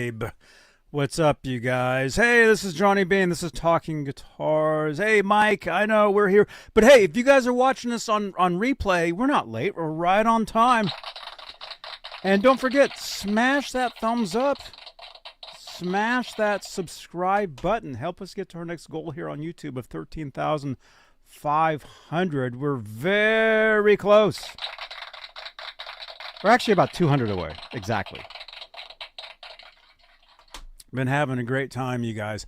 Gabe. What's up, you guys? Hey, this is Johnny Bean. This is Talking Guitars. Hey, Mike, I know we're here. But hey, if you guys are watching this on replay, we're not late. We're right on time. And don't forget, smash that thumbs up. Smash that subscribe button. Help us get to our next goal here on YouTube of 13,500. We're very close. We're actually about 200 away. Exactly. Been having a great time, you guys.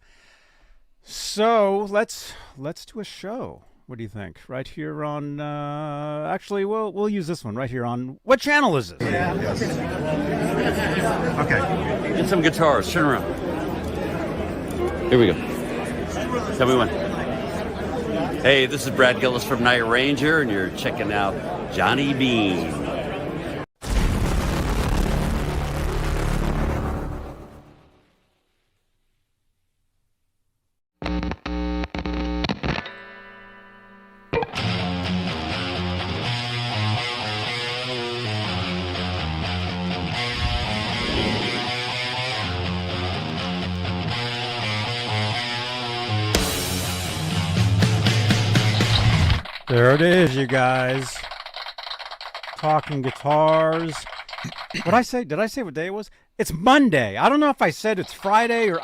So let's do a show. What do you think? Right here on actually we'll use this one right here on what channel is this? Yeah. Yes. Okay. Get some guitars. Turn around. Here we go. Tell me when. Hey, this is Brad Gillis from Night Ranger, and you're checking out Johnny Bean. There it is, you guys. Talking guitars. What I say? Did I say what day it was? It's Monday. I don't know if I said it's Friday or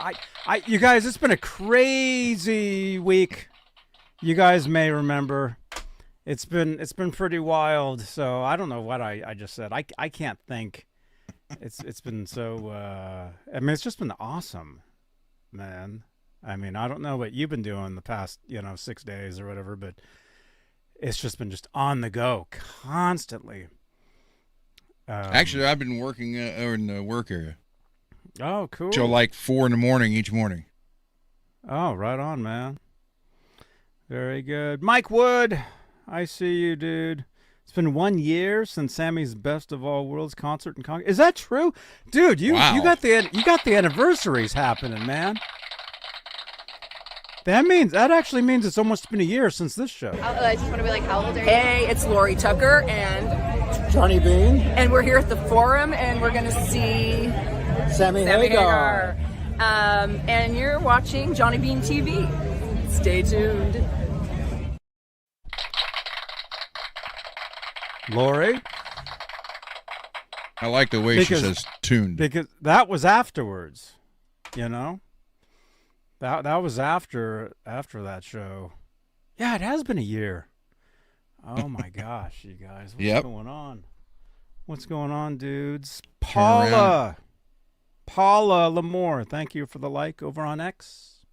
you guys, it's been a crazy week. You guys may remember. It's been pretty wild. So I don't know what I just said. I can't think. It's been so I mean, it's just been awesome, man. I mean, I don't know what you've been doing the past, 6 days or whatever, but it's just been on the go constantly. Actually, I've been working in the work area. Oh, cool. Till like 4 in the morning each morning. Oh, right on, man. Very good. Mike Wood, I see you, dude. It's been 1 year since Sammy's Best of All Worlds concert in Congress. Is that true? Dude, you got the anniversaries happening, man. That actually means it's almost been a year since this show. I just want to be like, how old are you? Hey, it's Lori Tucker and Johnny Bean. And we're here at the Forum, and we're going to see Sammy Hagar. And you're watching Johnny Bean TV. Stay tuned. Lori? I like the way she says tuned. Because that was afterwards, That was after that show. Yeah, it has been a year. Oh my gosh, you guys. What's going on? What's going on, dudes? Paula Lamore, thank you for the like over on X.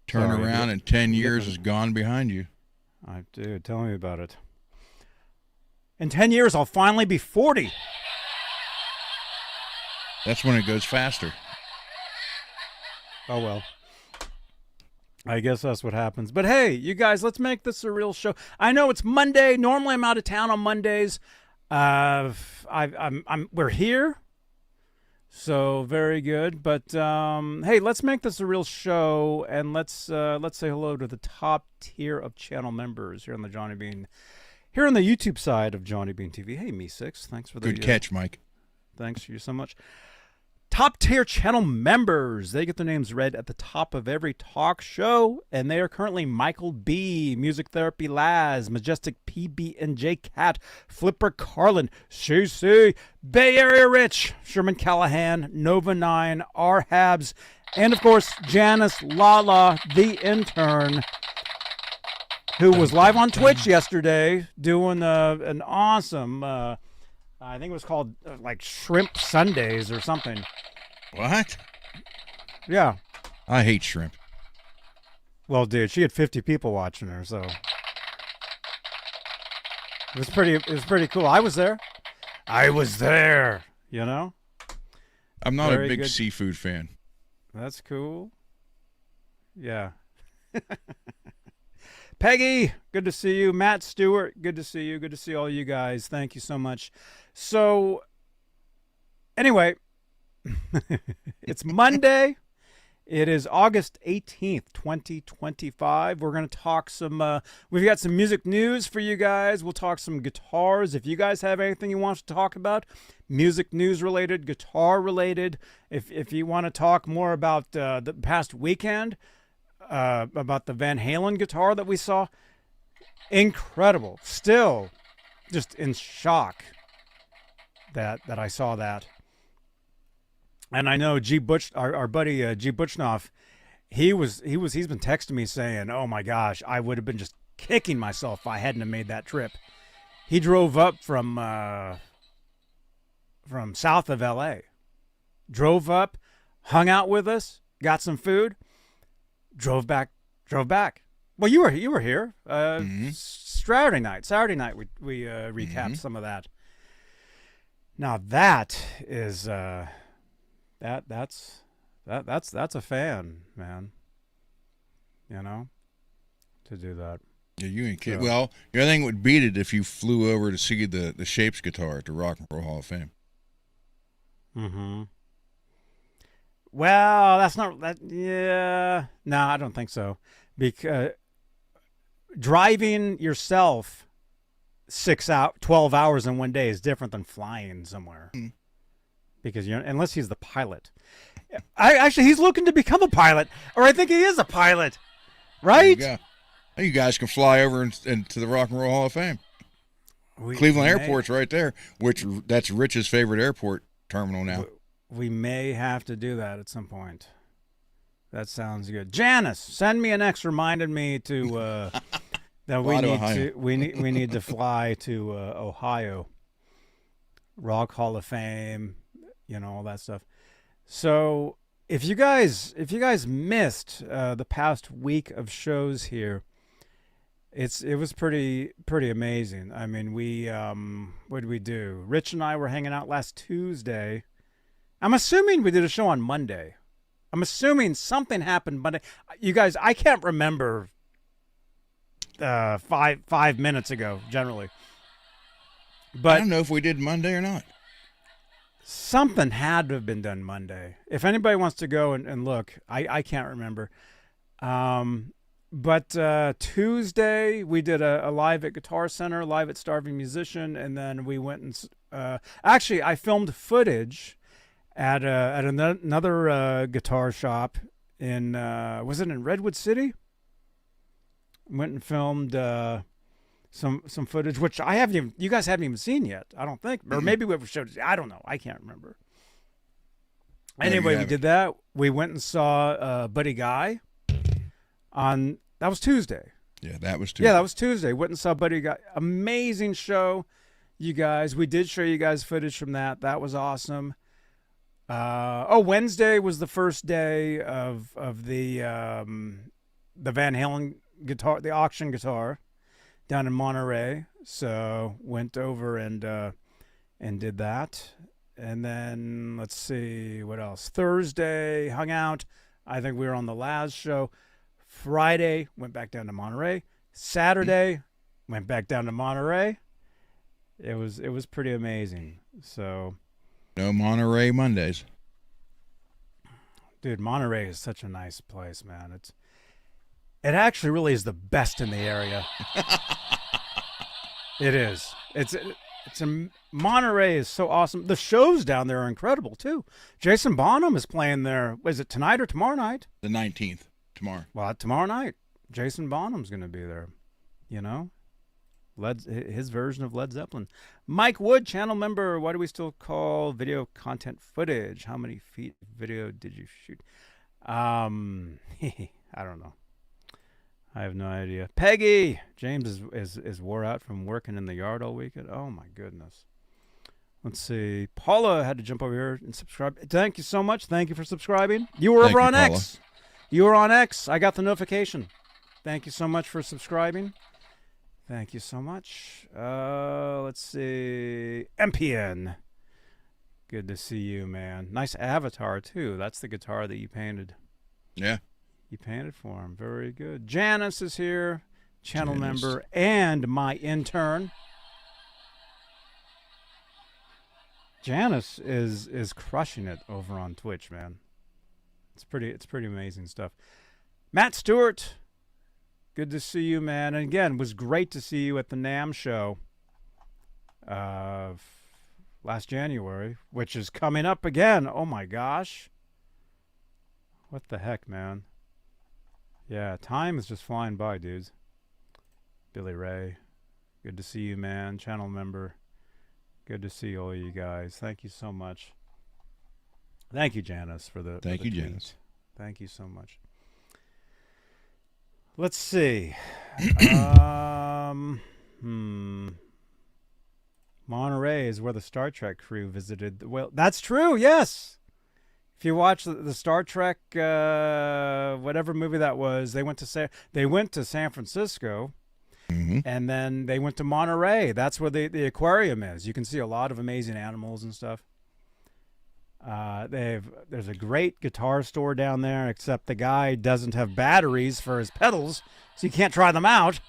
Turn around and 10 years is gone behind you. Dude, tell me about it. In 10 years, I'll finally be 40. That's when it goes faster. Oh, well. I guess that's what happens. But hey, you guys, let's make this a real show. I know it's Monday. Normally I'm out of town on Mondays. We're here. So very good. But hey, let's make this a real show, and let's say hello to the top tier of channel members here on the Johnny Bean. Here on the YouTube side of Johnny Bean TV. Hey, Me6, thanks for the good catch, Mike. Thanks to you so much. Top tier channel members. They get their names read at the top of every talk show, and they are currently Michael B, Music Therapy Laz, Majestic PB&J Cat, Flipper Carlin, CC, Bay Area Rich, Sherman Callahan, Nova 9, R Habs, and of course Janice Lala, the intern, who was live on Twitch yesterday doing an awesome I think it was called like Shrimp Sundays or something. What? Yeah. I hate shrimp. Well, dude, she had 50 people watching her, so it was pretty cool. I was there. I'm not a big seafood fan. That's cool. Yeah. Peggy, good to see you. Matt Stewart, good to see you. Good to see all you guys. Thank you so much. So, anyway, it's Monday. It is August 18th, 2025. We're going to talk we've got some music news for you guys. We'll talk some guitars. If you guys have anything you want to talk about, music news related, guitar related, if you want to talk more about the past weekend, about the Van Halen guitar that we saw, incredible. Still just in shock that I saw that. And I know our buddy G. Butchnoff, he's been texting me saying, "Oh my gosh, I would have been just kicking myself if I hadn't have made that trip." He drove up from south of LA, drove up, hung out with us, got some food, drove back. Well, you were here Saturday night. We recapped some of that. Now that is. That's a fan, man. You know, to do that. Yeah, you ain't kidding. So, well, the other thing would beat it if you flew over to see the Shapes guitar at the Rock and Roll Hall of Fame. Mm-hmm. Well, that's not that. Yeah, no, I don't think so. Because driving yourself 12 hours in one day is different than flying somewhere. Mm. Because unless he's the pilot, he's looking to become a pilot, or I think he is a pilot, right? You guys can fly over into the Rock and Roll Hall of Fame. Cleveland Airport's right there, that's Rich's favorite airport terminal now. We may have to do that at some point. That sounds good. Janice, send me an X reminding me to that we need to fly to Ohio, Rock Hall of Fame. You know, all that stuff. So if you guys missed the past week of shows here, it was pretty amazing. I mean, what did we do? Rich and I were hanging out last Tuesday. I'm assuming we did a show on Monday. I'm assuming something happened Monday. You guys, I can't remember 5 minutes ago generally. But I don't know if we did Monday or not. Something had to have been done Monday. If anybody wants to go and look, I can't remember. But Tuesday we did a live at Guitar Center, live at Starving Musician, and then we went and actually I filmed footage at another guitar shop in was it in Redwood City? Went and filmed some footage, which you guys haven't even seen yet, I don't think, or maybe we showed it. I don't know. I can't remember. Anyway, we did that. We went and saw Buddy Guy that was Tuesday. Yeah, that was Tuesday. Went and saw Buddy Guy. Amazing show, you guys. We did show you guys footage from that. That was awesome. Wednesday was the first day of the Van Halen guitar, the auction guitar, down in Monterey. So went over and did that. And then let's see what else. Thursday hung out. I think we were on the last show. Friday went back down to Monterey. Saturday went back down to Monterey. It was pretty amazing. So no Monterey Mondays. Dude, Monterey is such a nice place, man. It actually really is the best in the area. It is. Monterey is so awesome. The shows down there are incredible too. Jason Bonham is playing there. Is it tonight or tomorrow night? The 19th, tomorrow. Well, tomorrow night, Jason Bonham's going to be there. You know, his version of Led Zeppelin. Mike Wood, channel member. Why do we still call video content footage? How many feet of video did you shoot? I don't know. I have no idea. Peggy! James is wore out from working in the yard all weekend. Oh, my goodness. Let's see. Paula had to jump over here and subscribe. Thank you so much. Thank you for subscribing. You were over on X. You were on X. I got the notification. Thank you so much for subscribing. Thank you so much. Let's see. MPN. Good to see you, man. Nice avatar, too. That's the guitar that you painted. Yeah. You painted for him. Very good. Janice is here, channel member and my intern. Janice is crushing it over on Twitch, man. It's pretty amazing stuff. Matt Stewart, good to see you, man. And again, it was great to see you at the NAMM show last January, which is coming up again. Oh my gosh. What the heck, man? Yeah, time is just flying by, dudes. Billy Ray, good to see you, man. Channel member, good to see all you guys. Thank you so much. Thank you, Janice, for the Thank you, tweet. Janice. Thank you so much. Let's see. Monterey is where the Star Trek crew visited. Well, that's true. Yes. If you watch the Star Trek, whatever movie that was, they went to San Francisco, and then they went to Monterey. That's where the aquarium is. You can see a lot of amazing animals and stuff. There's a great guitar store down there, except the guy doesn't have batteries for his pedals, so you can't try them out.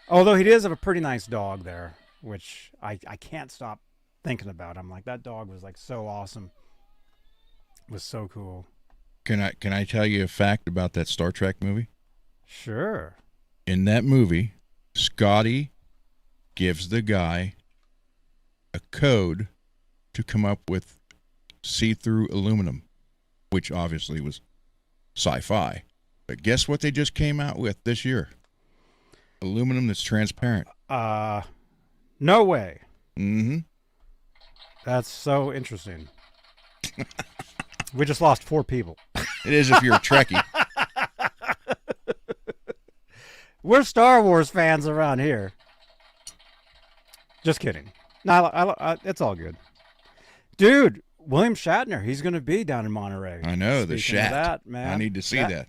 Although he does have a pretty nice dog there, which I can't stop thinking about. I'm like, that dog was like so awesome. It was so cool. Can I tell you a fact about that Star Trek movie? Sure. In that movie, Scotty gives the guy a code to come up with see-through aluminum, which obviously was sci-fi. But guess what they just came out with this year? Aluminum that's transparent. No way. Mm-hmm. That's so interesting. We just lost 4 people. It is if you're a Trekkie. We're Star Wars fans around here. Just kidding. No, it's all good. Dude, William Shatner, he's going to be down in Monterey. I know, the Speaking of Shat. that, man. I need to see that.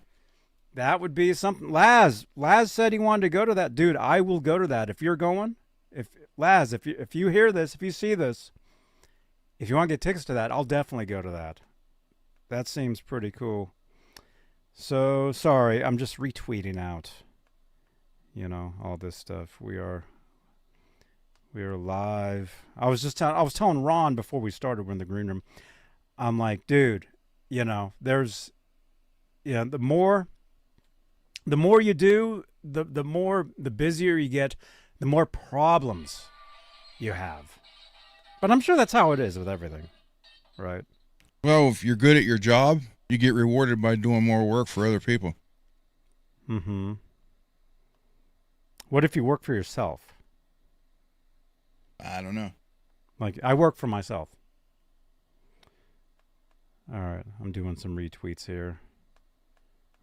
That would be something. Laz said he wanted to go to that. Dude, I will go to that. If you're going, if you hear this, if you see this, if you want to get tickets to that, I'll definitely go to that. That seems pretty cool. So, sorry, I'm just retweeting out, all this stuff. We are live. I was telling Ron before we started, we're in the green room. I'm like, dude, the more you do, the busier you get, the more problems you have. But I'm sure that's how it is with everything, right? Well, if you're good at your job, you get rewarded by doing more work for other people. Mm-hmm. What if you work for yourself? I don't know. Like, I work for myself. All right, I'm doing some retweets here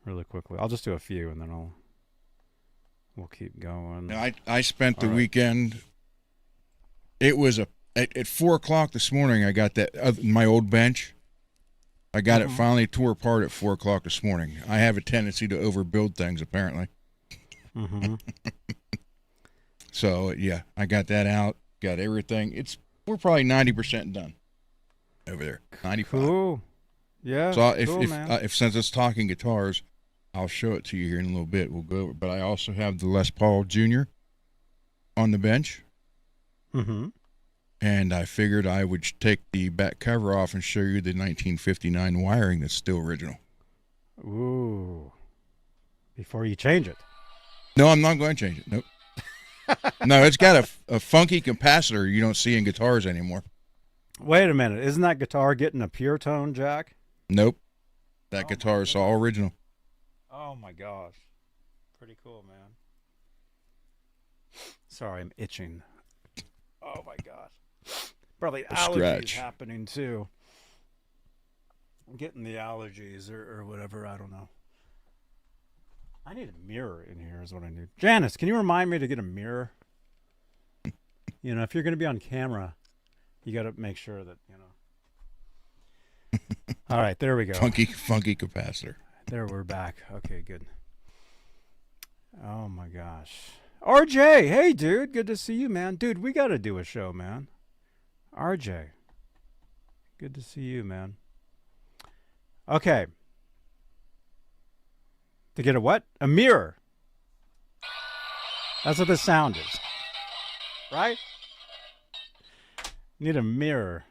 really quickly. I'll just do a few, and then we'll keep going. I spent the weekend. It was at 4 o'clock this morning. I got my old bench. I got it finally tore apart at 4 o'clock this morning. I have a tendency to overbuild things, apparently. Mm-hmm. So yeah, I got that out. Got everything. We're probably 90% done over there. 95. Cool. Yeah. So if since it's talking guitars, I'll show it to you here in a little bit. We'll go over. But I also have the Les Paul Jr. on the bench. Mm-hmm. And I figured I would take the back cover off and show you the 1959 wiring that's still original. Ooh. Before you change it. No, I'm not going to change it. Nope. No, it's got a funky capacitor you don't see in guitars anymore. Wait a minute. Isn't that guitar getting a pure tone, Jack? Nope. That guitar is all original. Oh, my gosh. Pretty cool, man. Sorry, I'm itching. Oh, my gosh. Probably allergies happening, too. I'm getting the allergies or whatever. I don't know. I need a mirror in here is what I need. Janice, can you remind me to get a mirror? If you're going to be on camera, you got to make sure that, All right, there we go. Funky capacitor. There, we're back. Okay, good. Oh, my gosh. RJ, hey, dude. Good to see you, man. Dude, we got to do a show, man. RJ, good to see you, man. Okay. To get a what? A mirror. That's what this sound is. Right? Need a mirror.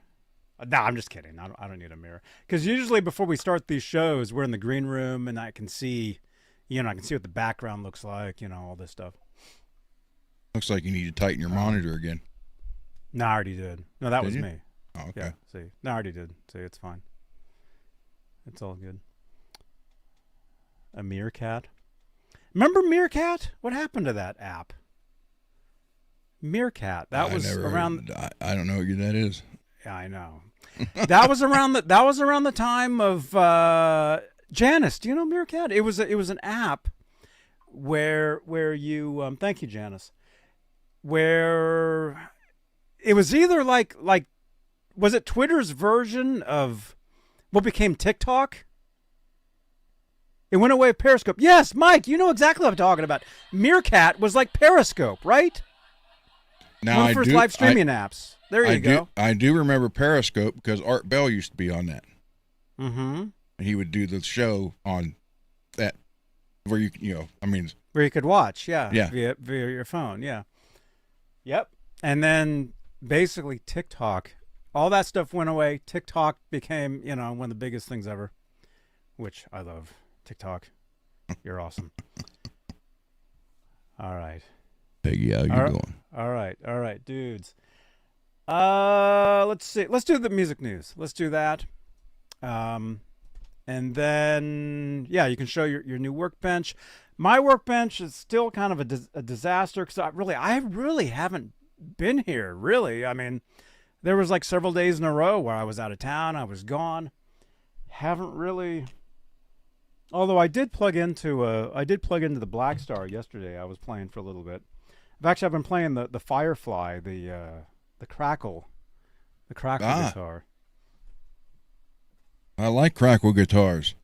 No, I'm just kidding. I don't need a mirror. Because usually before we start these shows, we're in the green room and I can see, I can see what the background looks like, all this stuff. Looks like you need to tighten your monitor again. No, I already did. No, that was you? me. Oh, okay. Yeah, see. No, I already did. See, it's fine. It's all good. A Meerkat. Remember Meerkat? What happened to that app? Meerkat. That was around. I don't know what that is. Yeah, I know. That was around the time of Janice. Do you know Meerkat? It was an app where you thank you, Janice. Where it was either like was it Twitter's version of what became TikTok? It went away with Periscope. Yes, Mike, you know exactly what I'm talking about. Meerkat was like Periscope, right? Now, one of the first live streaming apps. There you go. I do remember Periscope because Art Bell used to be on that. Mm-hmm. And he would do the show on that where where you could watch, yeah. Yeah. Via your phone, yeah. Yep. And then basically TikTok, all that stuff went away. TikTok became, one of the biggest things ever, which I love. TikTok, you're awesome. All right. Peggy, how you doing? All right, dudes. Let's see. Let's do the music news. Let's do that. And then, you can show your new workbench. My workbench is still kind of a disaster because I really haven't been here, really. I mean, there was like several days in a row where I was out of town. I was gone. Haven't really... Although I did plug into the Blackstar yesterday. I was playing for a little bit. I've been playing the Firefly, the Crackle guitar. I like Crackle guitars.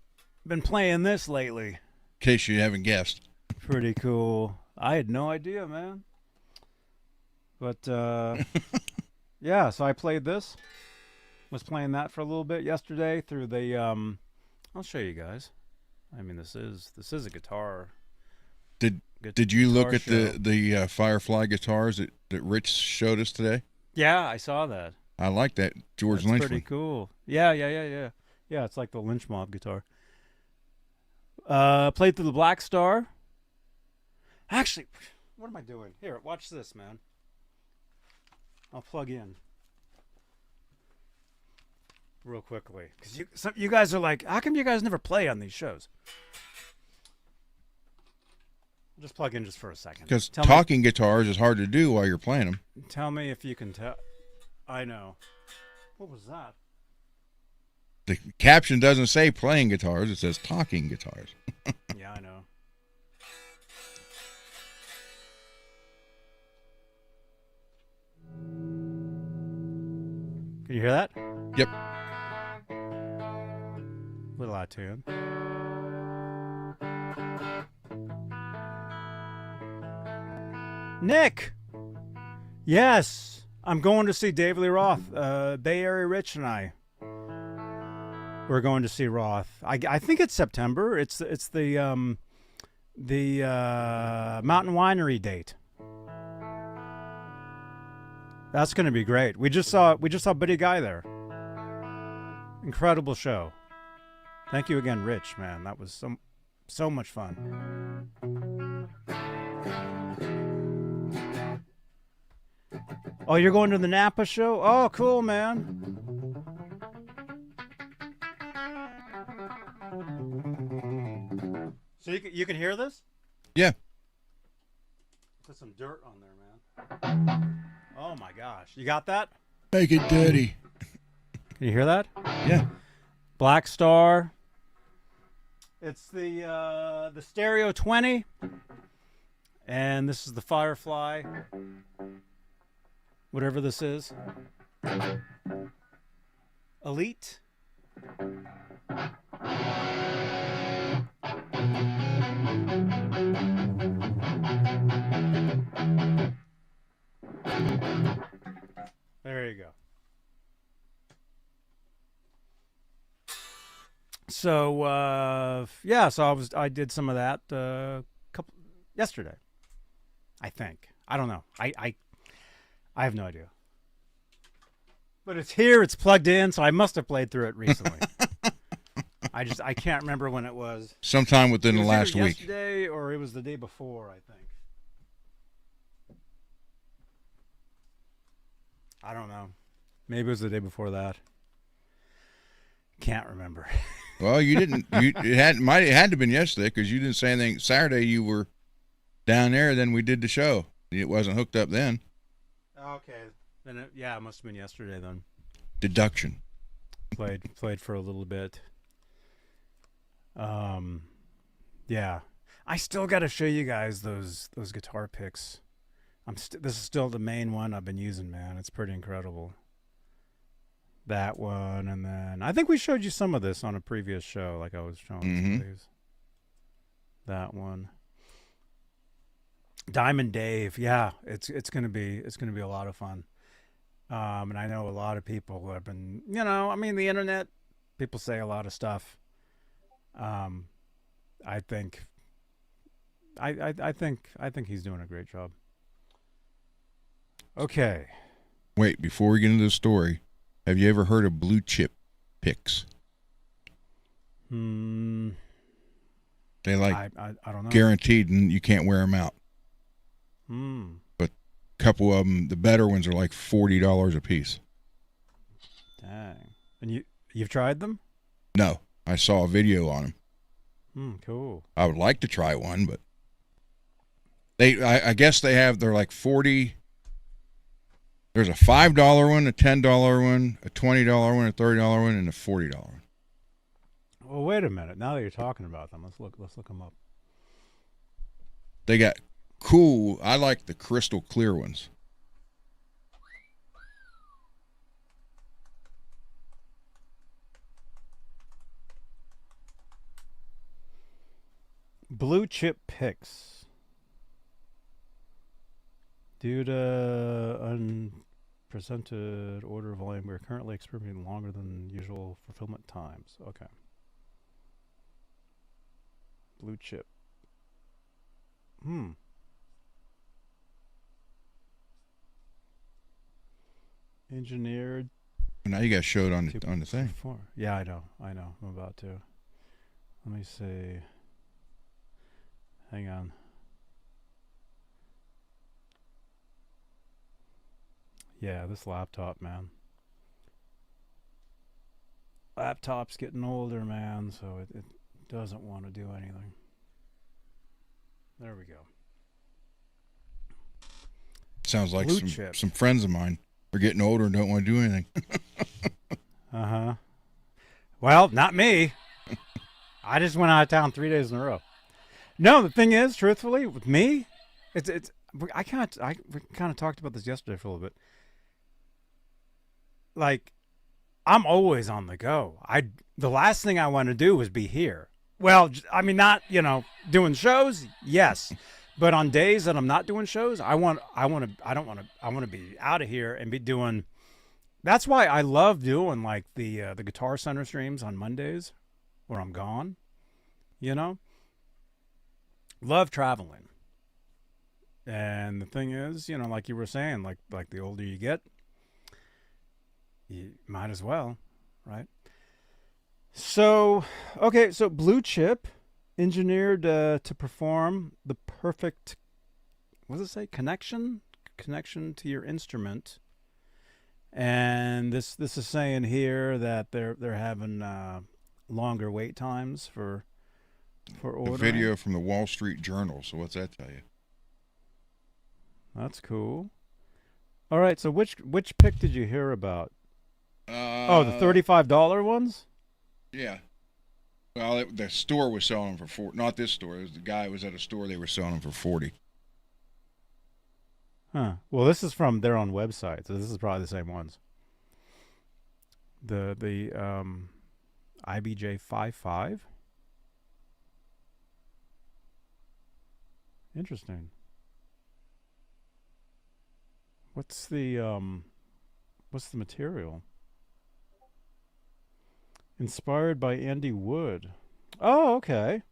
Been playing this lately. In case you haven't guessed. Pretty cool. I had no idea, man. But yeah, so I played this. Was playing that for a little bit yesterday through the I'll show you guys. I mean, this is a guitar. Did you look at show. the Firefly guitars that Rich showed us today? Yeah, I saw that. I like that George Lynch. Pretty cool. Yeah. Yeah, it's like the Lynch Mob guitar. Played through the Blackstar. Actually, what am I doing? Here, watch this, man. I'll plug in real quickly because you guys are like, how come you guys never play on these shows? I'll just plug in just for a second. Because talking guitars is hard to do while you're playing them. Tell me if you can tell. I know. What was that? The caption doesn't say playing guitars; it says talking guitars. Yeah, I know. Can you hear that? Yep. Little out of tune. Nick! Yes! I'm going to see David Lee Roth. Bay Area Rich and I. We're going to see Roth. I think it's September. It's the Mountain Winery date. That's going to be great. We just saw Buddy Guy there. Incredible show. Thank you again, Rich, man. That was so much fun. Oh, you're going to the Napa show? Oh, cool, man. So you can hear this? Yeah. Put some dirt on there, man. Oh my gosh. You got that? Make it dirty. Can you hear that? Yeah. Blackstar. It's the Stereo 20. And this is the Firefly. Whatever this is. Elite. There you go. So so I did some of that yesterday. I think. I don't know. I have no idea. But it's here, it's plugged in, so I must have played through it recently. I can't remember when it was. Sometime within the last week. Yesterday or it was the day before, I think. I don't know. Maybe it was the day before that. Can't remember. Well, you didn't. It had to have been yesterday because you didn't say anything. Saturday you were down there. Then we did the show. It wasn't hooked up then. Okay. Then it must have been yesterday then. Deduction. Played for a little bit. Yeah. I still got to show you guys those guitar picks. This is still the main one I've been using, man. It's pretty incredible. That one, and then I think we showed you some of this on a previous show, like I was showing these. That one. Diamond Dave, yeah, it's gonna be a lot of fun. And I know a lot of people who have been, the internet, people say a lot of stuff. I think he's doing a great job. Okay. Wait, before we get into the story, have you ever heard of blue chip picks? They I don't know. Guaranteed, and you can't wear them out. But a couple of them, the better ones, are like $40 a piece. Dang. And you've tried them? No, I saw a video on them. Cool. I would like to try one, but I guess they're like 40. There's a $5 one, a $10 one, a $20 one, a $30 one, and a $40 one. Well, wait a minute. Now that you're talking about them, let's look them up. They got cool. I like the crystal clear ones. Blue chip picks. Due to unpresented order volume, we're currently experiencing longer than usual fulfillment times. Okay. Blue chip. Engineered. Now you got showed on the thing. Yeah, I know. I'm about to. Let me see. Hang on. Yeah, this laptop, man. Laptop's getting older, man, so it doesn't want to do anything. There we go. Sounds like some friends of mine are getting older and don't want to do anything. Uh-huh. Well, not me. I just went out of town 3 days in a row. No, the thing is, truthfully, with me, we kind of talked about this yesterday for a little bit. Like, I'm always on the go. The last thing I want to do is be here. Well, I mean, not, doing shows, yes. But on days that I'm not doing shows, I want to be out of here and be doing. That's why I love doing like the Guitar Center streams on Mondays where I'm gone. Love traveling. And the thing is, like you were saying, like the older you get, you might as well, right? So, okay, so blue chip, engineered to perform the perfect, what does it say? Connection to your instrument. And this is saying here that they're having longer wait times for ordering. A video from the Wall Street Journal. So what's that tell you? That's cool. All right, so which pick did you hear about? The $35 ones? Yeah. Well, the store was selling them for $40. Not this store. It was the guy who was at a store. They were selling them for $40. Huh. Well, this is from their own website, so this is probably the same ones. The IBJ 55. Interesting. What's the material? Inspired by Andy Wood. Oh, okay.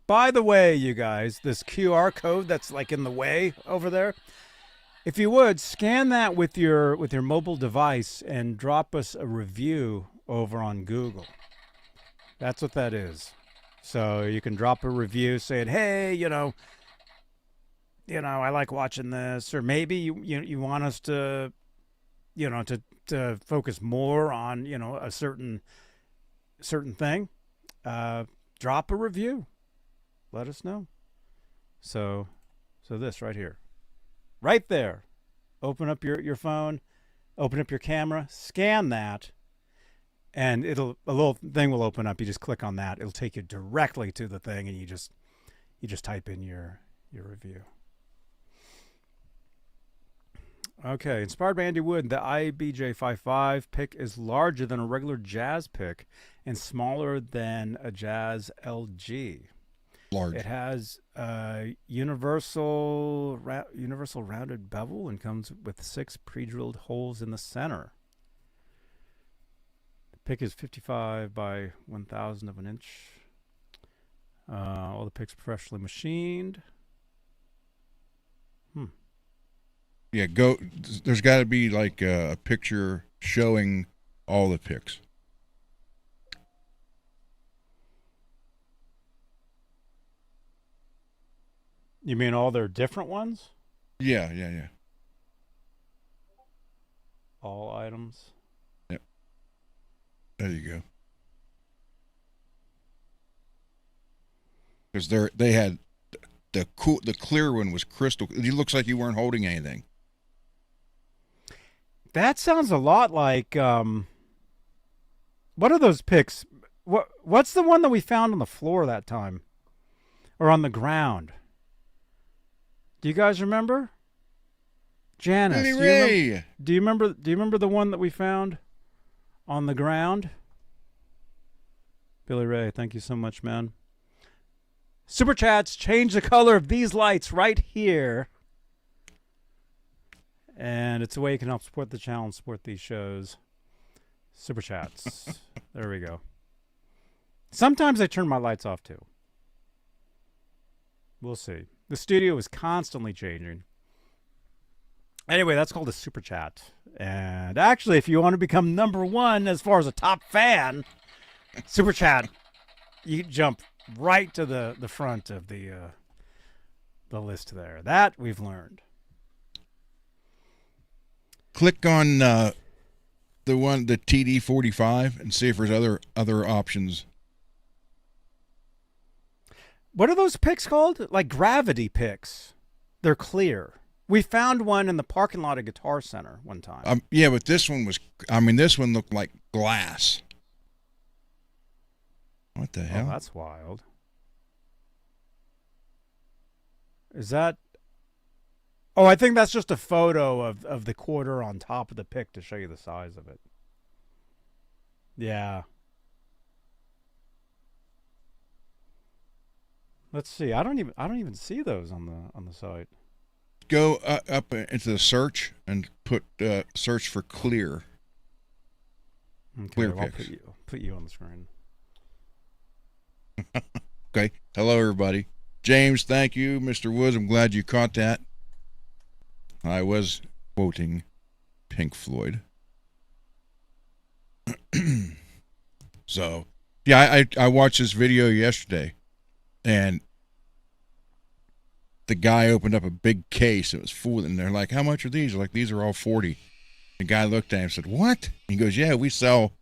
By the way, you guys, this QR code that's like in the way over there, If you would, scan that with your mobile device and drop us a review over on Google. That's what that is. So you can drop a review saying, "Hey, I like watching this," or maybe you want us to, to focus more on, a certain thing. Drop a review. Let us know. So this right here. Right there. Open up your phone, open up your camera, scan that, and a little thing will open up. You just click on that. It'll take you directly to the thing, and you just type in your review. Okay, inspired by Andy Wood, the IBJ55 pick is larger than a regular jazz pick and smaller than a jazz LG. Large. It has universal rounded bevel and comes with 6 pre-drilled holes in the center. The pick is 55 by 1,000 of an inch. All the picks professionally machined. Yeah, there's got to be like a picture showing all the picks. You mean all their different ones? Yeah. All items. Yep. There you go. Because they had the clear one was crystal. It looks like you weren't holding anything. That sounds a lot like what are those picks? What's the one that we found on the floor that time, or on the ground? Do you guys remember? Janice, do you remember the one that we found on the ground? Billy Ray, thank you so much, man. Super chats, change the color of these lights right here. And it's a way you can help support the channel and support these shows. Super chats. There we go. Sometimes I turn my lights off too. We'll see. The studio is constantly changing. Anyway, that's called a super chat. And actually, if you want to become #1 as far as a top fan, super chat, you jump right to the front of the list there. That we've learned. Click on the TD45 and see if there's other options. What are those picks called? Like gravity picks. They're clear. We found one in the parking lot of Guitar Center one time. Yeah, but this one looked like glass. What the hell? Oh, that's wild. Is that... Oh, I think that's just a photo of the quarter on top of the pick to show you the size of it. Yeah. Let's see. I don't even see those on the site. Go up into the search and put search for clear. Okay, Clear well, picks. I'll put you on the screen. Okay. Hello, everybody. James, thank you. Mr. Woods, I'm glad you caught that. I was quoting Pink Floyd. So, yeah, I watched this video yesterday, and the guy opened up a big case. It was full, and they're like, "How much are these?" Like, "These are all 40." The guy looked at him and said, "What?" He goes, "Yeah, we sell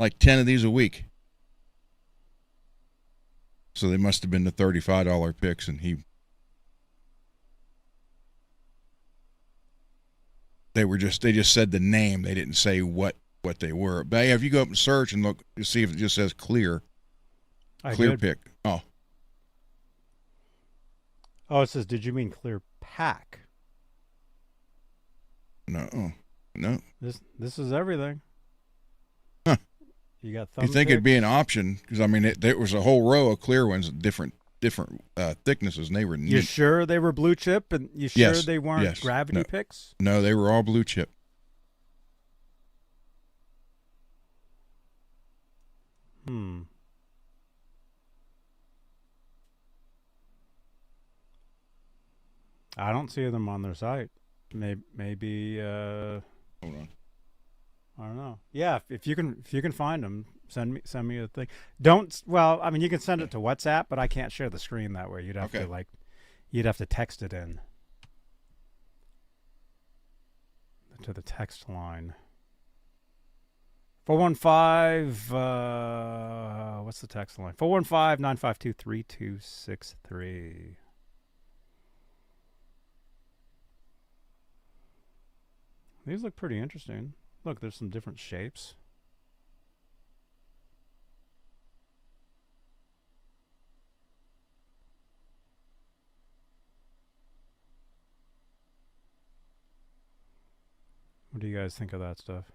like 10 of these a week." So they must have been the $35 picks, and they just said the name. They didn't say what they were. But yeah, if you go up and search and look, you see if it just says clear pick. Oh, it says, "Did you mean clear pack?" no. This is everything. Huh. You got thumb You think it'd be picks? an option? Because I mean, there was a whole row of clear ones, different thicknesses, and they were neat. You sure they were blue chip, and you sure Yes, they weren't yes. gravity No. picks? No, they were all blue chip. I don't see them on their site. maybe. Hold on. I don't know. Yeah, if you can find them, send me a thing. Don't. Well, I mean, you can send it to WhatsApp, but I can't share the screen that way. You'd have to you'd have to text it in to the text line. 415. What's the text line? 415-952-3263. These look pretty interesting. Look, there's some different shapes. What do you guys think of that stuff?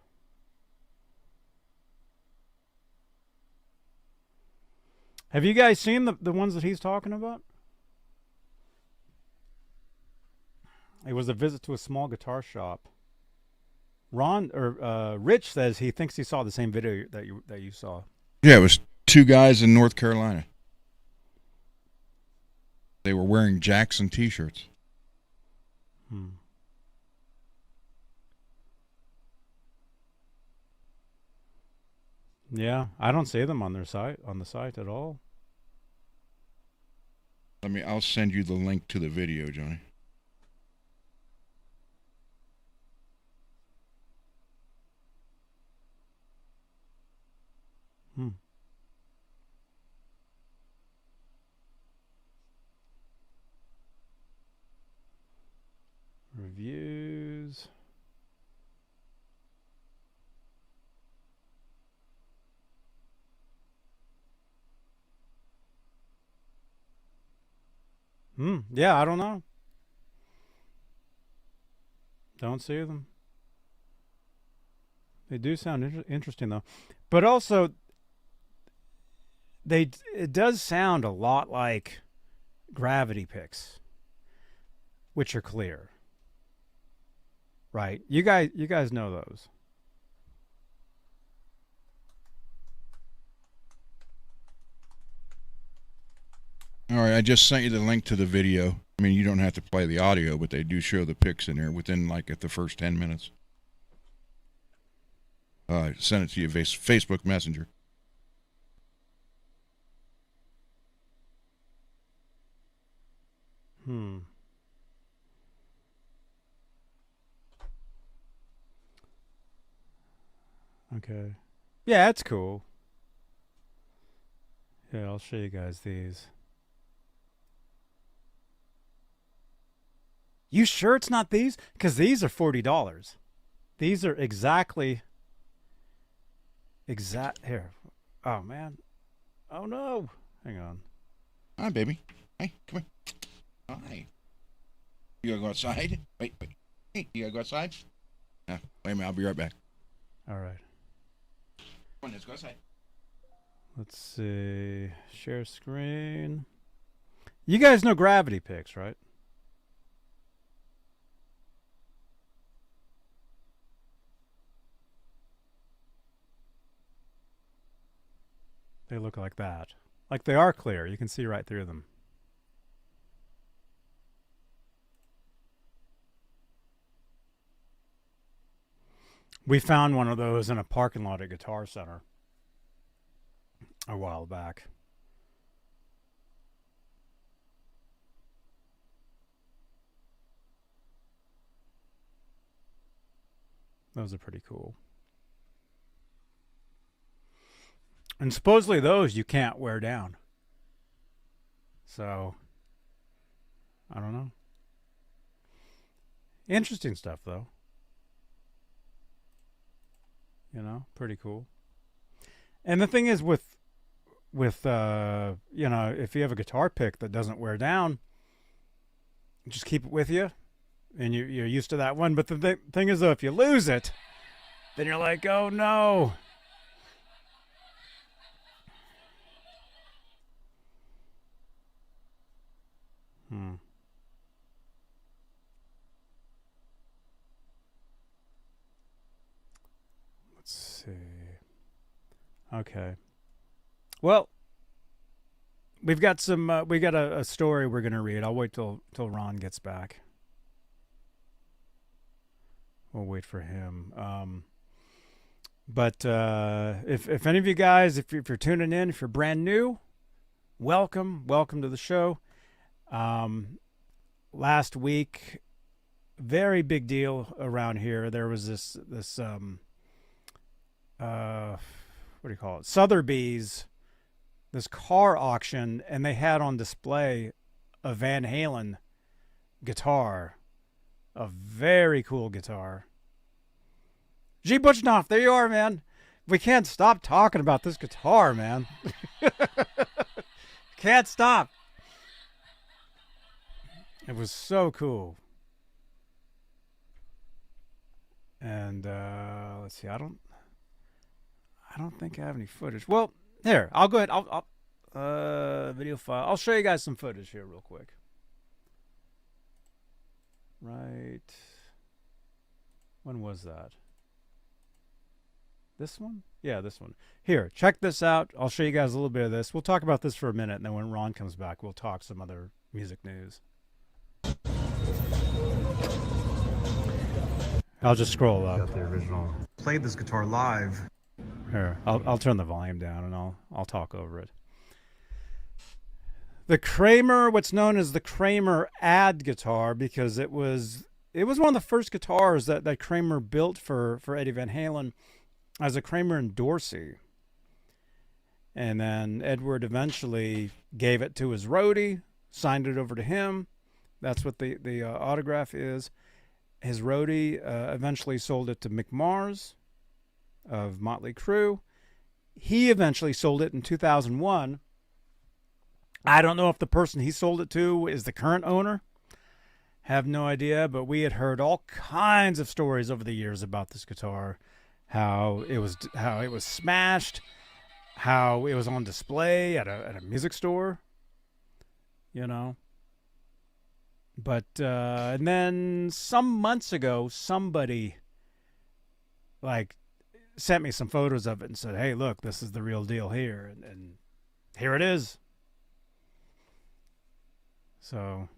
Have you guys seen the ones that he's talking about? It was a visit to a small guitar shop. Rich says he thinks he saw the same video that you saw. Yeah, it was two guys in North Carolina. They were wearing Jackson T-shirts. Yeah, I don't see them on the site at all. I'll send you the link to the video, Johnny. Reviews. Yeah, I don't know. Don't see them. They do sound interesting though, but also it does sound a lot like gravity picks, which are clear. Right? You guys know those. All right, I just sent you the link to the video. I mean, you don't have to play the audio, but they do show the pics in there within at the first 10 minutes. Send it to you Facebook Messenger. Okay. Yeah, that's cool. Yeah, I'll show you guys these. You sure it's not these? Because these are $40. These are exact. Here. Oh, man. Oh, no. Hang on. Hi, baby. Hey, come here. Hi. You gotta go outside? Wait. Hey, you gotta go outside? No, wait a minute. I'll be right back. All right. Come on, let's go outside. Let's see. Share screen. You guys know gravity picks, right? They look like that. Like they are clear. You can see right through them. We found one of those in a parking lot at Guitar Center a while back. Those are pretty cool. And supposedly those you can't wear down. So, I don't know. Interesting stuff, though. You know, pretty cool. And the thing is with if you have a guitar pick that doesn't wear down, just keep it with you, and you're used to that one. But the thing is, though, if you lose it, then you're like, oh, no. Let's see. Okay. Well, we got a story we're gonna read. I'll wait till Ron gets back. we'll wait for him. But if any of you guys, if you're tuning in, if you're brand new, welcome to the show. Last week, very big deal around here. There was this what do you call it? Sotheby's, this car auction, and they had on display a Van Halen guitar, a very cool guitar. G. Butchnoff, there you are, man. We can't stop talking about this guitar, man. Can't stop. It was so cool. And let's see. I don't think I have any footage. Well, here, I'll go ahead. I'll video file. I'll show you guys some footage here real quick. Right. When was that? This one? Yeah, this one. Here, check this out. I'll show you guys a little bit of this. We'll talk about this for a minute, and then when Ron comes back, we'll talk some other music news. I'll just scroll up. Got the original. Played this guitar live. Here, I'll turn the volume down and I'll talk over it. The Kramer, what's known as the Kramer ad guitar, because it was one of the first guitars that Kramer built for Eddie Van Halen as a Kramer and Dorsey. And then Edward eventually gave it to his roadie, signed it over to him. That's what the autograph is. His roadie eventually sold it to Mick Mars of Motley Crue. He eventually sold it in 2001. I don't know if the person he sold it to is the current owner. Have no idea, but we had heard all kinds of stories over the years about this guitar. How it was smashed, how it was on display at a music store, you know. But and then some months ago, somebody sent me some photos of it and said, "Hey, look, this is the real deal here," and here it is. So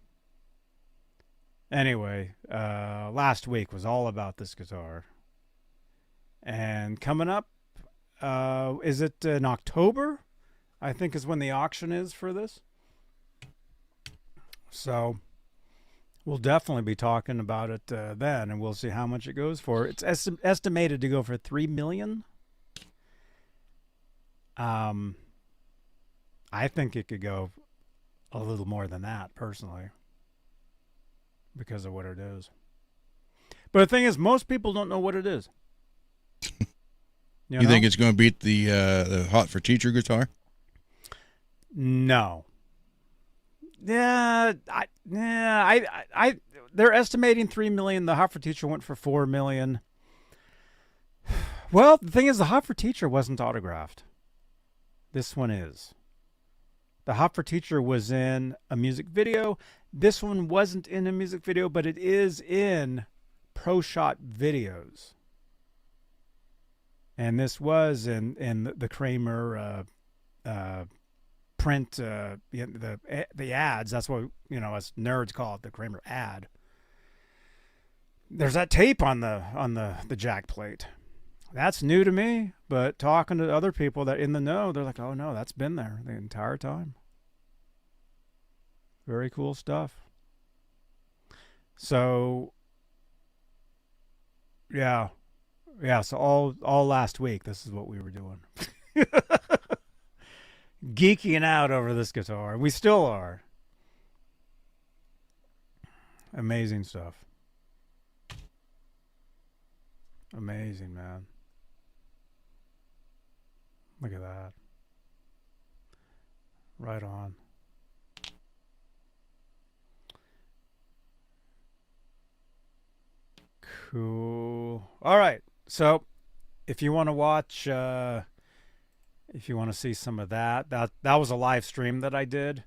anyway, last week was all about this guitar. And coming up, is it in October? I think is when the auction is for this. So we'll definitely be talking about it then, and we'll see how much it goes for. It's estimated to go for $3 million. I think it could go a little more than that, personally, because of what it is. But the thing is, most people don't know what it is. You think it's going to beat the Hot for Teacher guitar? No. Yeah, they're estimating $3 million. The Hot for Teacher went for $4 million. Well, the thing is, the Hot for Teacher wasn't autographed. This one is. The Hot for Teacher was in a music video. This one wasn't in a music video, but it is in Pro Shot videos. And this was in the Kramer print, the ads. That's what, us nerds call it, the Kramer ad. There's that tape on the jack plate. That's new to me, but talking to other people that in the know, they're like, "Oh no, that's been there the entire time." Very cool stuff. So yeah, so all last week, this is what we were doing. Geeking out over this guitar. We still are. Amazing stuff. Amazing, man. Look at that. Right on. Cool. All right. So if you want to watch, if you want to see some of that was a live stream that I did.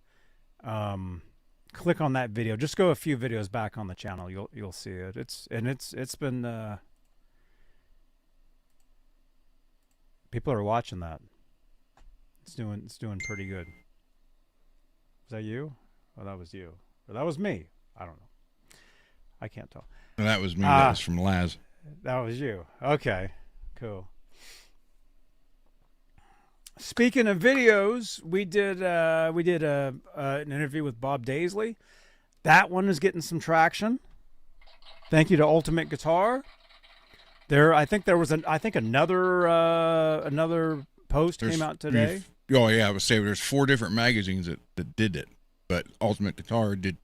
Click on that video. Just go a few videos back on the channel. You'll see it. It's been people are watching that. It's doing pretty good. Was that you? Oh, that was you. Or that was me. I don't know. I can't tell. Well, that was me. That was from Laz. That was you. Okay, cool. Speaking of videos, we did an interview with Bob Daisley. That one is getting some traction. Thank you to Ultimate Guitar. I think another post came out today. Oh yeah, I would say there's 4 different magazines that did it, but Ultimate Guitar did.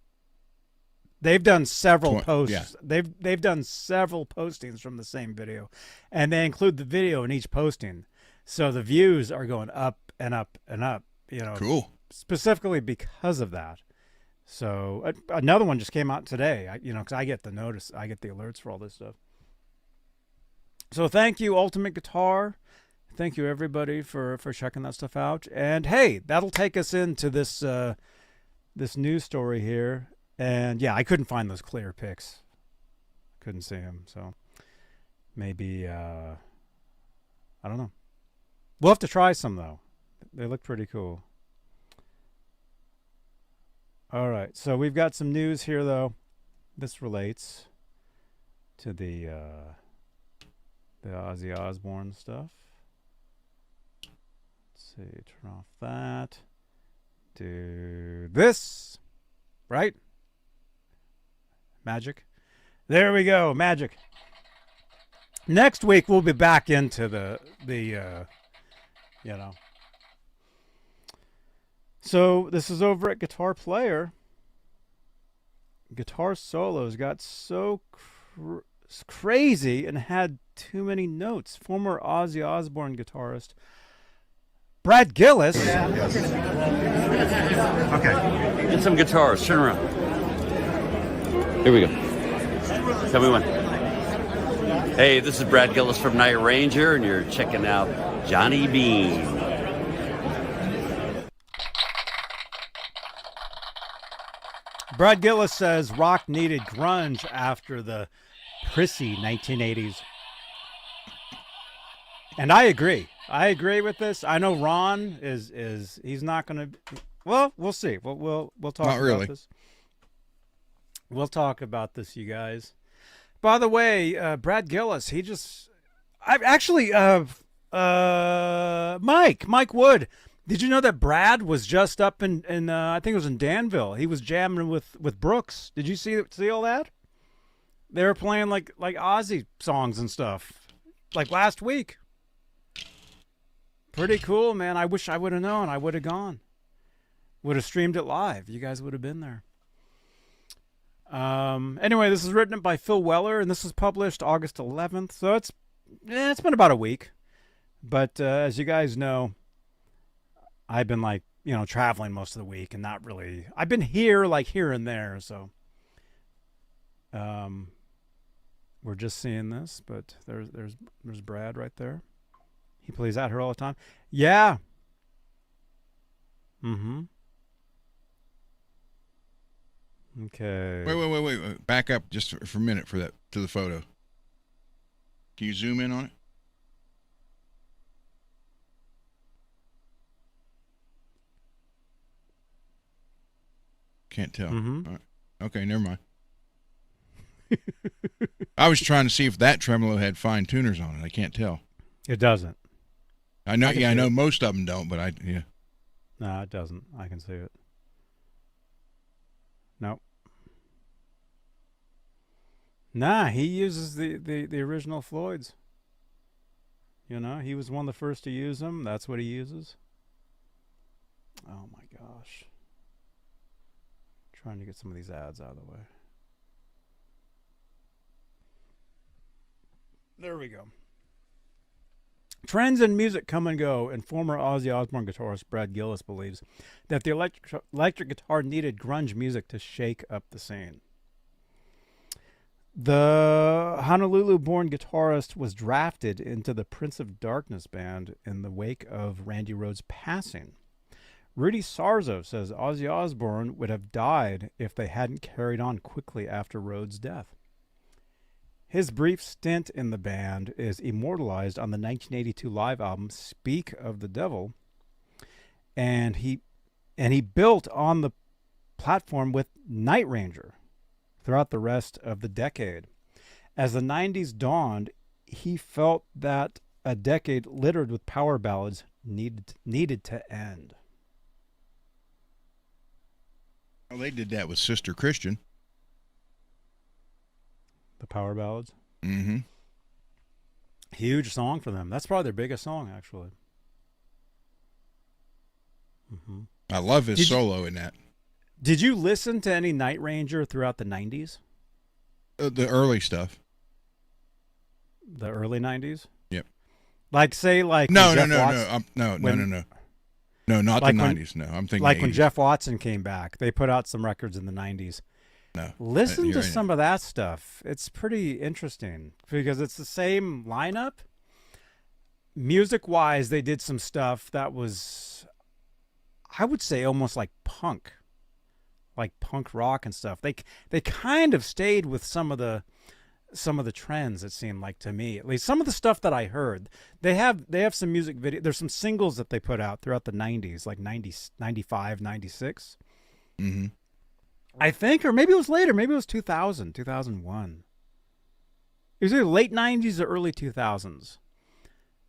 They've done several posts. Yeah. They've done several postings from the same video, and they include the video in each posting. So the views are going up and up and up. Cool. Specifically because of that. So another one just came out today. Because I get the notice, I get the alerts for all this stuff. So thank you, Ultimate Guitar. Thank you, everybody, for checking that stuff out. And hey, that'll take us into this this news story here. And yeah, I couldn't find those clear pics. Couldn't see them. So maybe I don't know. We'll have to try some though. They look pretty cool. All right, so we've got some news here though. This relates to the Ozzy Osbourne stuff. Let's see, turn off that. Do this, right? Magic. There we go, magic. Next week we'll be back into the So this is over at Guitar Player. Guitar solos got so crazy and had too many notes. Former Ozzy Osbourne guitarist Brad Gillis. Okay. Get some guitars. Turn around. Here we go. Tell me when. Hey, this is Brad Gillis from Night Ranger, and you're checking out Johnny Bean. Brad Gillis says rock needed grunge after the prissy 1980s. And I agree. I agree with this. I know Ron is he's not going to. Well, we'll see. We'll talk Not about really. this. We'll talk about this, you guys. By the way, Brad Gillis, Mike Wood. Did you know that Brad was just up in I think it was in Danville. He was jamming with Brooks. Did you see all that? They were playing like Ozzy songs and stuff, like last week. Pretty cool, man. I wish I would have known. I would have gone. Would have streamed it live. You guys would have been there. Anyway, this is written by Phil Weller, and this was published August 11th. So it's been about a week. But as you guys know, I've been traveling most of the week and not really. I've been here and there. So we're just seeing this, but there's Brad right there. He plays out here all the time. Yeah. Mm-hmm. Okay. Wait. Back up just for a minute to the photo. Can you zoom in on it? Can't tell. Mm-hmm. All right. Okay, never mind. I was trying to see if that tremolo had fine tuners on it. I can't tell. It doesn't. I know. I know most of them don't, but yeah. No, it doesn't. I can see it. Nope. Nah, he uses the original Floyds. He was one of the first to use them. That's what he uses. Oh my gosh. Trying to get some of these ads out of the way. There we go. Trends in music come and go, and former Ozzy Osbourne guitarist Brad Gillis believes that the electric guitar needed grunge music to shake up the scene. The Honolulu-born guitarist was drafted into the Prince of Darkness band in the wake of Randy Rhoads' passing. Rudy Sarzo says Ozzy Osbourne would have died if they hadn't carried on quickly after Rhoads' death. His brief stint in the band is immortalized on the 1982 live album Speak of the Devil, and he built on the platform with Night Ranger throughout the rest of the decade. As the 90s dawned, he felt that a decade littered with power ballads needed to end. Well, they did that with Sister Christian. The power ballads? Mm-hmm. Huge song for them. That's probably their biggest song, actually. Mm-hmm. I love his solo in that. Did you listen to any Night Ranger throughout the 90s? The early stuff. The early 90s? Yep. Like, say, like... No, no, no, not like the when, 90s. No, I'm thinking like 80s. when Jeff Watson came back. They put out some records in the 90s. No. Listen to some of that stuff. It's pretty interesting because it's the same lineup. Music-wise, they did some stuff that was, I would say, almost like punk rock and stuff. They kind of stayed with some of the trends, it seemed like to me, at least some of the stuff that I heard. They have some music video. There's some singles that they put out throughout the 90s, like 90, 95, 96. Mm-hmm. I think, or maybe it was later. Maybe it was 2000, 2001. It was either late 90s or early 2000s.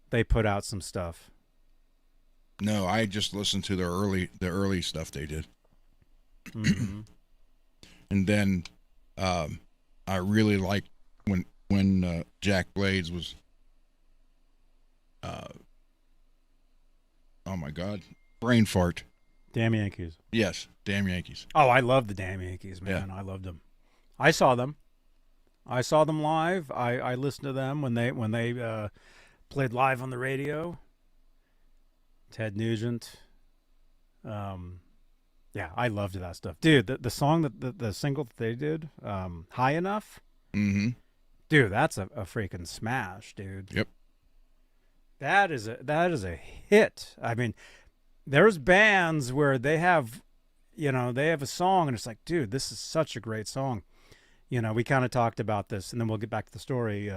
They put out some stuff. No, I just listened to the early stuff they did. Mm-hmm. And then I really liked when Jack Blades was oh my God, brain fart. Damn Yankees. Yes, Damn Yankees. Oh, I love the Damn Yankees, man. Yeah. I loved them. I saw them live. I listened to them when they played live on the radio. Ted Nugent. Yeah, I loved that stuff, dude. The song the single that they did, High Enough. Mm-hmm. Dude, that's a freaking smash, dude. Yep. That is a hit. I mean, there's bands where they have a song and it's like, dude, this is such a great song. You know, we kind of talked about this, and then we'll get back to the story.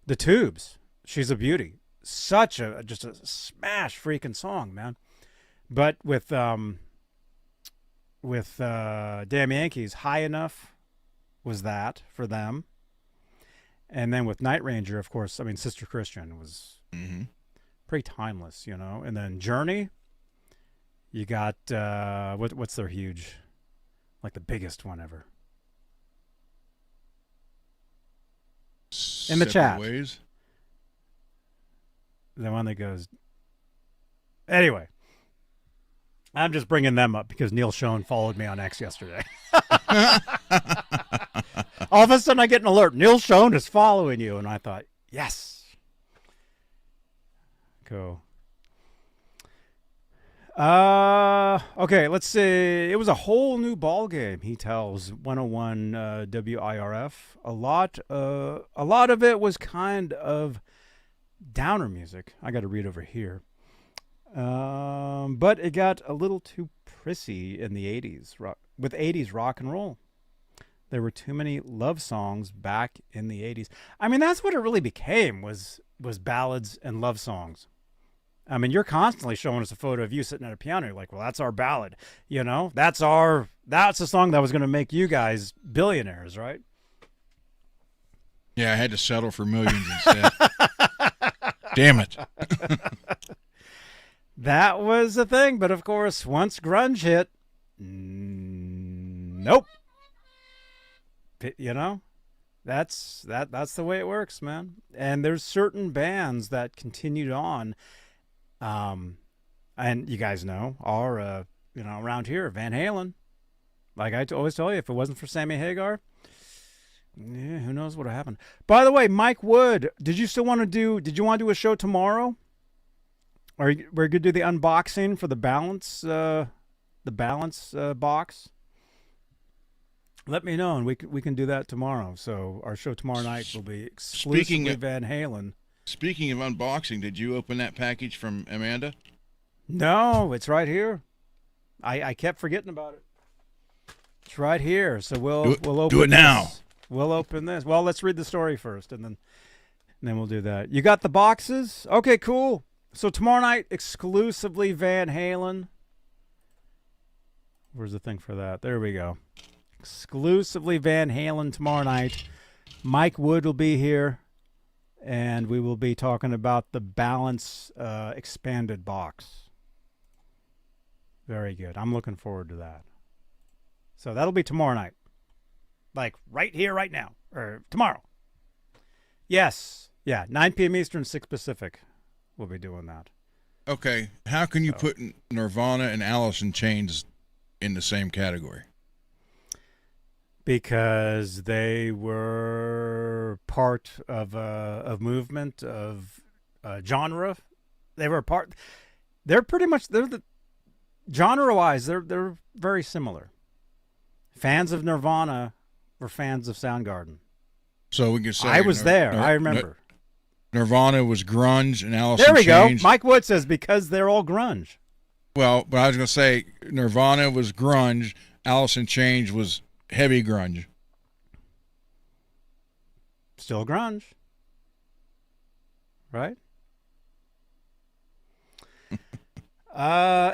The Tubes, She's a Beauty, just a smash freaking song, man. But with Damn Yankees, High Enough was that for them. And then with Night Ranger, of course, I mean, Sister Christian was pretty timeless, you know. And then Journey, you got, what's their huge, like the biggest one ever? In the chat. Ways. The one that goes, anyway. I'm just bringing them up because Neil Schoen followed me on X yesterday. All of a sudden I get an alert. Neil Schoen is following you. And I thought, yes. Cool. Okay, let's see. It was a whole new ball game, he tells 101 WIRF. A lot of it was kind of downer music. I got to read over here. But it got a little too prissy in the 80s, with 80s rock and roll. There were too many love songs back in the 80s. I mean, that's what it really became, was ballads and love songs. I mean, you're constantly showing us a photo of you sitting at a piano. You're like, well, that's our ballad. You know, that's the song that was going to make you guys billionaires, right? Yeah, I had to settle for millions instead. Damn it. That was the thing. But of course, once grunge hit, nope. You know, that's the way it works, man. And there's certain bands that continued on. And you guys know, are, around here, Van Halen. Like I always tell you, if it wasn't for Sammy Hagar, yeah, who knows what would have happened. By the way, Mike Wood, did you want to do a show tomorrow? Or we're going to do the unboxing for the balance box? Let me know, and we can do that tomorrow. So our show tomorrow night will be exclusively Van Halen. Speaking of unboxing, did you open that package from Amanda? No, it's right here. I kept forgetting about it. It's right here. So we'll open do it now. This. We'll open this. Well, let's read the story first, and then we'll do that. You got the boxes? Okay, cool. So tomorrow night, exclusively Van Halen. Where's the thing for that? There we go. Exclusively Van Halen tomorrow night. Mike Wood will be here, and we will be talking about the Balance expanded box. Very good. I'm looking forward to that. So that'll be tomorrow night. Like right here, right now. Or tomorrow. Yes. Yeah, 9 p.m. Eastern, 6 Pacific. We'll be doing that. Okay, how can you put Nirvana and Alice in Chains in the same category? Because they were part of a movement of genre. They were part. They're pretty much genre-wise. They're very similar. Fans of Nirvana were fans of Soundgarden. So we can say I was there. I remember. Nirvana was grunge and Alice There in we Chains. go. Mike Wood says because they're all grunge. Well, but I was going to say Nirvana was grunge, Alice in Chains was heavy grunge. Still grunge. Right?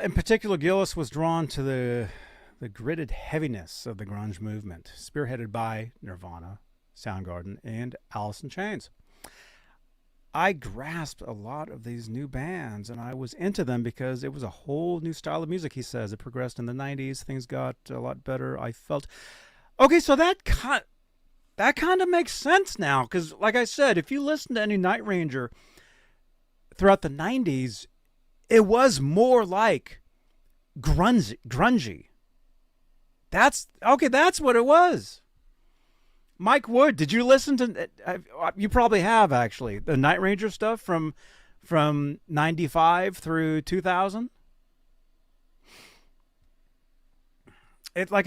In particular, Gillis was drawn to the gritted heaviness of the grunge movement, spearheaded by Nirvana, Soundgarden, and Alice in Chains. I grasped a lot of these new bands, and I was into them because it was a whole new style of music, he says. It progressed in the 90s. Things got a lot better, I felt. Okay, so that kind of makes sense now, because, like I said, if you listen to any Night Ranger throughout the 90s, it was more like grungy. That's what it was. Mike Wood, did you listen to? You probably have, actually, the Night Ranger stuff from 95 through 2000. It like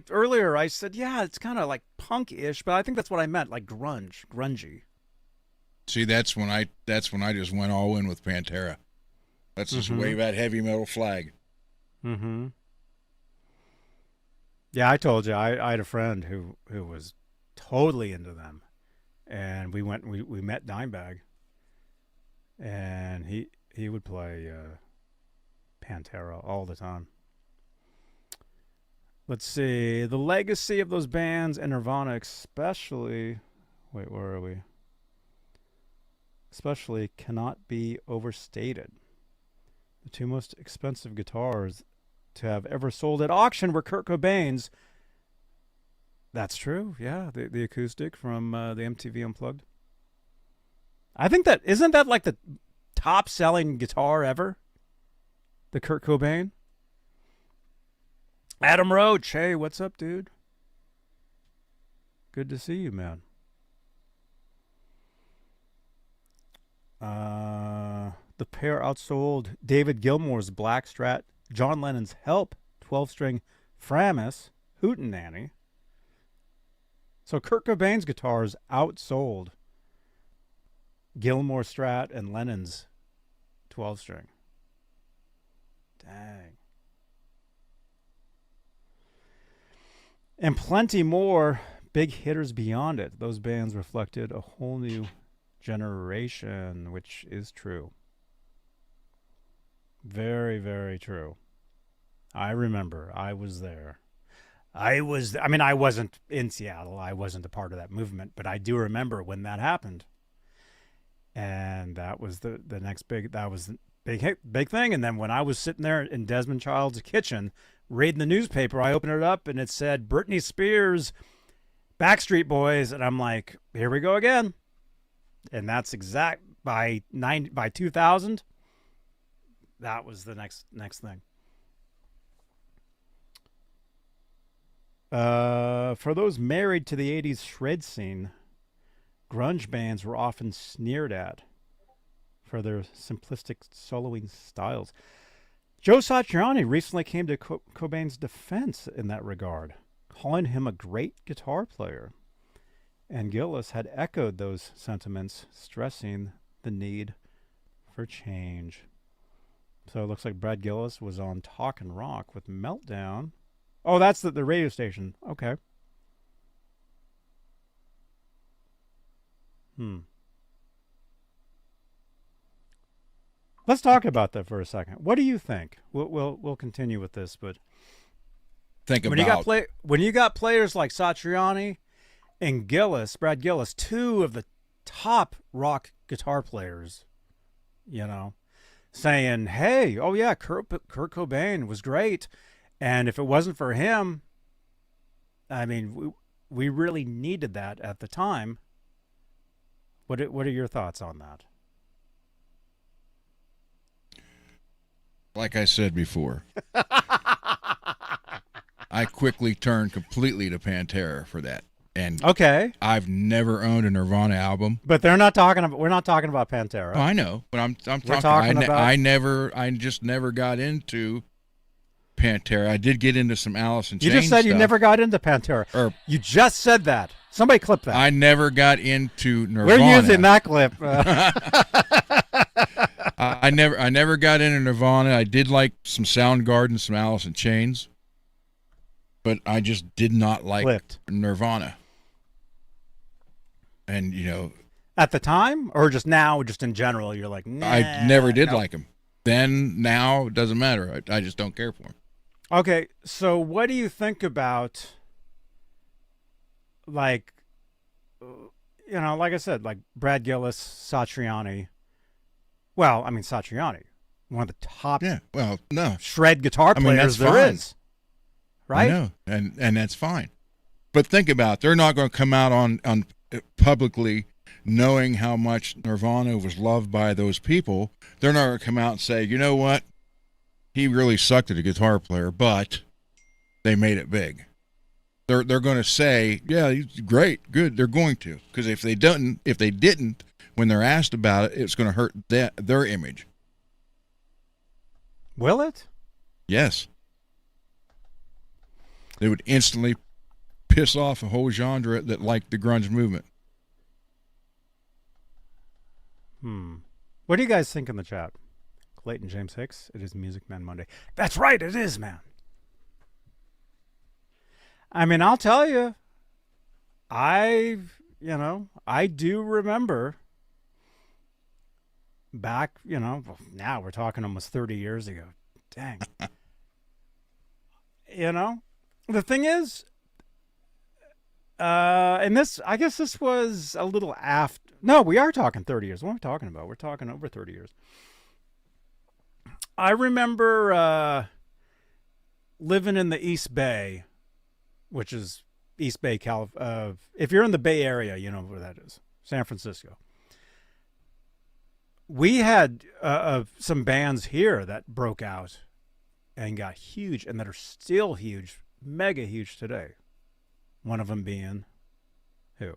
earlier I said, yeah, it's kind of like punk-ish, but I think that's what I meant, like grungy. See, that's when I just went all in with Pantera. Let's just wave that heavy metal flag. Mm-hmm. Yeah, I told you I had a friend who was totally into them, and we met Dimebag, and he would play Pantera all the time. Let's see, the legacy of those bands and Nirvana especially, where are we? Especially cannot be overstated. The two most expensive guitars to have ever sold at auction were Kurt Cobain's. That's true, yeah. The acoustic from the MTV Unplugged. I think isn't that like the top-selling guitar ever? The Kurt Cobain? Adam Roach, hey, what's up, dude? Good to see you, man. The pair outsold David Gilmour's Black Strat, John Lennon's Help, 12-string Framus, Hootenanny. So Kurt Cobain's guitars outsold Gilmour Strat and Lennon's 12-string. Dang. And plenty more big hitters beyond it. Those bands reflected a whole new generation, which is true. Very, very true. I remember. I was there. I wasn't in Seattle. I wasn't a part of that movement, but I do remember when that happened. And that was the next big thing. And then when I was sitting there in Desmond Child's kitchen reading the newspaper, I opened it up and it said Britney Spears, Backstreet Boys, and I'm like, here we go again. And that's exact by 2000. That was the next thing. For those married to the 80s shred scene, grunge bands were often sneered at for their simplistic soloing styles. Joe Satriani recently came to Cobain's defense in that regard, calling him a great guitar player. And Gillis had echoed those sentiments, stressing the need for change. So it looks like Brad Gillis was on Talkin' Rock with Meltdown. Oh, that's the radio station. Okay. Let's talk about that for a second. What do you think? We'll continue with this, but Think when about you got players like Satriani and Gillis, Brad Gillis, two of the top rock guitar players, saying, hey, oh yeah, Kurt Cobain was great. And if it wasn't for him, I mean, we really needed that at the time. What are your thoughts on that? Like I said before, I quickly turned completely to Pantera for that. And okay, I've never owned a Nirvana album. But we're not talking about Pantera. Oh, I know, but I'm talking about. I just never got into Pantera. I did get into some Alice in Chains. You just said stuff. You never got into Pantera. You just said that. Somebody clip that. I never got into Nirvana. We're using that clip. I never got into Nirvana. I did like some Soundgarden, some Alice in Chains, but I just did not like Nirvana. And at the time, or just now, just in general, you're like, nah, I never did like them. Then, now, it doesn't matter. I just don't care for them. Okay, so what do you think about, like I said, like Brad Gillis, Satriani. Well, I mean, Satriani, one of the top shred guitar players there is. Right? I know, and that's fine. But think about it. They're not going to come out on publicly knowing how much Nirvana was loved by those people. They're not going to come out and say, you know what? He really sucked at a guitar player, but they made it big. They're going to say, yeah, he's great, good. They're going to, because if they didn't, when they're asked about it, it's going to hurt their image. Will it? Yes. They would instantly piss off a whole genre that liked the grunge movement. What do you guys think in the chat? Clayton James Hicks, it is Music Man Monday. That's right, it is, man. I mean, I'll tell you, I do remember back, now we're talking almost 30 years ago. Dang. The thing is, and I guess this was a little after. No, we are talking 30 years. What are we talking about? We're talking over 30 years. I remember living in the East Bay, which is East Bay, California. If you're in the Bay Area, you know where that is. San Francisco. We had some bands here that broke out and got huge and that are still huge, mega huge today. One of them being who?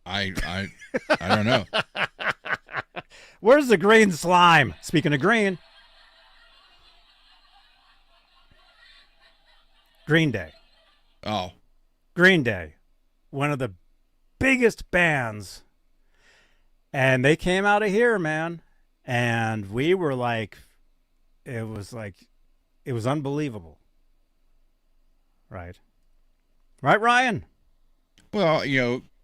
I don't know. Where's the green slime? Speaking of green. Green Day. Oh. Green Day. One of the biggest bands. And they came out of here, man. And we were like, it was unbelievable. Right. Right, Ryan? Well,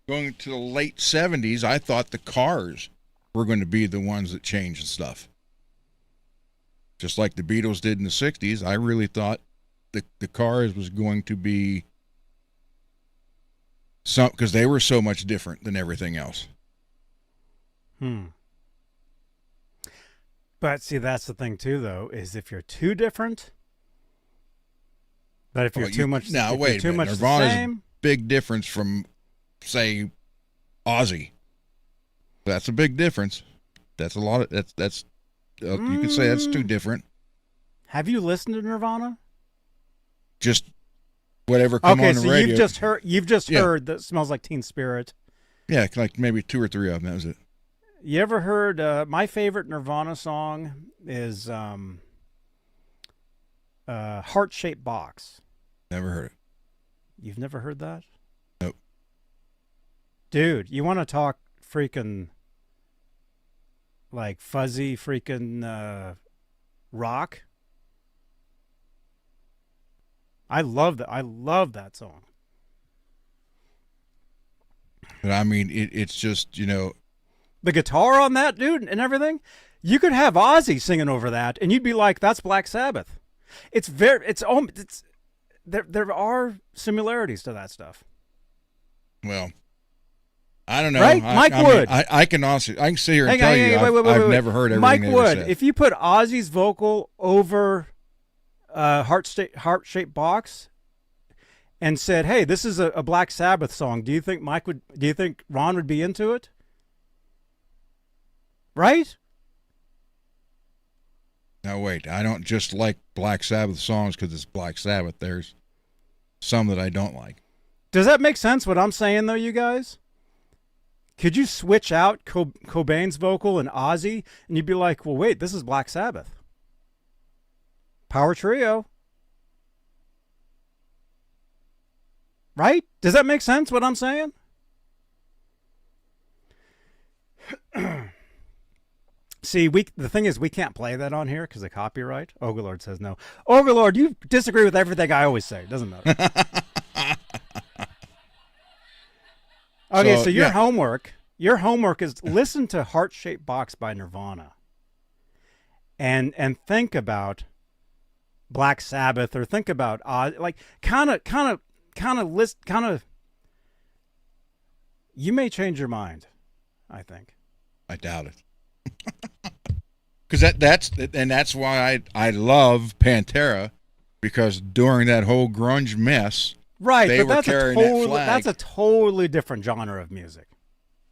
going to the late 70s, I thought the Cars were going to be the ones that changed stuff. Just like the Beatles did in the 60s, I really thought the Cars was going to be because they were so much different than everything else. But see, that's the thing too, though, is if you're too different, but if you're too much, now wait, too much Nirvana's the same, big difference from, say, Ozzy. That's a big difference. That's a lot of that's. You could say that's too different. Have you listened to Nirvana? Just whatever come on the radio. Okay, so you've just heard that Smells Like Teen Spirit. Yeah, like maybe 2 or 3 of them. That was it. You ever heard my favorite Nirvana song is Heart-Shaped Box. Never heard it. You've never heard that? Nope. Dude, you want to talk freaking like fuzzy freaking rock? I love that song. But I mean, it's just, the guitar on that, dude, and everything. You could have Ozzy singing over that, and you'd be like, "That's Black Sabbath." there are similarities to that stuff. Well, I don't know. Right? Mike Wood. I can sit here and tell you I've never heard everything Mike they ever Wood, said. if you put Ozzy's vocal over Heart-Shaped Box and said, "Hey, this is a Black Sabbath song," do you think Ron would be into it? Right? Now wait, I don't just like Black Sabbath songs because it's Black Sabbath. There's some that I don't like. Does that make sense what I'm saying though, you guys? Could you switch out Cobain's vocal and Ozzy and you'd be like, well, wait, this is Black Sabbath. Power trio. Right? Does that make sense what I'm saying? See, the thing is, we can't play that on here because of copyright. Overlord says no. Overlord, you disagree with everything I always say. It doesn't matter. Okay, so your homework is listen to Heart-Shaped Box by Nirvana. And think about Black Sabbath or think about like kind of you may change your mind, I think. I doubt it. Because that's why I love Pantera, because during that whole grunge mess, right, they were carrying that flag. That's a totally different genre of music.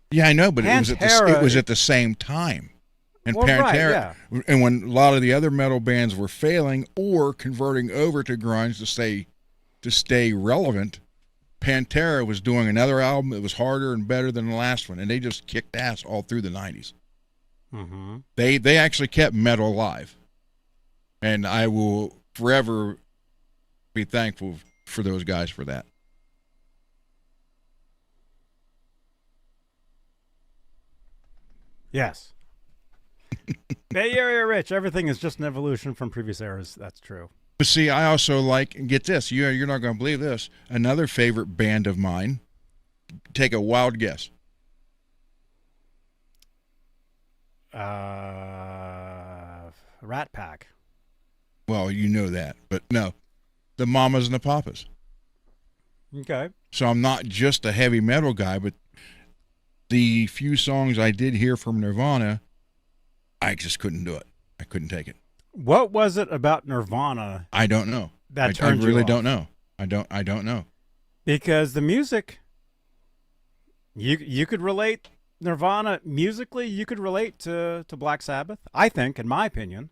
Yeah, I know, but Pantera, it was at the same time. And well, Pantera, right, and when a lot of the other metal bands were failing or converting over to grunge to stay relevant, Pantera was doing another album that was harder and better than the last one, and they just kicked ass all through the 90s. Mm-hmm. They actually kept metal alive, and I will forever be thankful for those guys for that. Yes. Bay Area Rich, everything is just an evolution from previous eras. That's true. But see, I also like, and get this, you're not going to believe this, another favorite band of mine. Take a wild guess. Rat Pack. Well, you know that, but no, the Mamas and the Papas. Okay. So I'm not just a heavy metal guy, but the few songs I did hear from Nirvana, I just couldn't do it. I couldn't take it. What was it about Nirvana? I don't know. That turned I really you off? don't know. I don't know. Because the music, you could relate Nirvana musically. You could relate to Black Sabbath. I think, in my opinion.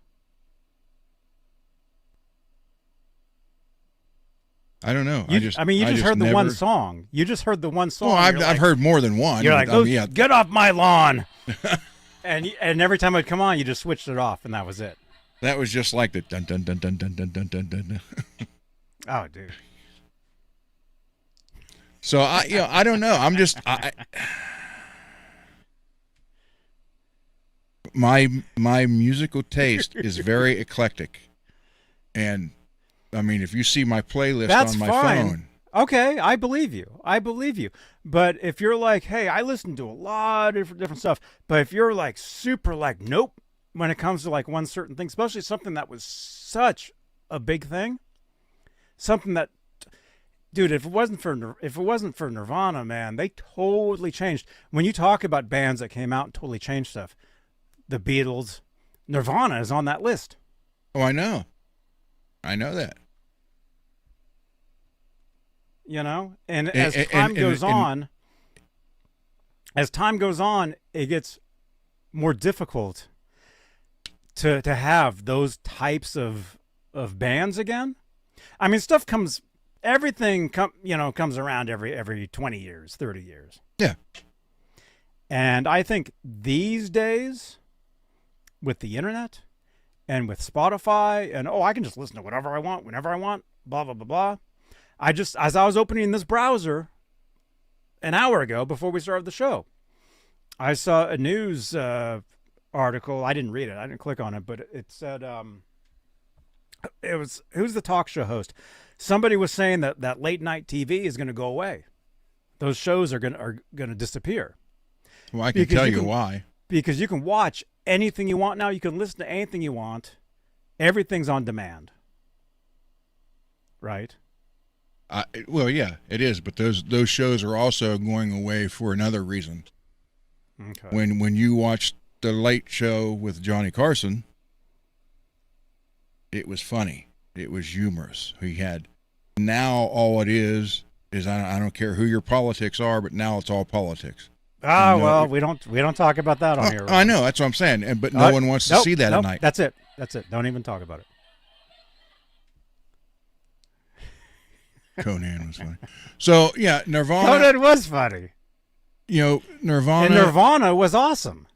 I don't know. You just heard the one song. You just heard the one song. Well, I've heard more than one. You're like, get off my lawn. and every time it would come on, you just switched it off, and that was it. That was just like the dun dun dun dun dun dun dun dun dun. Oh, dude. So I don't know. I'm just my musical taste is very eclectic, and I mean, if you see my playlist on my phone. Okay, I believe you. But if you're like, hey, I listen to a lot of different stuff, but if you're like super like, nope, when it comes to like one certain thing, especially something that was such a big thing, something that, dude, if it wasn't for Nirvana, man, they totally changed. When you talk about bands that came out and totally changed stuff, the Beatles, Nirvana is on that list. Oh, I know that. You know, and as time goes on, it gets more difficult to have those types of bands again. I mean, everything comes around every 20 years, 30 years. Yeah. And I think these days, with the internet and with Spotify, and I can just listen to whatever I want, whenever I want, blah, blah, blah, blah. As I was opening this browser an hour ago before we started the show, I saw a news article. I didn't read it. I didn't click on it, but it said, who's the talk show host? Somebody was saying that late night TV is going to go away. Those shows are going to disappear. Well, I can tell you why. Because you can watch anything you want now. You can listen to anything you want. Everything's on demand. Right? Well, yeah, it is. But those shows are also going away for another reason. Okay. When you watch the Late Show with Johnny Carson, it was funny. It was humorous. He had. Now all it is I don't care who your politics are, but now it's all politics. Well, we don't talk about that on here. I know, that's what I'm saying. But no one wants to see that at night. That's it. Don't even talk about it. Conan was funny. So yeah, Nirvana. Conan was funny. Nirvana. And Nirvana was awesome.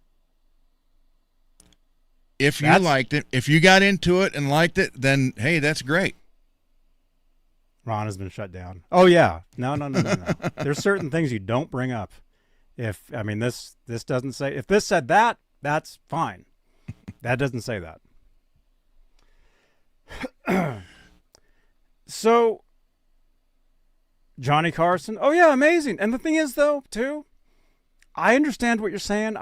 If you liked it, if you got into it and liked it, then hey, that's great. Ron has been shut down. Oh yeah, no. There's certain things you don't bring up. This doesn't say. If this said that, that's fine. That doesn't say that. So, Johnny Carson. Oh yeah, amazing. And the thing is, though, too, I understand what you're saying.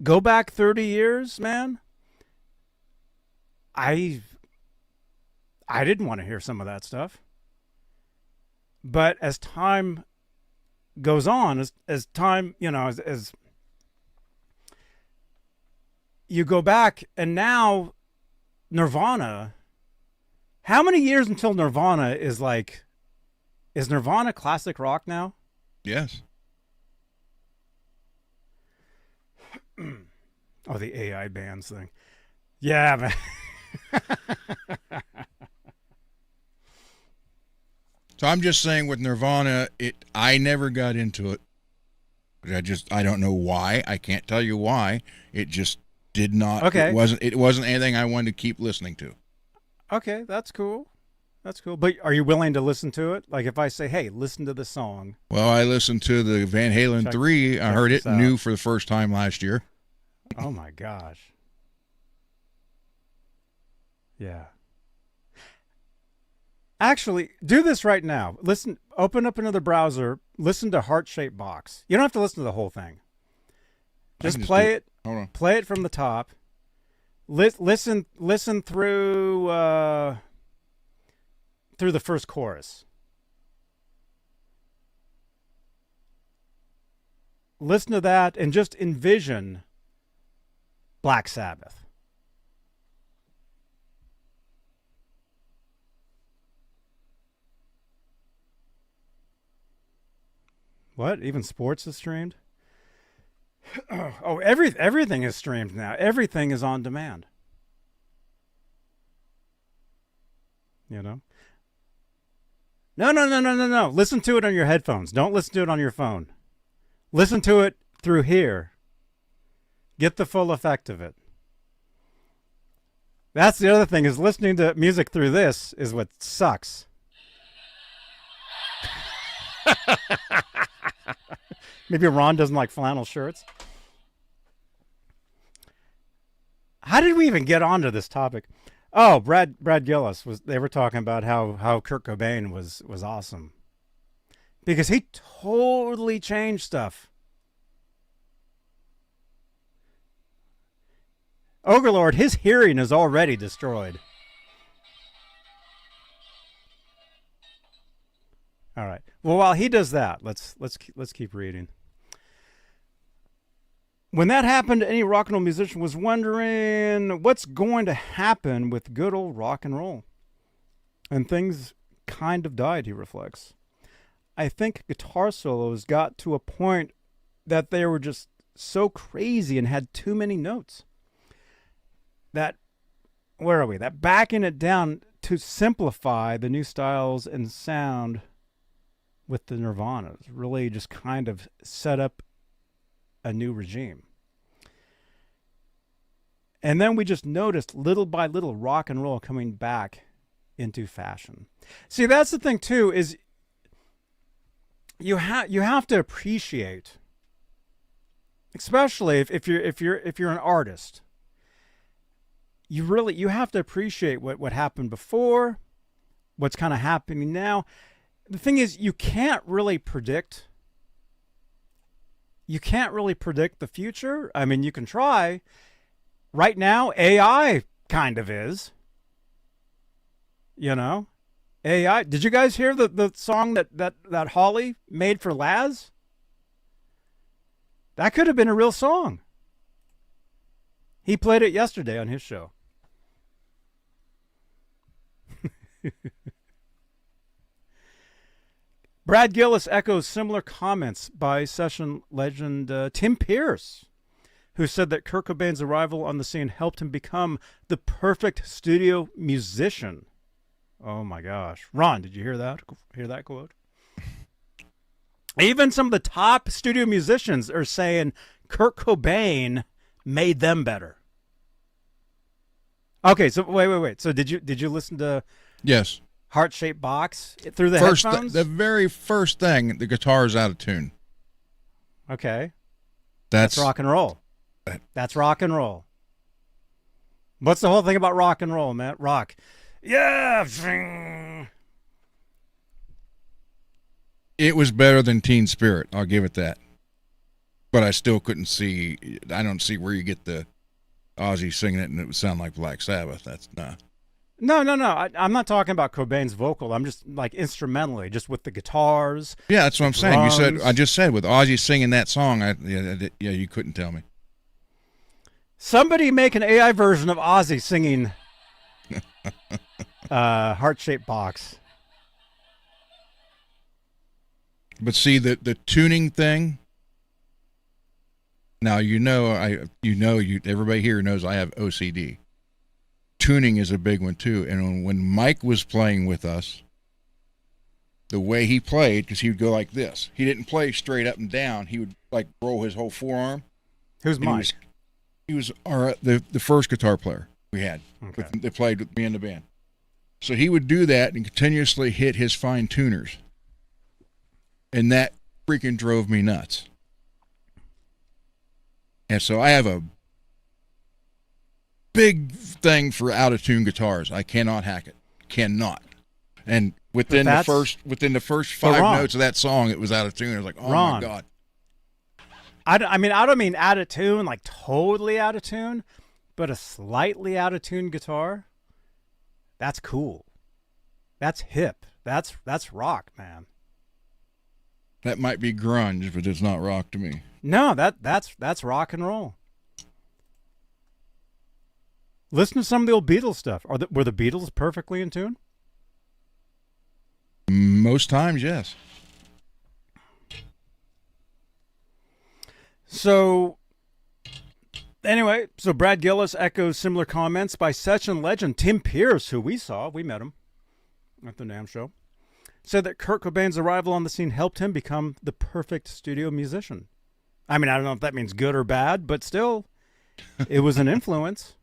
Go back 30 years, man. I didn't want to hear some of that stuff. But as time goes on, as time, as you go back, and now Nirvana, how many years until Nirvana is Nirvana classic rock now? Yes. Oh, the AI bands thing. Yeah, man. So I'm just saying with Nirvana, I never got into it. I don't know why. I can't tell you why. It just did not. Okay. It wasn't anything I wanted to keep listening to. Okay, that's cool. But are you willing to listen to it? Like if I say, hey, listen to the song. Well, I listened to the Van Halen 3. I heard it new for the first time last year. Oh my gosh. Yeah. Actually, do this right now. Listen, open up another browser, listen to Heart-Shaped Box. You don't have to listen to the whole thing. Just play it. Hold on. Play it from the top. Listen through the first chorus. Listen to that and just envision Black Sabbath. What? Even sports is streamed? Oh, everything is streamed now. Everything is on demand. No. Listen to it on your headphones. Don't listen to it on your phone. Listen to it through here. Get the full effect of it. That's the other thing, is listening to music through this is what sucks. Maybe Ron doesn't like flannel shirts. How did we even get onto this topic? Oh, Brad Gillis they were talking about how Kurt Cobain was awesome. Because he totally changed stuff. Overlord, his hearing is already destroyed. All right. Well, while he does that, let's keep reading. When that happened, any rock and roll musician was wondering what's going to happen with good old rock and roll. And things kind of died, he reflects. I think guitar solos got to a point that they were just so crazy and had too many notes. That backing it down to simplify the new styles and sound with the Nirvanas really just kind of set up a new regime. And then we just noticed little by little rock and roll coming back into fashion. See, that's the thing too, is you have to appreciate, especially if you're an artist, you have to appreciate what happened before, what's kind of happening now. The thing is, you can't really predict the future. I mean, you can try. Right now, AI kind of is. You know? AI. Did you guys hear the song that Holly made for Laz? That could have been a real song. He played it yesterday on his show. Brad Gillis echoes similar comments by session legend Tim Pierce, who said that Kurt Cobain's arrival on the scene helped him become the perfect studio musician. Oh my gosh. Ron, did you hear that? Hear that quote? Even some of the top studio musicians are saying Kurt Cobain made them better. Okay, so wait. So did you listen to Yes. Heart-Shaped Box through the headphones? The very first thing, the guitar is out of tune. Okay. That's rock and roll. That's rock and roll. What's the whole thing about rock and roll, man? Rock. Yeah. It was better than Teen Spirit. I'll give it that. But I still couldn't see. I don't see where you get the Ozzy singing it and it would sound like Black Sabbath. That's nah. No. I'm not talking about Cobain's vocal. I'm just like instrumentally, just with the guitars. Yeah, that's what I'm saying. You said drums. I just said with Ozzy singing that song. Yeah, you couldn't tell me. Somebody make an AI version of Ozzy singing Heart-Shaped Box. But see the tuning thing. Now everybody here knows I have OCD. Tuning is a big one too. And when Mike was playing with us, the way he played, because he would go like this. He didn't play straight up and down. He would like roll his whole forearm. Who's Mike? He was the first guitar player we had. Okay. That played with me in the band. So he would do that and continuously hit his fine tuners. And that freaking drove me nuts. And so I have a big thing for out-of-tune guitars. I cannot hack it. Cannot. And within the first 5 notes of that song, it was out of tune. I was like, oh my God. I don't mean out of tune, like totally out of tune, but a slightly out of tune guitar. That's cool. That's hip. That's rock, man. That might be grunge, but it's not rock to me. No, that's rock and roll. Listen to some of the old Beatles stuff. Were the Beatles perfectly in tune? Most times, yes. So, anyway, Brad Gillis echoes similar comments by session legend Tim Pierce, who we met him at the NAMM show, said that Kurt Cobain's arrival on the scene helped him become the perfect studio musician. I mean, I don't know if that means good or bad, but still, it was an influence.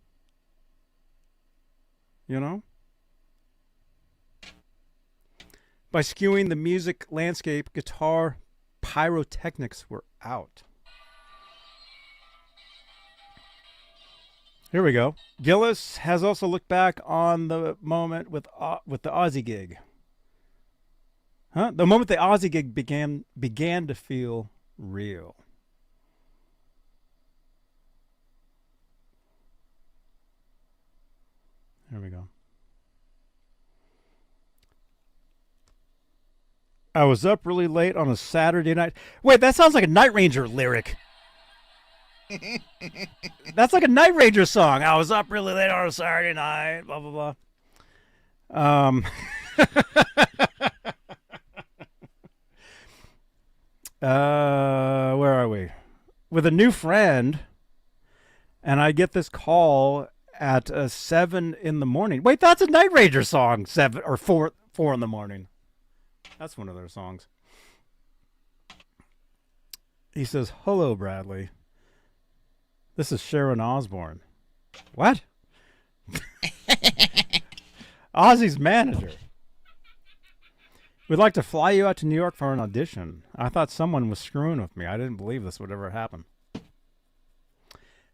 You know? By skewing the music landscape, guitar pyrotechnics were out. Here we go. Gillis has also looked back on the moment with the Ozzy gig. The moment the Ozzy gig began to feel real. Here we go. I was up really late on a Saturday night. Wait, that sounds like a Night Ranger lyric. That's like a Night Ranger song. I was up really late on a Saturday night. Blah blah blah. Where are we? With a new friend, and I get this call at 7 in the morning. Wait, that's a Night Ranger song. 7 or 4 in the morning. That's one of their songs. He says, "Hello, Bradley. This is Sharon Osbourne." What? Ozzy's manager. "We'd like to fly you out to New York for an audition. I thought someone was screwing with me. I didn't believe this would ever happen."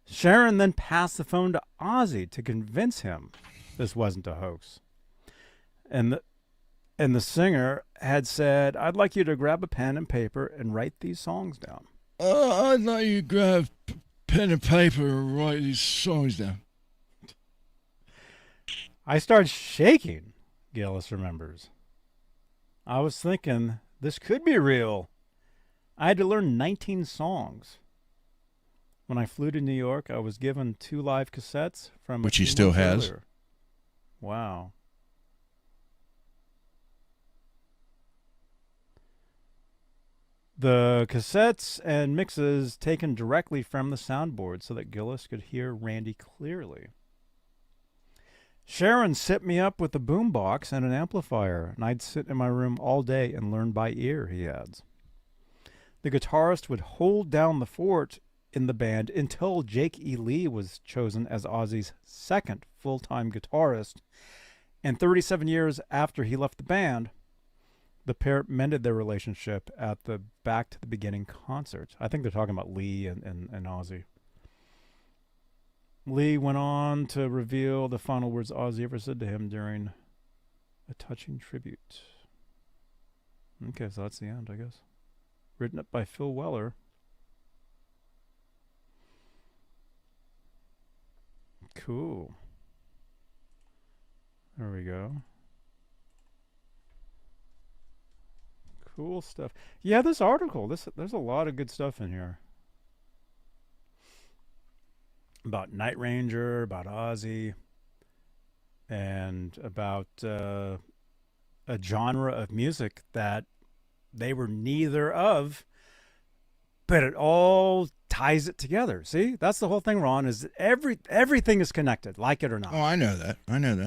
Sharon then passed the phone to Ozzy to convince him this wasn't a hoax. And the singer had said, "I'd like you to grab a pen and paper and write these songs down." I'd like you to grab pen and paper and write these songs down. I started shaking. Gillis remembers. I was thinking this could be real. I had to learn 19 songs. When I flew to New York, I was given 2 live cassettes from Which he still has. Earlier. Wow. The cassettes and mixes taken directly from the soundboard so that Gillis could hear Randy clearly. Sharon set me up with a boombox and an amplifier, and I'd sit in my room all day and learn by ear, he adds. The guitarist would hold down the fort in the band until Jake E. Lee was chosen as Ozzy's second full-time guitarist, and 37 years after he left the band, the pair mended their relationship at the Back to the Beginning concert. I think they're talking about Lee and Ozzy. Lee went on to reveal the final words Ozzy ever said to him during a touching tribute. Okay, so that's the end, I guess. Written up by Phil Weller. Cool. There we go. Cool stuff. Yeah, this article, there's a lot of good stuff in here. About Night Ranger, about Ozzy, and about a genre of music that they were neither of, but it all ties it together. See? That's the whole thing, Ron, is everything is connected, like it or not. Oh, I know that.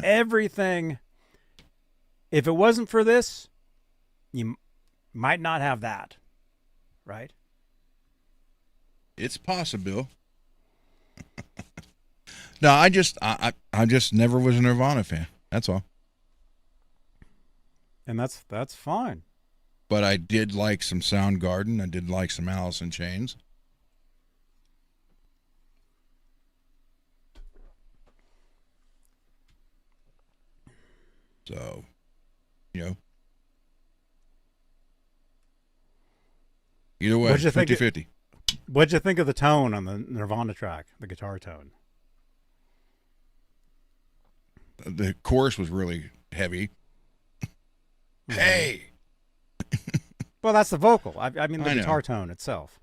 Everything. If it wasn't for this, you might not have that, right? It's possible. No, I just never was a Nirvana fan. That's all. And that's fine. But I did like some Soundgarden. I did like some Alice in Chains. So, either way, 50-50. What'd you think of the tone on the Nirvana track, the guitar tone? The chorus was really heavy. Mm-hmm. Hey! Well, that's the vocal. I mean, the guitar tone itself.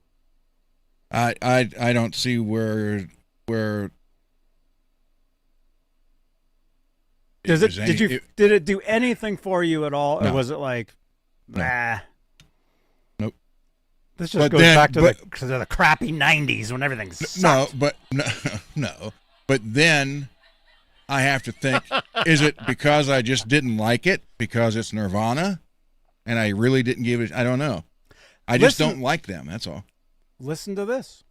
I don't see where did it do anything for you at all, or was it like, nah? Nope. This just goes back to the crappy '90s when everything sucked. No. But then I have to think: is it because I just didn't like it because it's Nirvana, and I really didn't give it? I don't know. I just don't like them. That's all. Listen to this.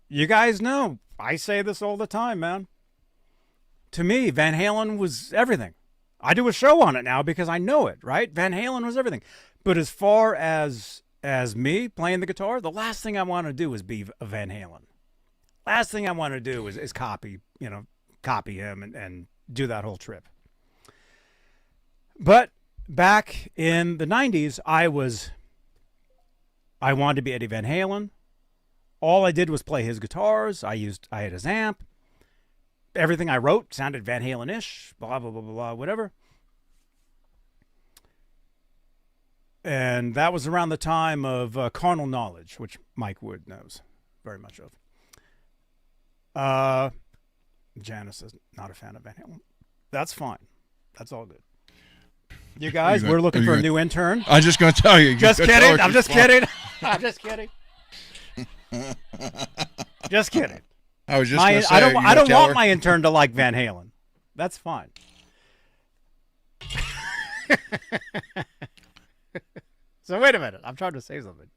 You guys know I say this all the time, man. To me, Van Halen was everything. I do a show on it now because I know it, right? Van Halen was everything. But as far as me playing the guitar, the last thing I want to do is be a Van Halen. Last thing I want to do is copy him and do that whole trip. But back in the 90s, I wanted to be Eddie Van Halen. All I did was play his guitars. I had his amp. Everything I wrote sounded Van Halen-ish, blah, blah, blah, blah, blah, whatever. And that was around the time of Carnal Knowledge, which Mike Wood knows very much of. Janice is not a fan of Van Halen. That's fine. That's all good. You guys, we're looking for a new intern. I'm just going to tell you. Just kidding. I'm just kidding. I'm just kidding. Just kidding. I was just going to say. I don't want my intern to like Van Halen. That's fine. So wait a minute. I'm trying to say something.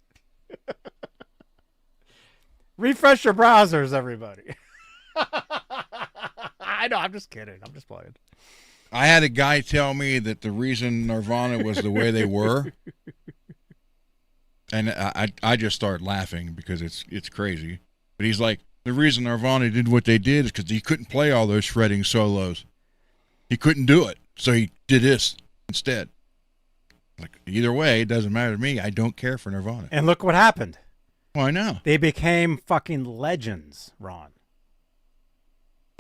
Refresh your browsers, everybody. I know. I'm just kidding. I'm just playing. I had a guy tell me that the reason Nirvana was the way they were, and I just started laughing because it's crazy. But he's like, the reason Nirvana did what they did is because he couldn't play all those shredding solos. He couldn't do it, so he did this instead. Like, either way, it doesn't matter to me. I don't care for Nirvana. And look what happened. Well, I know. They became fucking legends, Ron.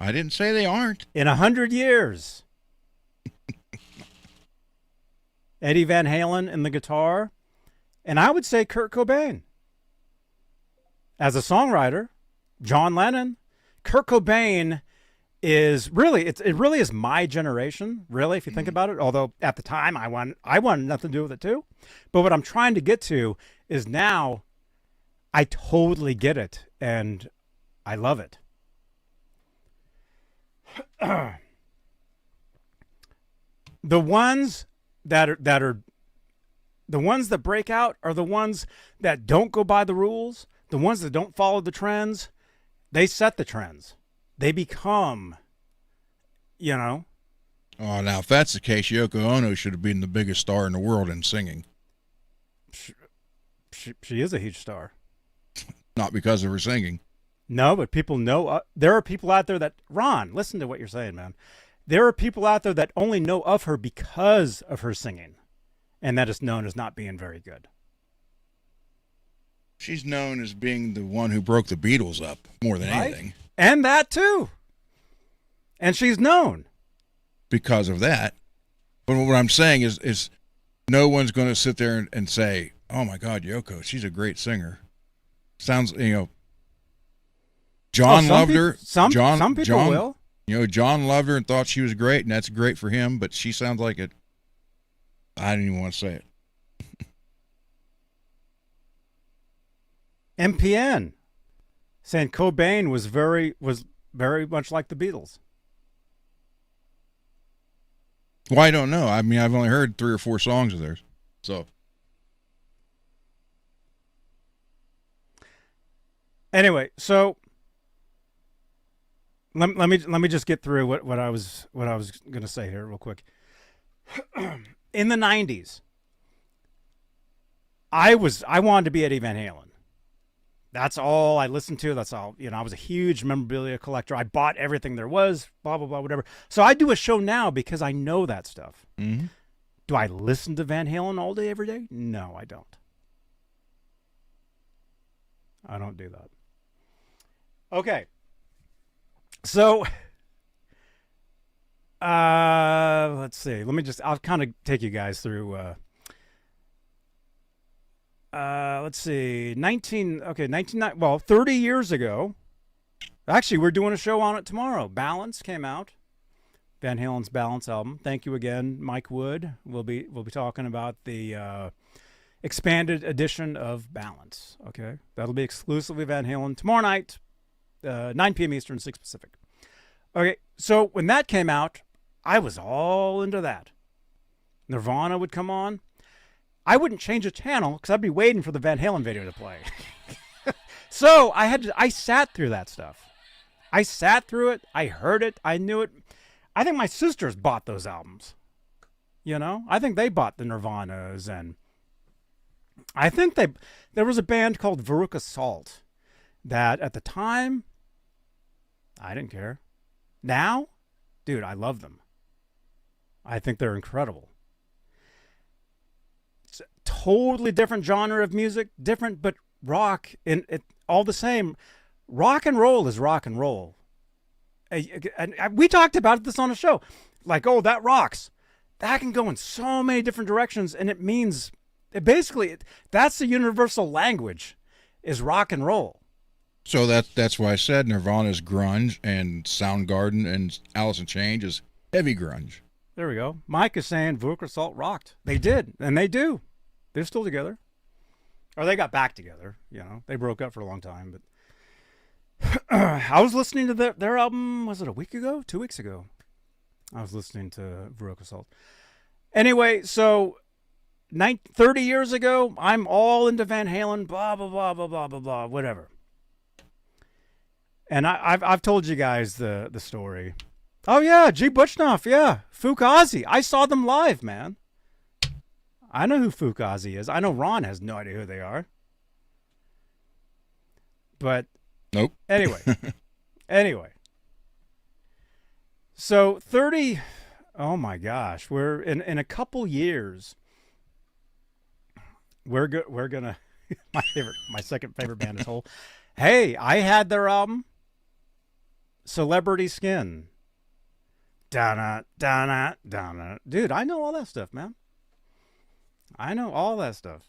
I didn't say they aren't. In 100 years. Eddie Van Halen in the guitar. And I would say Kurt Cobain. As a songwriter, John Lennon, Kurt Cobain is really, it really is my generation, really, if you think about it. Although at the time I wanted nothing to do with it too. But what I'm trying to get to is now I totally get it and I love it. The ones that are the ones that break out are the ones that don't go by the rules, the ones that don't follow the trends. They set the trends. They become, you know. Oh, now if that's the case, Yoko Ono should have been the biggest star in the world in singing. She is a huge star. Not because of her singing. No, but people know. There are people out there that, Ron, listen to what you're saying, man. There are people out there that only know of her because of her singing. And that is known as not being very good. She's known as being the one who broke the Beatles up more than anything. And that too. And she's known. Because of that. But what I'm saying is no one's going to sit there and say, oh my God, Yoko, she's a great singer. Sounds, John loved her. Some people will. John loved her and thought she was great, and that's great for him, but she sounds like it. I didn't even want to say it. MPN saying Cobain was very much like the Beatles. Well, I don't know. I mean, I've only heard 3 or 4 songs of theirs. So anyway, so let me just get through what I was going to say here real quick. In the 90s, I wanted to be Eddie Van Halen. That's all I listened to. That's all, I was a huge memorabilia collector. I bought everything there was, blah, blah, blah, whatever. So I do a show now because I know that stuff. Mm-hmm. Do I listen to Van Halen all day, every day? No, I don't. I don't do that. Okay. So, let's see. I'll kind of take you guys through, let's see, 30 years ago. Actually, we're doing a show on it tomorrow. Balance came out. Van Halen's Balance album. Thank you again, Mike Wood. We'll be talking about the expanded edition of Balance. Okay, that'll be exclusively Van Halen tomorrow night, 9 p.m. Eastern, 6 Pacific. Okay, so when that came out, I was all into that. Nirvana would come on. I wouldn't change the channel because I'd be waiting for the Van Halen video to play. So I sat through that stuff. I sat through it. I heard it. I knew it. I think my sisters bought those albums. I think they bought the Nirvanas, and I think there was a band called Veruca Salt that at the time I didn't care. Now, dude, I love them. I think they're incredible. It's a totally different genre of music, different but rock, and it all the same. Rock and roll is rock and roll. And we talked about this on a show. Like, oh, that rocks. That can go in so many different directions, and it means that's the universal language, is rock and roll. So that's why I said Nirvana's grunge and Soundgarden and Alice in Chains is heavy grunge. There we go. Mike is saying Veruca Salt rocked. They did, and they do. They're still together. Or they got back together. They broke up for a long time. But I was listening to their album, was it a week ago? 2 weeks ago. I was listening to Veruca Salt. Anyway, so 30 years ago, I'm all into Van Halen, blah, blah, blah, blah, blah, blah, blah, whatever. And I've told you guys the story. Oh, yeah, G. Butchnoff, yeah. Fugazi. I saw them live, man. I know who Fugazi is. I know Ron has no idea who they are. But nope. Anyway. So 30, oh my gosh, we're in a couple years. We're gonna my second favorite band is Hole. Hey, I had their album. Celebrity Skin. Donna, Donna, Donna. Dude, I know all that stuff, man. I know all that stuff.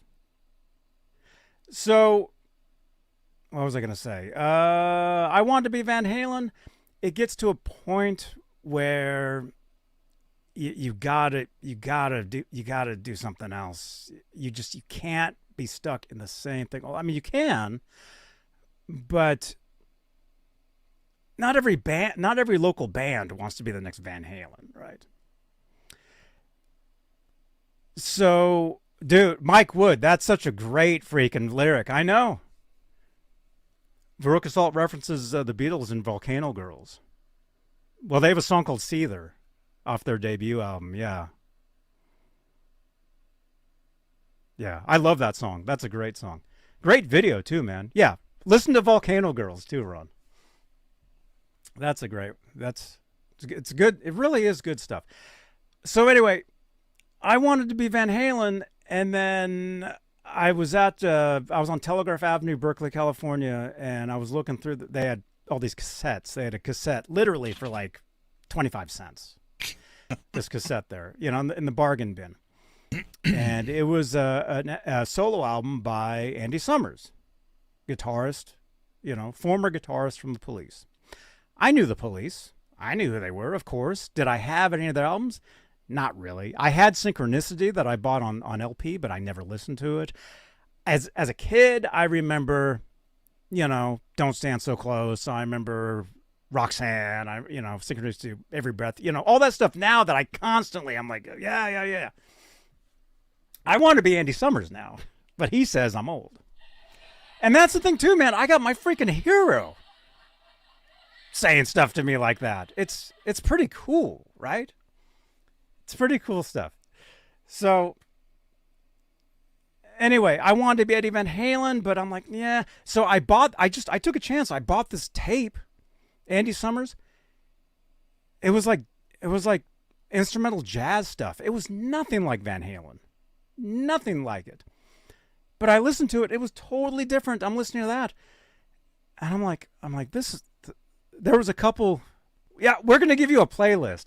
So, what was I going to say? I Want to Be Van Halen. It gets to a point where you gotta do something else. You can't be stuck in the same thing. I mean, you can, but not every local band wants to be the next Van Halen, right? So, dude, Mike Wood, that's such a great freaking lyric. I know. Veruca Salt references the Beatles in Volcano Girls. Well, they have a song called Seether off their debut album, yeah. Yeah, I love that song. That's a great song. Great video, too, man. Yeah, listen to Volcano Girls, too, Ron. It's good. It really is good stuff. So anyway, I wanted to be Van Halen, and then I was on Telegraph Avenue, Berkeley, California, and I was looking through. They had all these cassettes. They had a cassette literally for like 25 cents. This cassette there, in the bargain bin, and it was a solo album by Andy Summers, guitarist, former guitarist from the Police. I knew the Police. I knew who they were, of course. Did I have any of their albums? Not really. I had Synchronicity that I bought on LP, but I never listened to it. As a kid, I remember, Don't Stand So Close. I remember Roxanne. Synchronicity, Every Breath. All that stuff now that I'm like, yeah. I want to be Andy Summers now, but he says I'm old. And that's the thing too, man. I got my freaking hero saying stuff to me like that. It's pretty cool, right? It's pretty cool stuff. So anyway, I wanted to be Eddie Van Halen, but I'm like, yeah. So I took a chance. I bought this tape, Andy Summers. It was like instrumental jazz stuff. It was nothing like Van Halen. Nothing like it. But I listened to it. It was totally different. I'm listening to that. And I'm like, there was a couple. Yeah, we're going to give you a playlist.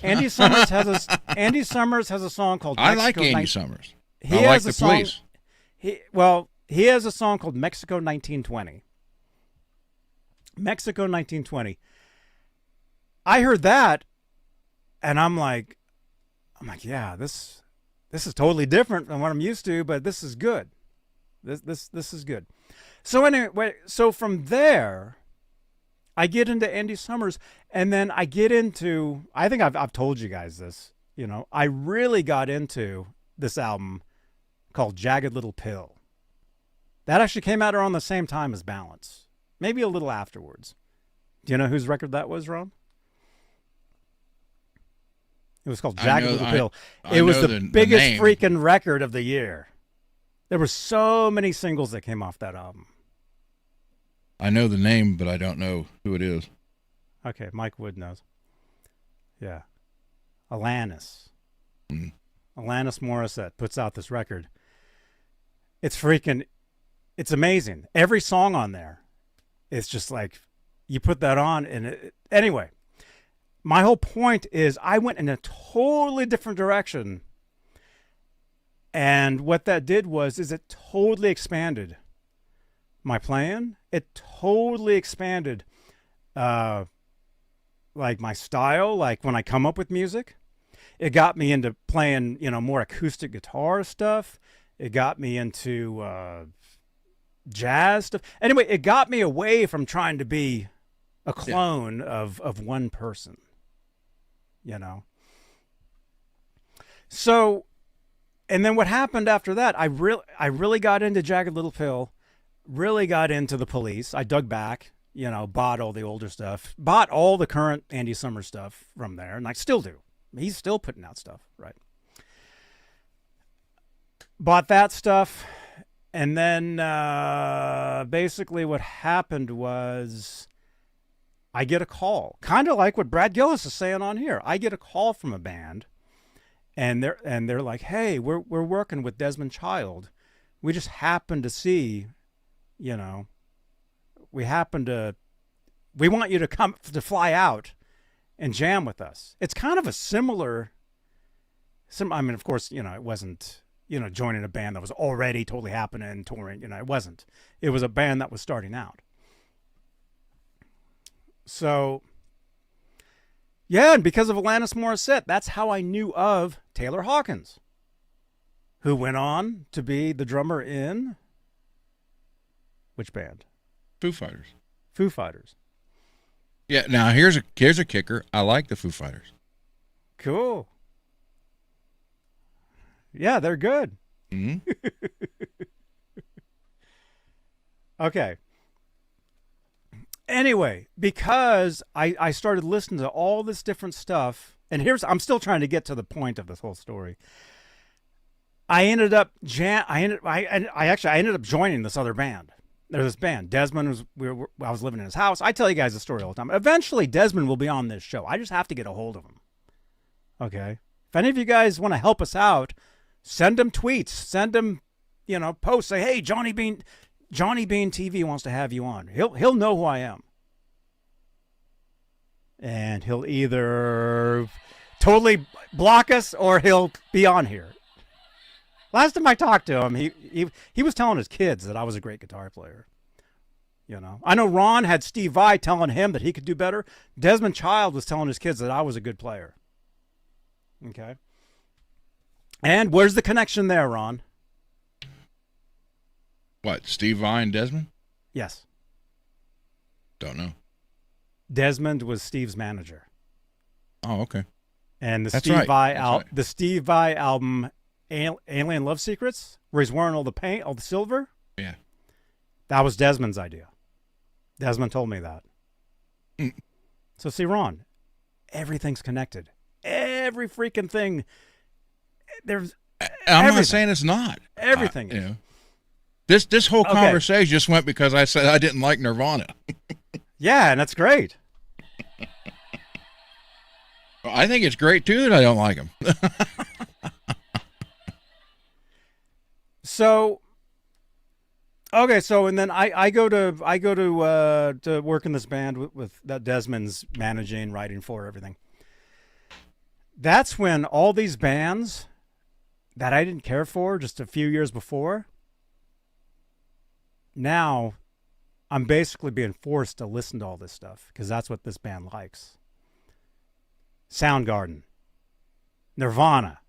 Andy Summers has a song called I Mexico like Andy Summers. He I has like a the song, Police. He has a song called Mexico 1920. Mexico 1920. I heard that, and I'm like, yeah, this is totally different from what I'm used to, but this is good. This is good. So anyway, so from there, I get into Andy Summers, and then I get into, I think I've told you guys this, I really got into this album called Jagged Little Pill. That actually came out around the same time as Balance, maybe a little afterwards. Do you know whose record that was, Ron? It was called Jagged Little Pill. It was the biggest freaking record of the year. There were so many singles that came off that album. I know the name, but I don't know who it is. Okay, Mike Wood knows. Yeah. Alanis. Mm. Alanis Morissette puts out this record. It's amazing. Every song on there, it's just like, you put that on, and anyway, my whole point is I went in a totally different direction, and what that did is it totally expanded my playing. It totally expanded like my style, like when I come up with music. It got me into playing, more acoustic guitar stuff. It got me into jazz stuff. Anyway, it got me away from trying to be a clone of one person, So, and then what happened after that, I really got into Jagged Little Pill, really got into the Police. I dug back, bought all the older stuff, bought all the current Andy Summers stuff from there, and I still do. He's still putting out stuff, right? Bought that stuff, and then basically what happened was I get a call, kind of like what Brad Gillis is saying on here. I get a call from a band, and they're like, "Hey, we're working with Desmond Child. We just happened to see, we happened to We want you to fly out and jam with us. It's kind of a similar. I mean, of course, it wasn't, joining a band that was already totally happening, touring. It wasn't. It was a band that was starting out. So, yeah, and because of Alanis Morissette, that's how I knew of Taylor Hawkins, who went on to be the drummer in which band? Foo Fighters. Foo Fighters. Yeah, now here's a kicker. I like the Foo Fighters. Cool. Yeah, they're good. Mm-hmm. Okay. Anyway, because I started listening to all this different stuff, and I'm still trying to get to the point of this whole story. I ended up joining this other band. There's this band. Desmond I was living in his house. I tell you guys the story all the time. Eventually, Desmond will be on this show. I just have to get a hold of him. Okay. If any of you guys want to help us out, send him tweets. Send him, posts. Say, hey, Johnny Bean TV wants to have you on. He'll know who I am. And he'll either totally block us or he'll be on here. Last time I talked to him, he was telling his kids that I was a great guitar player. I know Ron had Steve Vai telling him that he could do better. Desmond Child was telling his kids that I was a good player. Okay. And where's the connection there, Ron? What, Steve Vai and Desmond? Yes. Don't know. Desmond was Steve's manager. Oh, okay. And the That's Steve right. Vai That's right. the Steve Vai album, Alien Love Secrets, where he's wearing all the paint, all the silver. Yeah. That was Desmond's idea. Desmond told me that. So see, Ron, everything's connected. Every freaking thing. I'm not saying it's not. Everything is. This whole conversation just went because I said I didn't like Nirvana. Yeah, and that's great. I think it's great too that I don't like them. So, okay, and then I go to work in this band with that Desmond's managing, writing for, everything. That's when all these bands that I didn't care for just a few years before, now I'm basically being forced to listen to all this stuff because that's what this band likes. Soundgarden, Nirvana.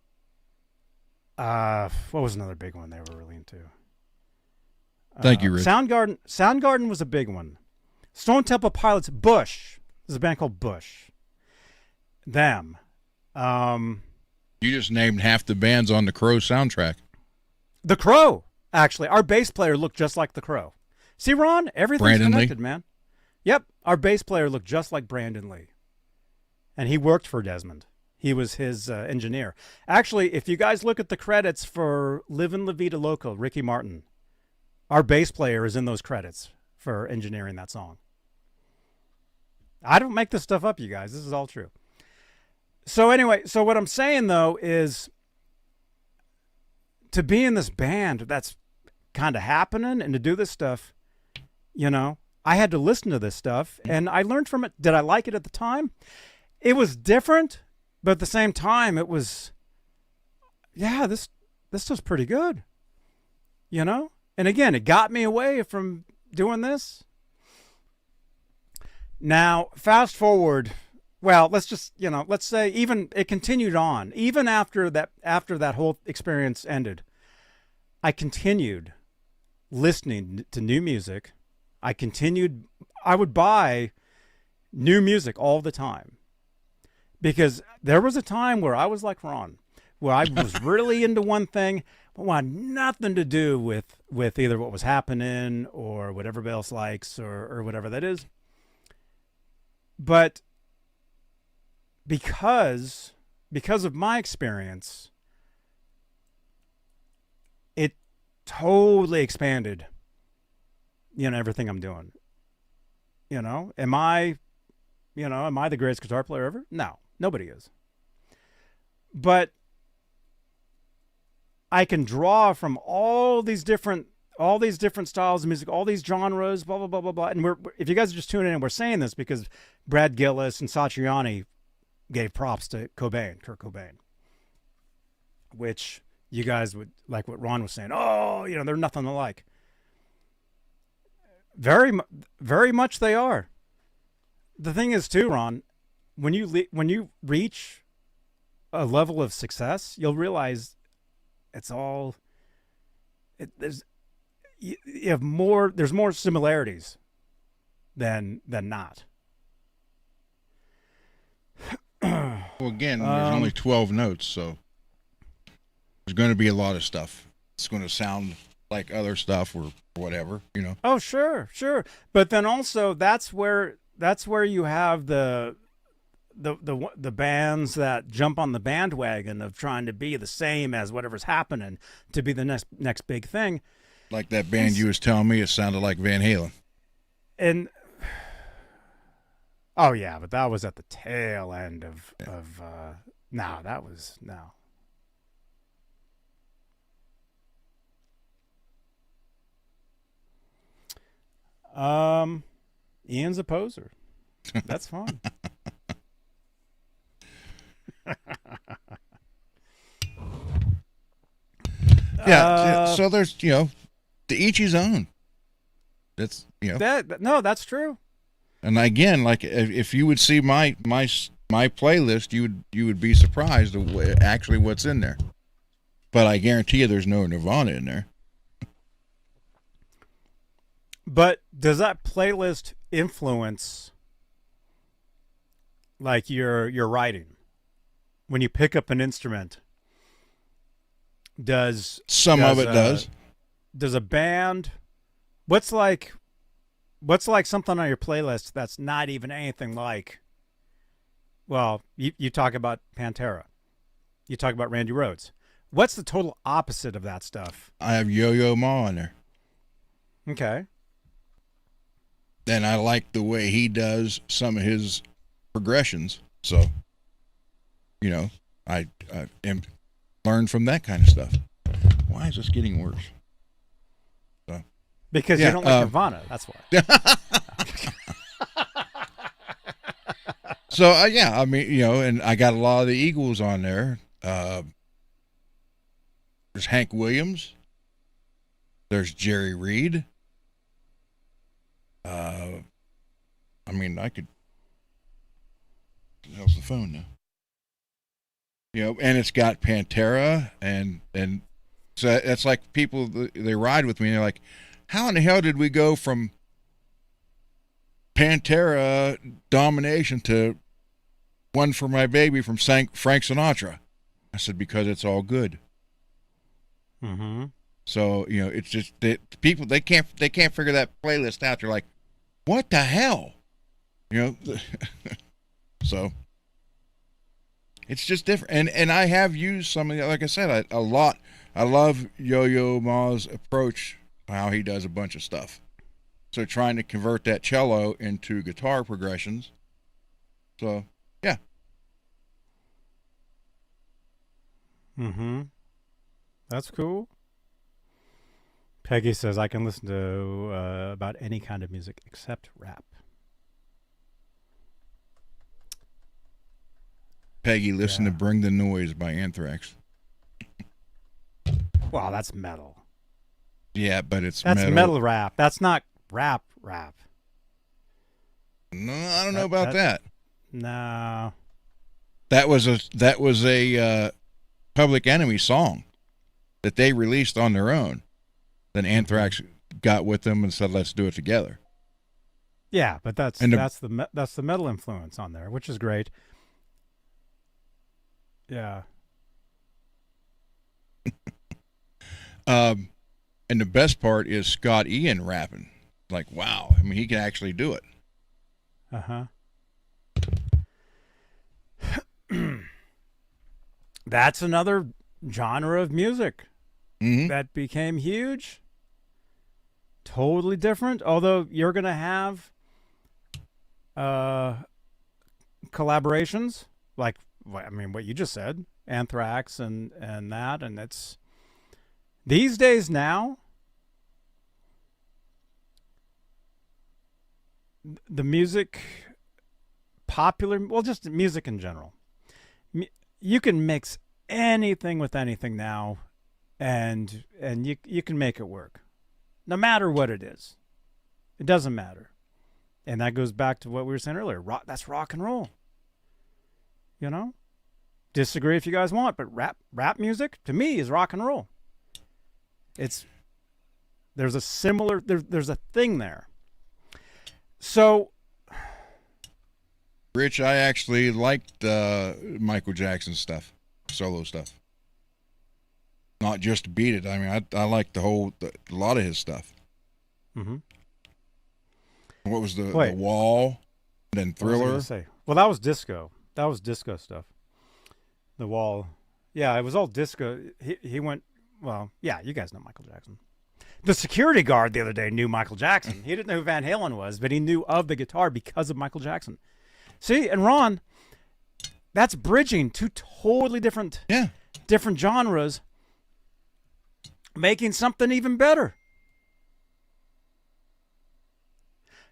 What was another big one they were really into? Thank you, Rich. Soundgarden was a big one. Stone Temple Pilots, Bush. There's a band called Bush. Them. You just named half the bands on the Crow soundtrack. The Crow, actually. Our bass player looked just like the Crow. See, Ron? Everything's Brandon connected, Lee? man. Yep. Our bass player looked just like Brandon Lee. And he worked for Desmond. He was his engineer. Actually, if you guys look at the credits for Livin' La Vida Loca, Ricky Martin, our bass player is in those credits for engineering that song. I don't make this stuff up, you guys. This is all true. So anyway, what I'm saying, though, is to be in this band that's kind of happening and to do this stuff, I had to listen to this stuff, and I learned from it. Did I like it at the time? It was different, but at the same time, it was, this was pretty good, And again, it got me away from doing this. Now, fast forward. Well, let's just, let's say even it continued on. Even after that whole experience ended, I continued listening to new music. I would buy new music all the time. Because there was a time where I was like Ron, where I was really into one thing, but wanted nothing to do with either what was happening or what everybody else likes or whatever that is. But because of my experience, it totally expanded, everything I'm doing. Am I the greatest guitar player ever? No, nobody is. But I can draw from all these different all these different styles of music, all these genres, blah blah blah blah blah. And if you guys are just tuning in, we're saying this because Brad Gillis and Satriani gave props to Kurt Cobain, which you guys would like what Ron was saying. Oh, they're nothing alike. Very much they are. The thing is too, Ron, when you reach a level of success, you'll realize it's all there's more similarities than not. Well, again, there's only 12 notes, so there's going to be a lot of stuff. It's going to sound like other stuff or whatever, Oh, sure. But then also that's where you have the bands that jump on the bandwagon of trying to be the same as whatever's happening to be the next big thing. Like that band you was telling me, it sounded like Van Halen. And oh yeah, but that was at the tail end of no. Ian's a poser. That's fine. Yeah, so there's to each his own. That's that's true. And again, like if you would see my playlist, you would be surprised at actually what's in there. But I guarantee you, there's no Nirvana in there. But does that playlist influence like your writing? When you pick up an instrument, some of it does? Does a band what's like something on your playlist that's not even anything like, well, you talk about Pantera. You talk about Randy Rhoads. What's the total opposite of that stuff? I have Yo-Yo Ma on there. Okay. And I like the way he does some of his progressions. So, I learned from that kind of stuff. Why is this getting worse? So, because you don't like Nirvana. That's why. So, I mean, and I got a lot of the Eagles on there. There's Hank Williams. There's Jerry Reed. I mean, I could. How's the phone now? And it's got Pantera, and so it's like people, they ride with me, and they're like, how in the hell did we go from Pantera domination to One for My Baby from Frank Sinatra? I said, because it's all good. Mm-hmm. So, it's just that people, they can't figure that playlist out. They're like, what the hell? So it's just different. And I have used some of the, like I said, a lot. I love Yo-Yo Ma's approach, how he does a bunch of stuff. So trying to convert that cello into guitar progressions. So, yeah. Mm-hmm. That's cool. Peggy says, I can listen to about any kind of music except rap. Peggy, listen to Bring the Noise by Anthrax. Wow, that's metal. Yeah, but that's metal rap. That's not rap. No, I don't know about that. No. That was a Public Enemy song that they released on their own. Then Anthrax got with them and said, "Let's do it together." Yeah, but that's the metal influence on there, which is great. Yeah. And the best part is Scott Ian rapping. Like, wow. I mean, he can actually do it. Uh-huh. That's another genre of music that became huge. Totally different. Although you're going to have collaborations, like, I mean, what you just said, Anthrax and that, and it's these days now, the music, popular, well, just music in general. You can mix anything with anything now, and you can make it work, no matter what it is. It doesn't matter, and that goes back to what we were saying earlier. That's rock and roll. You know, disagree if you guys want, but rap music to me is rock and roll. There's a similar there's a thing there. So, Rich, I actually liked Michael Jackson's stuff, solo stuff. Not just Beat It. I mean, I liked a lot of his stuff. mm-hmm. What was the Wall, and then Thriller? What was I gonna say? Well, that was disco. That was disco stuff. The Wall. Yeah, it was all disco. He went, well, yeah, you guys know Michael Jackson. The security guard the other day knew Michael Jackson. He didn't know who Van Halen was, but he knew of the guitar because of Michael Jackson. See, and Ron, that's bridging two totally different genres, making something even better.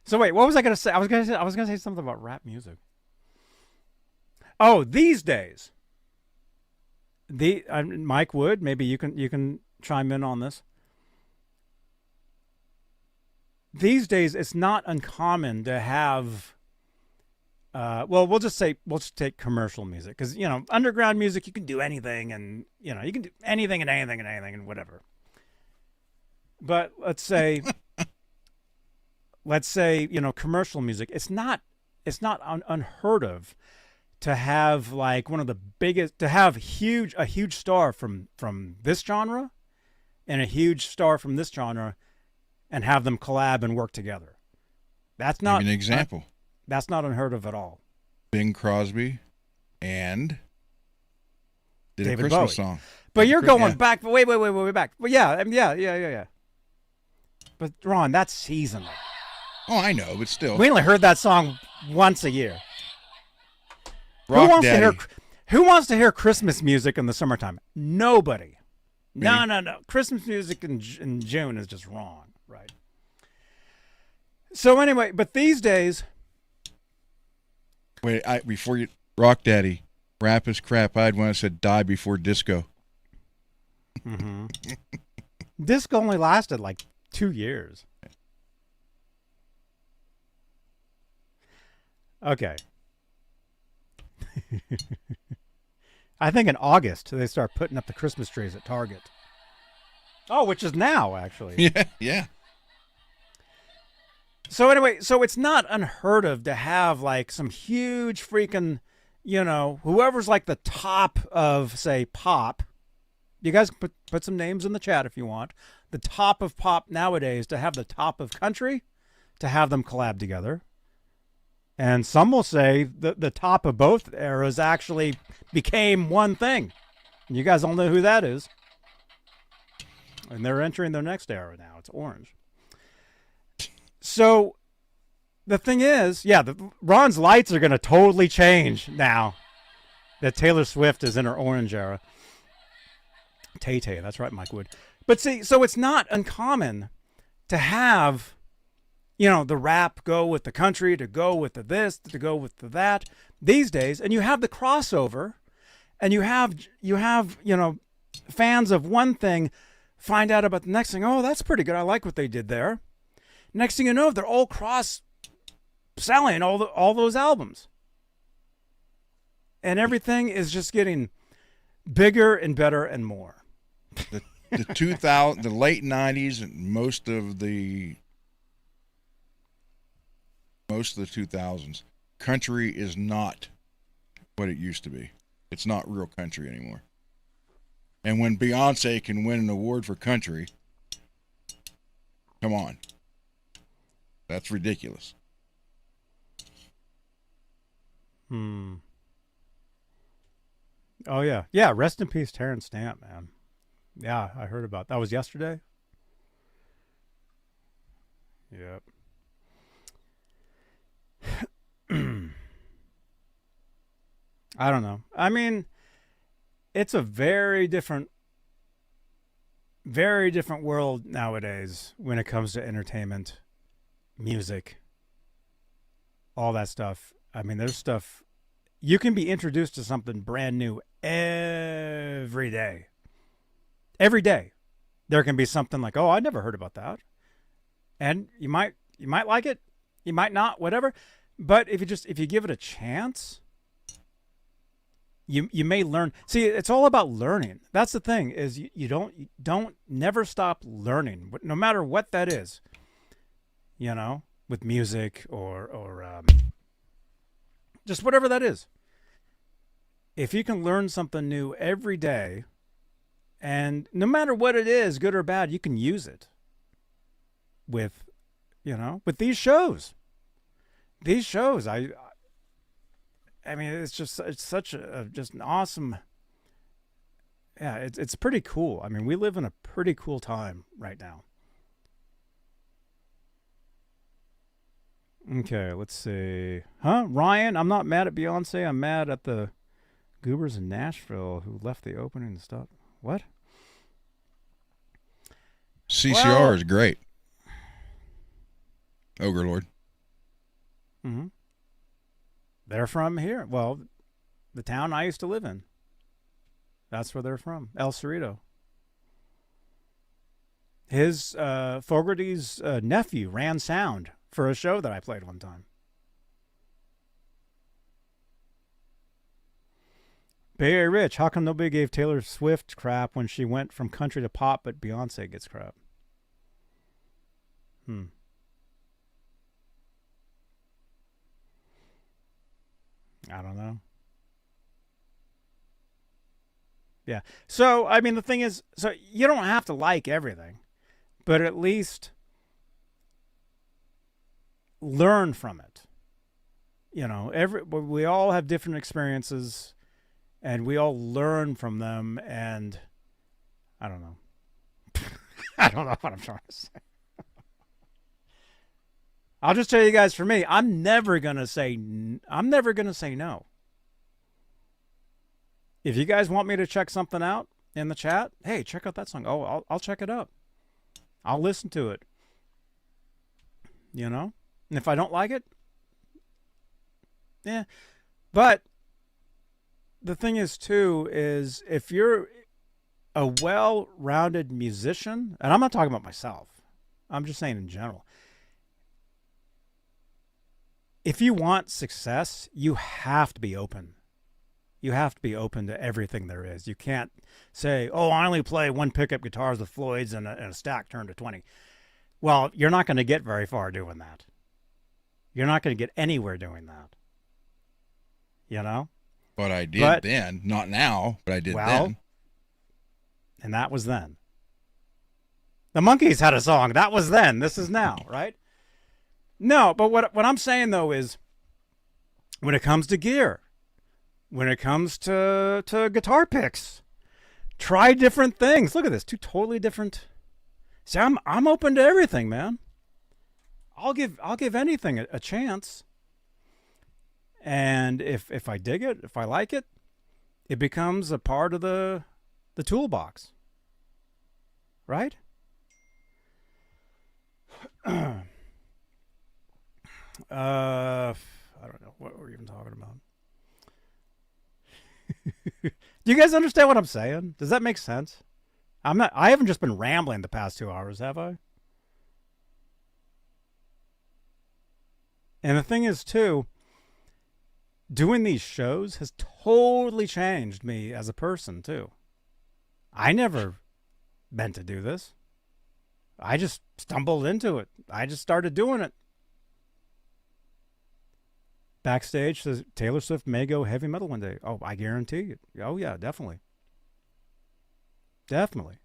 So wait, what was I going to say? I was going to say something about rap music. Oh, these days. Mike Wood, maybe you can chime in on this. These days, it's not uncommon to have. Well, we'll just take commercial music, because underground music, you can do anything, and you can do anything and anything and anything and whatever. But let's say commercial music. It's not unheard of to have like one of the biggest, to have a huge star from this genre and a huge star from this genre, and have them collab and work together. That's not an example. That's not unheard of at all. Bing Crosby and did David a Christmas Bowie. song. But you're going back, way back. Well, yeah. But Ron, that's seasonal. Oh, I know, but still. We only heard that song once a year. Rock Who wants to hear Christmas music in the summertime? Nobody. Me. No. Christmas music in June is just wrong, right? So anyway, but these days. Wait, before you, Rock Daddy, rap is crap. I had one that said die before disco. Mm-hmm. Disco only lasted like 2 years. Okay. I think in August they start putting up the Christmas trees at Target. Oh, which is now, actually. Yeah. So anyway, it's not unheard of to have like some huge freaking, whoever's like the top of, say, pop. You guys can put some names in the chat if you want. The top of pop nowadays, to have the top of country, to have them collab together. And some will say the top of both eras actually became one thing. And you guys all know who that is. And they're entering their next era now. It's orange. So the thing is, Ron's lights are going to totally change now that Taylor Swift is in her orange era. Tay-Tay, that's right, Mike Wood. But see, so it's not uncommon to have, the rap go with the country, to go with the this, to go with the that these days. And you have the crossover, and you have fans of one thing find out about the next thing. Oh, that's pretty good. I like what they did there. Next thing you know, they're all cross-selling all those albums. And everything is just getting bigger and better and more. The late 90s and most of the 2000s, country is not what it used to be. It's not real country anymore. And when Beyonce can win an award for country, come on. That's ridiculous. Oh, yeah. Yeah, rest in peace, Terrence Stamp, man. Yeah, I heard about that. Was yesterday? Yep. I don't know. I mean, it's a very different world nowadays when it comes to entertainment, music, all that stuff. I mean, there's stuff, you can be introduced to something brand new every day. Every day. There can be something like, oh, I never heard about that. And you might like it, you might not, whatever. But if you give it a chance, you may learn. See, it's all about learning. That's the thing, is you don't never stop learning, no matter what that is. You know, with music or just whatever that is. If you can learn something new every day, and no matter what it is, good or bad, you can use it with, with these shows. These shows, I mean, it's such just an awesome. Yeah, it's pretty cool. I mean, we live in a pretty cool time right now. Okay, let's see. Ryan, I'm not mad at Beyonce. I'm mad at the goobers in Nashville who left the opening and stuff. What? CCR is great. Ogre Lord. Mm-hmm. They're from here. Well, the town I used to live in. That's where they're from. El Cerrito. His Fogerty's nephew ran sound for a show that I played one time. Bay Area Rich, how come nobody gave Taylor Swift crap when she went from country to pop, but Beyonce gets crap? I don't know. Yeah. So, I mean, the thing is, so you don't have to like everything, but at least learn from it. We all have different experiences, and we all learn from them, and I don't know. I don't know what I'm trying to say. I'll just tell you guys, for me, I'm never gonna say no. If you guys want me to check something out in the chat, hey, check out that song. Oh, I'll check it out. I'll listen to it. And if I don't like it, yeah. But the thing is, too, is if you're a well-rounded musician, and I'm not talking about myself, I'm just saying in general. If you want success, you have to be open. You have to be open to everything there is. You can't say, oh, I only play one pickup guitars with Floyds and a stack turned to 20. Well, you're not going to get very far doing that. You're not going to get anywhere doing that. But I did then. Not now, but I did then. And that was then. The Monkees had a song. That was then. This is now, right? No, but what I'm saying, though, is when it comes to gear, when it comes to guitar picks, try different things. Look at this, two totally different. See, I'm open to everything, man. I'll give anything a chance. And if I dig it, if I like it, it becomes a part of the toolbox. Right? I don't know what we're even talking about. Do you guys understand what I'm saying? Does that make sense? I haven't just been rambling the past 2 hours, have I? And the thing is, too, doing these shows has totally changed me as a person, too. I never meant to do this. I just stumbled into it. I just started doing it. Backstage says Taylor Swift may go heavy metal one day. Oh, I guarantee it. Oh, yeah, definitely. Definitely.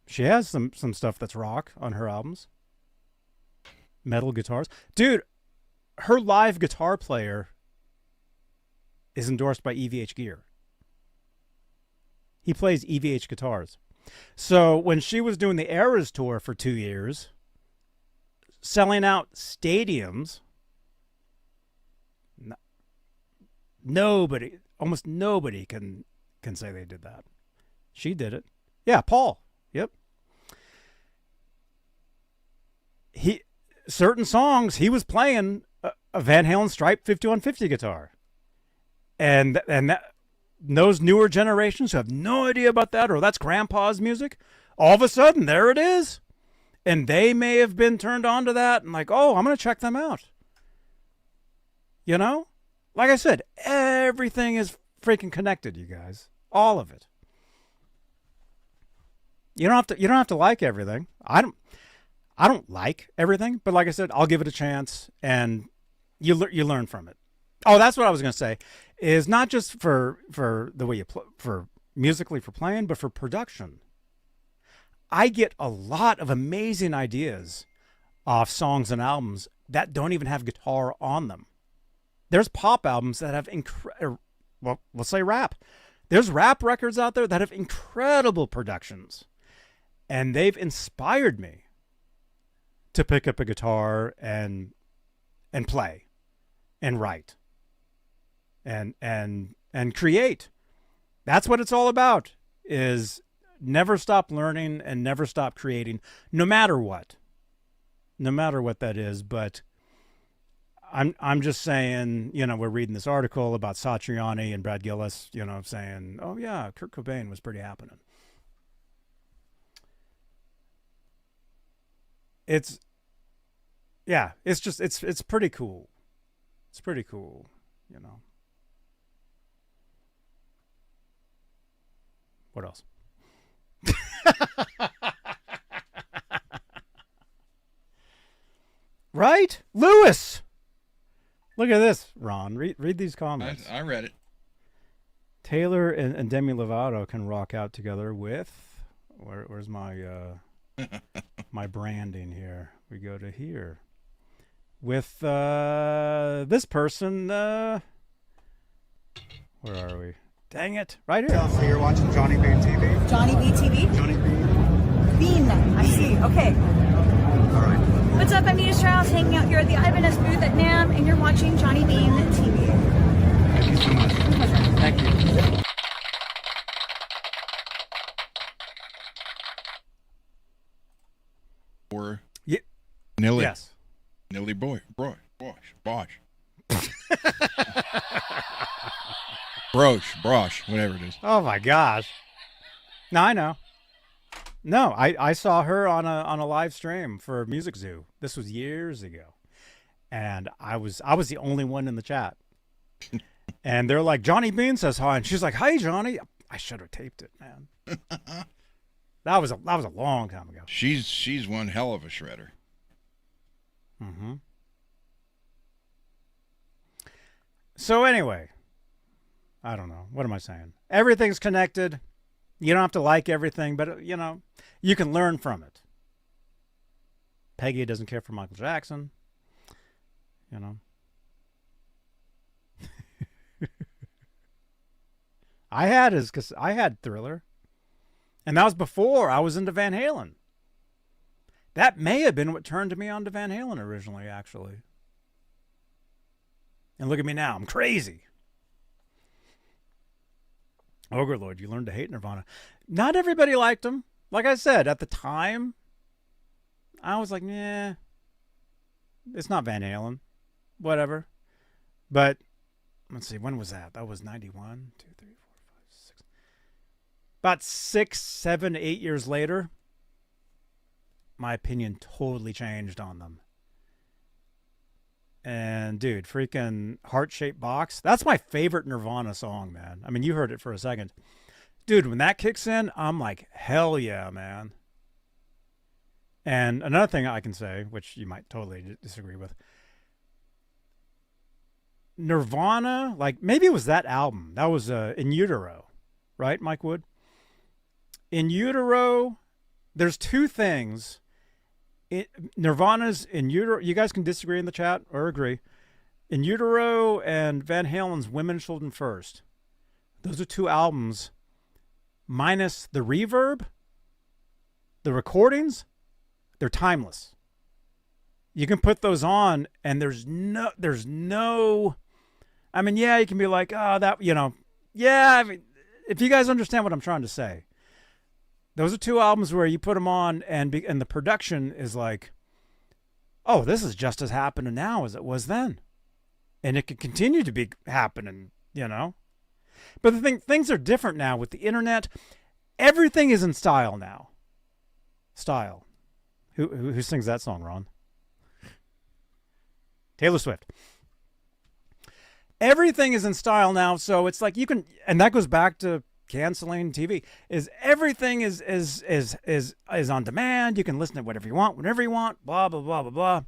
She has some stuff that's rock on her albums. Metal guitars. Dude, her live guitar player is endorsed by EVH gear. He plays EVH guitars. So when she was doing the Eras tour for 2 years, selling out stadiums, almost nobody can say they did that. She did it. Yeah, Paul. Yep. Certain songs he was playing a Van Halen striped 5150 guitar. And those newer generations who have no idea about that, or that's grandpa's music, all of a sudden, there it is. And they may have been turned on to that and like, oh, I'm going to check them out. You know? Like I said, everything is freaking connected, you guys. All of it. You don't have to like everything. I don't like everything, but like I said, I'll give it a chance, and you learn from it. Oh, that's what I was going to say, is not just for the way you for musically for playing, but for production. I get a lot of amazing ideas off songs and albums that don't even have guitar on them. There's pop albums that have well, let's say rap. There's rap records out there that have incredible productions, and they've inspired me to pick up a guitar and play and write and create. That's what it's all about, is never stop learning and never stop creating, no matter what that is. But I'm just saying, you know, we're reading this article about Satriani and Brad Gillis, you know, saying, oh yeah, Kurt Cobain was pretty happening. It's pretty cool. It's pretty cool, you know. What else? Right? Lewis! Look at this, Ron. Read these comments. I read it. Taylor and Demi Lovato can rock out together with... Where's my my branding here? We go to here. With this person... where are we? Dang it. Right here. So you're watching Johnny Bean TV? Johnny B TV? Johnny Bean. Bean. I see. Okay. All right. What's up? I'm Nita Strauss, hanging out here at the Ibanez booth at NAMM, and you're watching Johnny Bean TV. Thank you so much. Thank you. Or Yeah. Nilly. Yes. Nilly Bosch. Brosh, whatever it is. Oh my gosh. No, I know. No, I saw her on a live stream for Music Zoo. This was years ago. And I was the only one in the chat. And they're like, Johnny Bean says hi, and she's like, "Hi, Johnny." I should have taped it, man. That was a long time ago. She's one hell of a shredder. Mm-hmm. So anyway, I don't know. What am I saying? Everything's connected. You don't have to like everything, but, you know, you can learn from it. Peggy doesn't care for Michael Jackson. You know. I had Thriller. And that was before I was into Van Halen. That may have been what turned me on to Van Halen originally, actually. And look at me now. I'm crazy. Ogre Lord, you learned to hate Nirvana. Not everybody liked them. Like I said, at the time, I was like, nah, it's not Van Halen. Whatever. But, let's see, when was that? That was 91, 2, 3, 4, 5, 6. About 6, 7, 8 years later, my opinion totally changed on them. And dude, freaking Heart-Shaped Box. That's my favorite Nirvana song, man. I mean, you heard it for a second. Dude, when that kicks in, I'm like, hell yeah, man. And another thing I can say, which you might totally disagree with. Nirvana, like maybe it was that album. That was In Utero, right, Mike Wood? In Utero, there's two things. Nirvana's In Utero, you guys can disagree in the chat or agree. In Utero and Van Halen's Women, Children First. Those are two albums, minus the reverb, the recordings, they're timeless. You can put those on and there's no, I mean, yeah, you can be like, oh, that, you know, yeah, I mean, if you guys understand what I'm trying to say. Those are two albums where you put them on and the production is like, oh, this is just as happening now as it was then. and it could continue to be happening, But the things are different now with the internet. Everything is in style now. Style. Who sings that song, Ron? Taylor Swift. Everything is in style now, so it's like you can, and that goes back to canceling TV. Is everything is on demand? You can listen to whatever you want, whenever you want. Blah blah blah blah blah,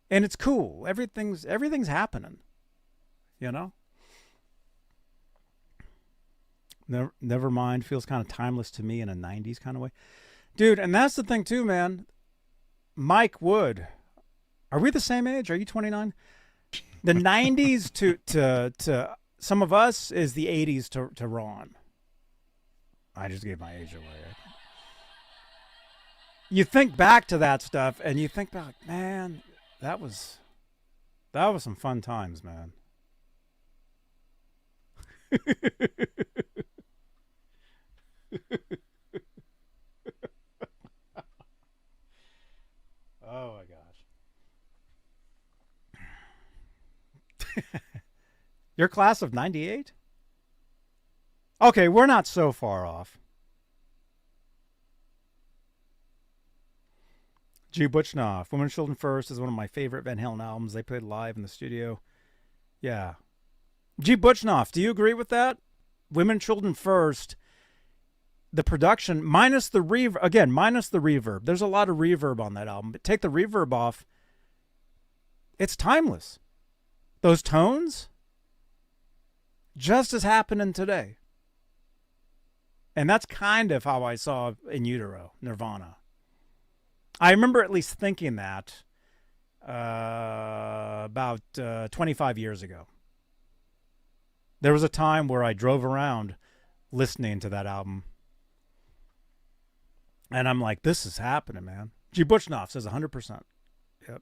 and it's cool. Everything's happening, Never mind feels kind of timeless to me in a '90s kind of way, dude. And that's the thing too, man. Mike Wood, are we the same age? Are you 29? The '90s to some of us is the '80s to Ron. I just gave my age away. You think back to that stuff, and you think back, man, that was some fun times, man. Oh my gosh. Your class of '98? Okay, we're not so far off. G. Butchnoff, Women, Children First is one of my favorite Van Halen albums. They played live in the studio. Yeah. G. Butchnoff, do you agree with that? Women, Children First. The production, minus the reverb. There's a lot of reverb on that album, but take the reverb off. It's timeless. Those tones, just as happening today. And that's kind of how I saw In Utero, Nirvana. I remember at least thinking that about 25 years ago. There was a time where I drove around listening to that album. And I'm like, this is happening, man. G. Butchnoff says 100%. Yep.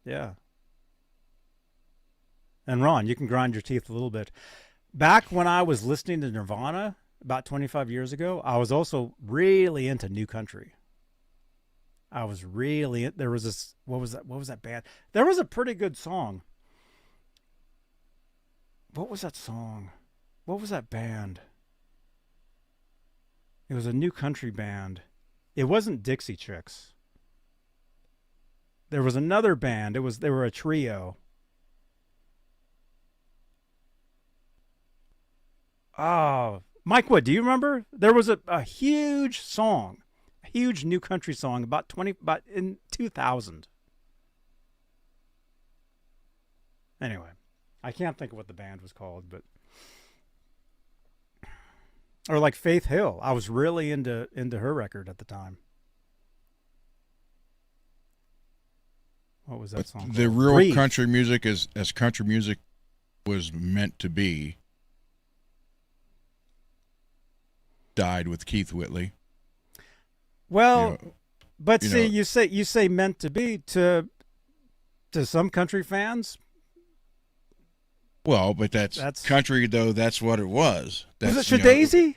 Yeah. And Ron, you can grind your teeth a little bit. Back when I was listening to Nirvana about 25 years ago, I was also really into new country. I was really, there was this, what was that band? There was a pretty good song. What was that song? What was that band? It was a new country band. It wasn't Dixie Chicks. There was another band. They were a trio. Oh, Mike Wood, do you remember? There was a huge song, a huge new country song about in 2000. Anyway, I can't think of what the band was called, but or like Faith Hill. I was really into her record at the time. What was that song? The real Breathe. Country music as country music was meant to be died with Keith Whitley. Well, but see, you say meant to be to some country fans. Well, but that's country, though. That's what it was. Was it Shadazy?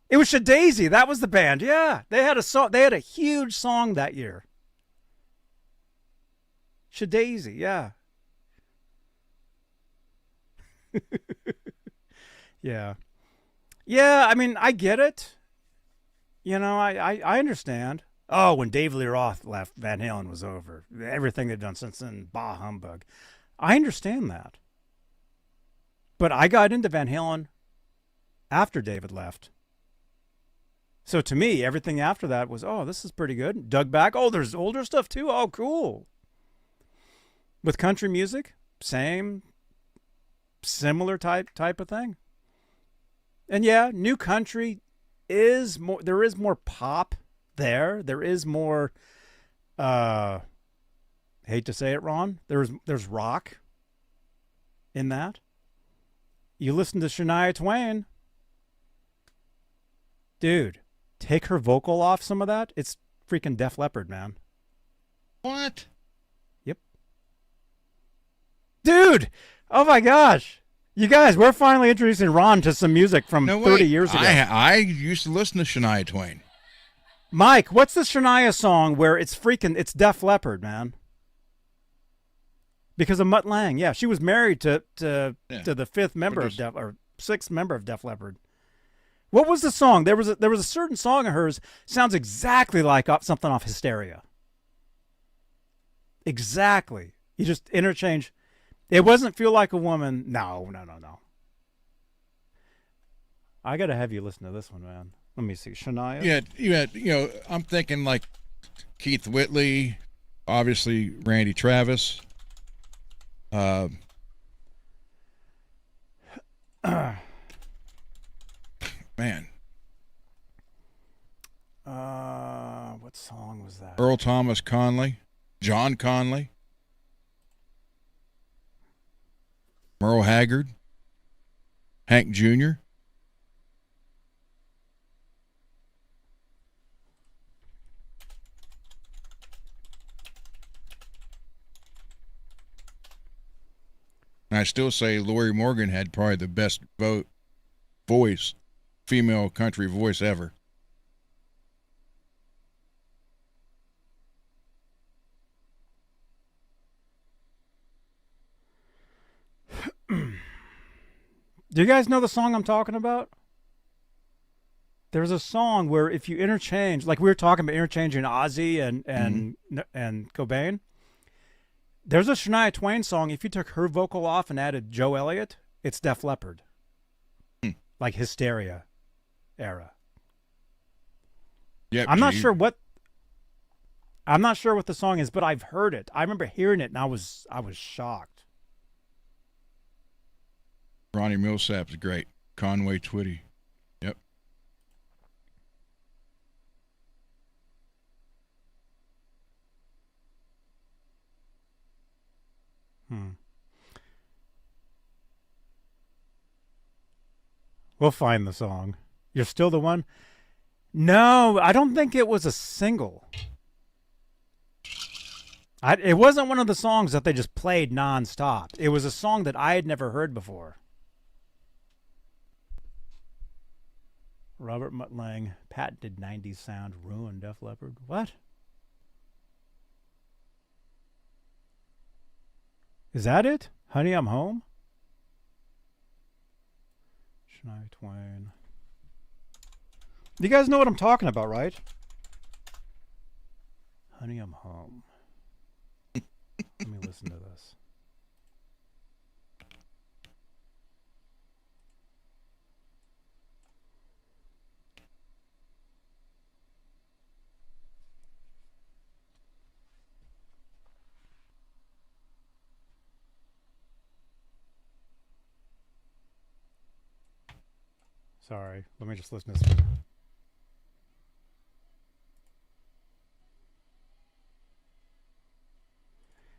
It was Shadazy. That was the band. Yeah, they had a song. They had a huge song that year. Shadazy, yeah. Yeah. Yeah, I mean, I get it. I understand. Oh, when Dave Lee Roth left, Van Halen was over. Everything they've done since then, bah humbug. I understand that. But I got into Van Halen after David left. So to me, everything after that was, oh, this is pretty good. Dug back. Oh, there's older stuff too. Oh, cool. With country music, similar type of thing. And yeah, new country is more, there is more pop there. There is more, hate to say it, Ron, there's rock in that. You listen to Shania Twain, dude, take her vocal off some of that. It's freaking Def Leppard, man. What? Yep. Dude, oh my gosh. You guys, we're finally introducing Ron to some music from 30 years ago. I used to listen to Shania Twain. Mike, what's the Shania song where it's Def Leppard, man? Because of Mutt Lange. Yeah, she was married to the fifth member of sixth member of Def Leppard. What was the song? There was a certain song of hers sounds exactly like something off Hysteria. Exactly. You just interchange. It wasn't Feel Like a Woman. No. I gotta have you listen to this one, man. Let me see. Shania. Yeah, I'm thinking like Keith Whitley, obviously Randy Travis. Man. What song was that? Earl Thomas Conley, John Conley, Merle Haggard, Hank Jr. And I still say Lori Morgan had probably the best voice, female country voice ever. Do you guys know the song I'm talking about? There's a song where if you interchange, like we were talking about interchanging Ozzy and Cobain. There's a Shania Twain song. If you took her vocal off and added Joe Elliott, it's Def Leppard. Like Hysteria era. Yep, I'm not sure what the song is, but I've heard it. I remember hearing it and I was shocked. Ronnie Millsap's great. Conway Twitty. Yep. We'll find the song. You're Still the One? No, I don't think it was a single. It wasn't one of the songs that they just played nonstop. It was a song that I had never heard before. Robert Mutt Lange, patented 90s sound, ruined Def Leppard. What? Is that it? Honey, I'm Home? Shania Twain. You guys know what I'm talking about, right? Honey, I'm Home. Let me listen to this. Sorry, let me just listen to this one.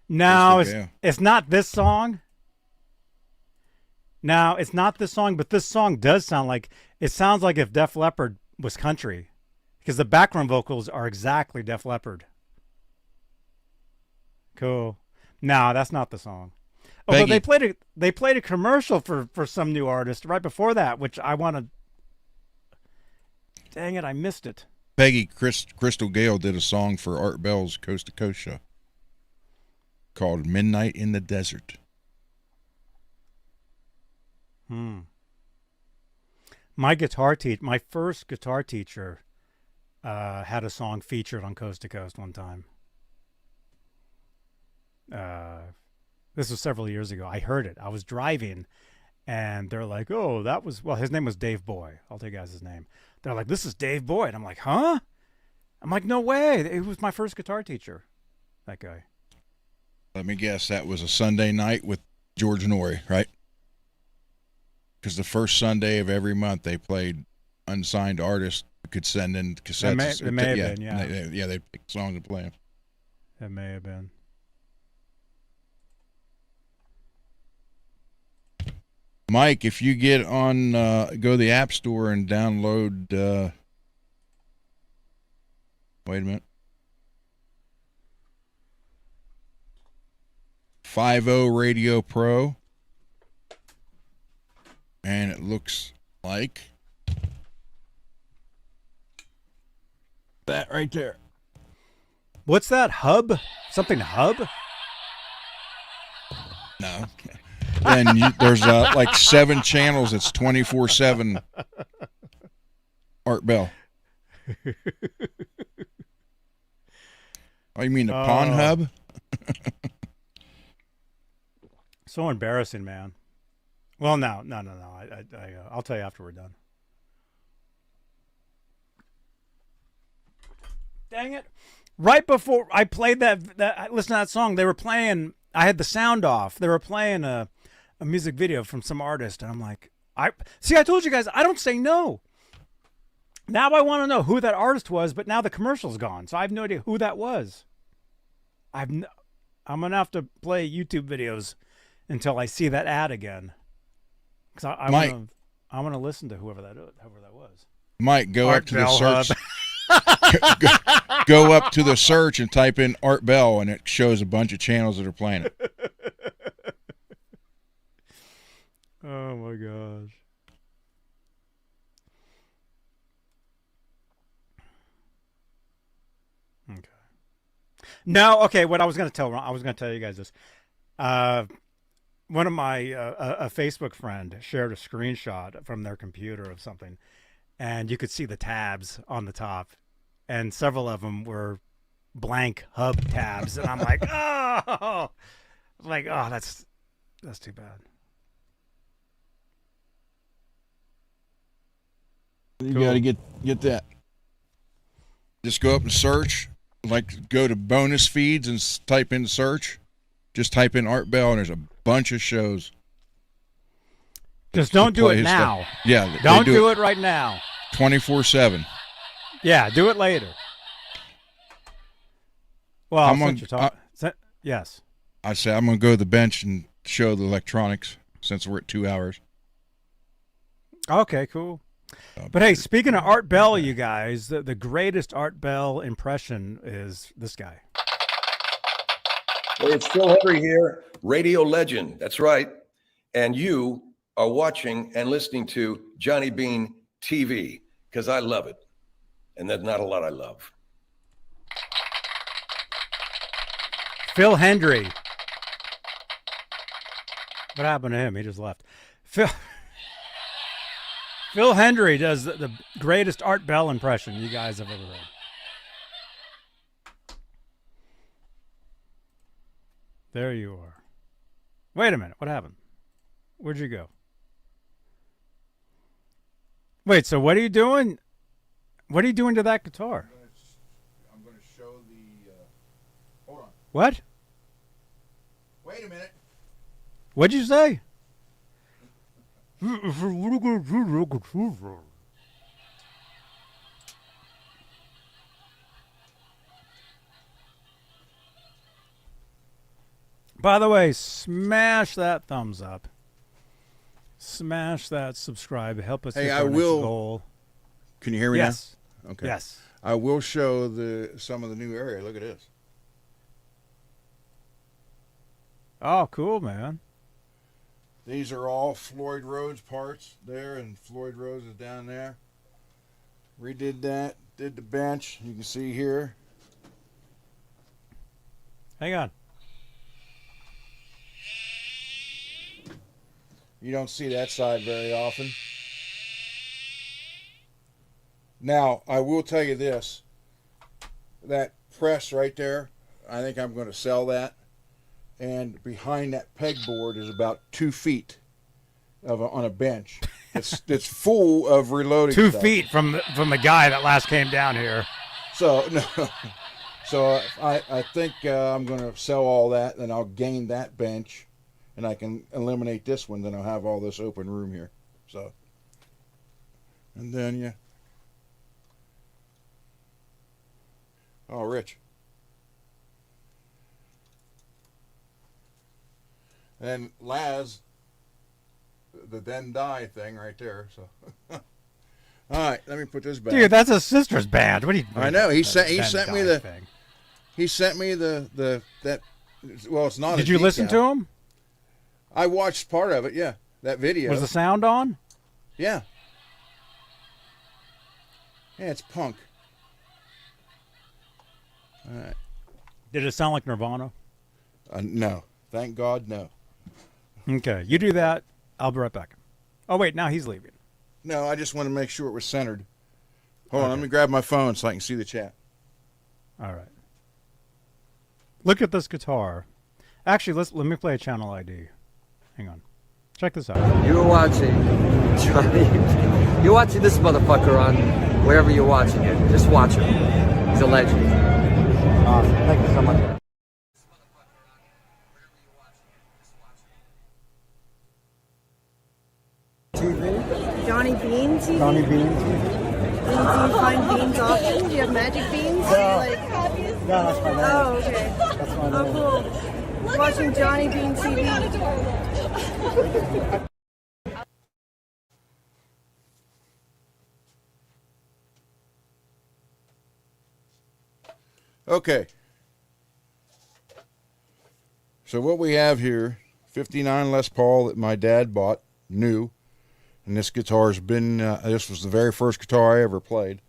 Now, it's not this song. Now, it's not this song, but this song does sound like, it sounds like if Def Leppard was country. Because the background vocals are exactly Def Leppard. Cool. No, that's not the song. Although they played a commercial for some new artist right before that, which I want to. Dang it, I missed it. Peggy Crystal Gale did a song for Art Bell's Coast to Coast show called "Midnight in the Desert." My first guitar teacher, had a song featured on Coast to Coast one time. This was several years ago. I heard it. I was driving, and they're like, "Oh, that was..." Well, his name was Dave Boy. I'll tell you guys his name. They're like, "This is Dave Boy." And I'm like, "Huh?" I'm like, "No way. It was my first guitar teacher." That guy. Let me guess. That was a Sunday night with George Norrie, right? Because the first Sunday of every month they played unsigned artists who could send in cassettes. It may have been, yeah. They picked songs to play them. It may have been. Mike, if you get on, go to the App Store and download, wait a minute, 50 Radio Pro, and it looks like that right there. What's that? Hub? Something hub? No. And there's like 7 channels. It's 24/7 Art Bell. Oh, you mean the Pawn Hub? So embarrassing, man. Well, no. I'll tell you after we're done. Dang it. Right before I played that listen to that song, they were playing, I had the sound off. They were playing a music video from some artist, and I'm like, I told you guys, I don't say no. Now I want to know who that artist was, but now the commercial's gone, so I have no idea who that was. I'm going to have to play YouTube videos until I see that ad again. Because I want to listen to whoever that was. Mike, go Art up to Bell the search. Go up to the search and type in Art Bell, and it shows a bunch of channels that are playing it. Oh my gosh. Okay. No, okay, what I was going to tell you guys this. One of my a Facebook friend shared a screenshot from their computer of something, and you could see the tabs on the top, and several of them were blank hub tabs, and I'm like, oh, that's too bad. You got to get that. Just go up and search. Like, go to bonus feeds and type in search. Just type in Art Bell, and there's a bunch of shows. Just don't do it now. Stuff. Yeah, don't do it right now. 24/7. Yeah, do it later. Well, since you're talking, yes. I'd say I'm going to go to the bench and show the electronics since we're at 2 hours. Okay, cool. But hey, speaking of Art Bell, you guys, the greatest Art Bell impression is this guy. Hey, it's Phil Henry here, radio legend. That's right. And you are watching and listening to Johnny Bean TV because I love it. And there's not a lot I love. Phil Hendry. What happened to him? He just left. Phil Hendry does the greatest Art Bell impression you guys have ever heard. There you are. Wait a minute. What happened? Where'd you go? Wait, so what are you doing? What are you doing to that guitar? I'm going to show the... hold on. What? Wait a minute. What'd you say? By the way, smash that thumbs up. Smash that subscribe. Help us hit our next goal. Can you hear me yes. now? Okay. Yes. I will show some of the new area. Look at this. Oh, cool, man. These are all Floyd Rhodes parts there, and Floyd Rhodes is down there. Redid that, did the bench. You can see here. Hang on. You don't see that side very often. Now, I will tell you this. That press right there, I think I'm going to sell that. And behind that pegboard is about 2 feet on a bench. It's full of reloading 2 stuff. feet from the guy that last came down here. So no, so I think I'm going to sell all that, and I'll gain that bench, and I can eliminate this one. Then I'll have all this open room here. So, and then yeah. Oh, Rich. And Laz, the then die thing right there. So, all right, let me put this back. Dude, that's a sister's band. What do you? I know he sent me the thing. He sent me the that. Well, it's not. Did you listen to him? I watched part of it. Yeah, that video. Was the sound on? Yeah. Yeah, it's punk. right. Did it sound like Nirvana? No. Thank God, no. Okay, you do that. I'll be right back. Oh, wait, now he's leaving. No, I just want to make sure it was centered. Hold on, Okay. let me grab my phone so I can see the chat. All right. Look at this guitar. Actually, let me play a channel ID. Hang on. Check this out. You're watching Johnny. You're watching this motherfucker on wherever you're watching it. Just watch him. He's a legend. Awesome. Thank you so much. TV? Johnny Bean TV? Johnny Bean TV? Do you find beans often? Do you have magic beans? No, that's my name. Oh, okay. That's my name. Oh, cool. Watching Johnny Bean TV. Okay. So what we have here, 59 Les Paul that my dad bought, new. And this guitar's been, this was the very first guitar I ever played.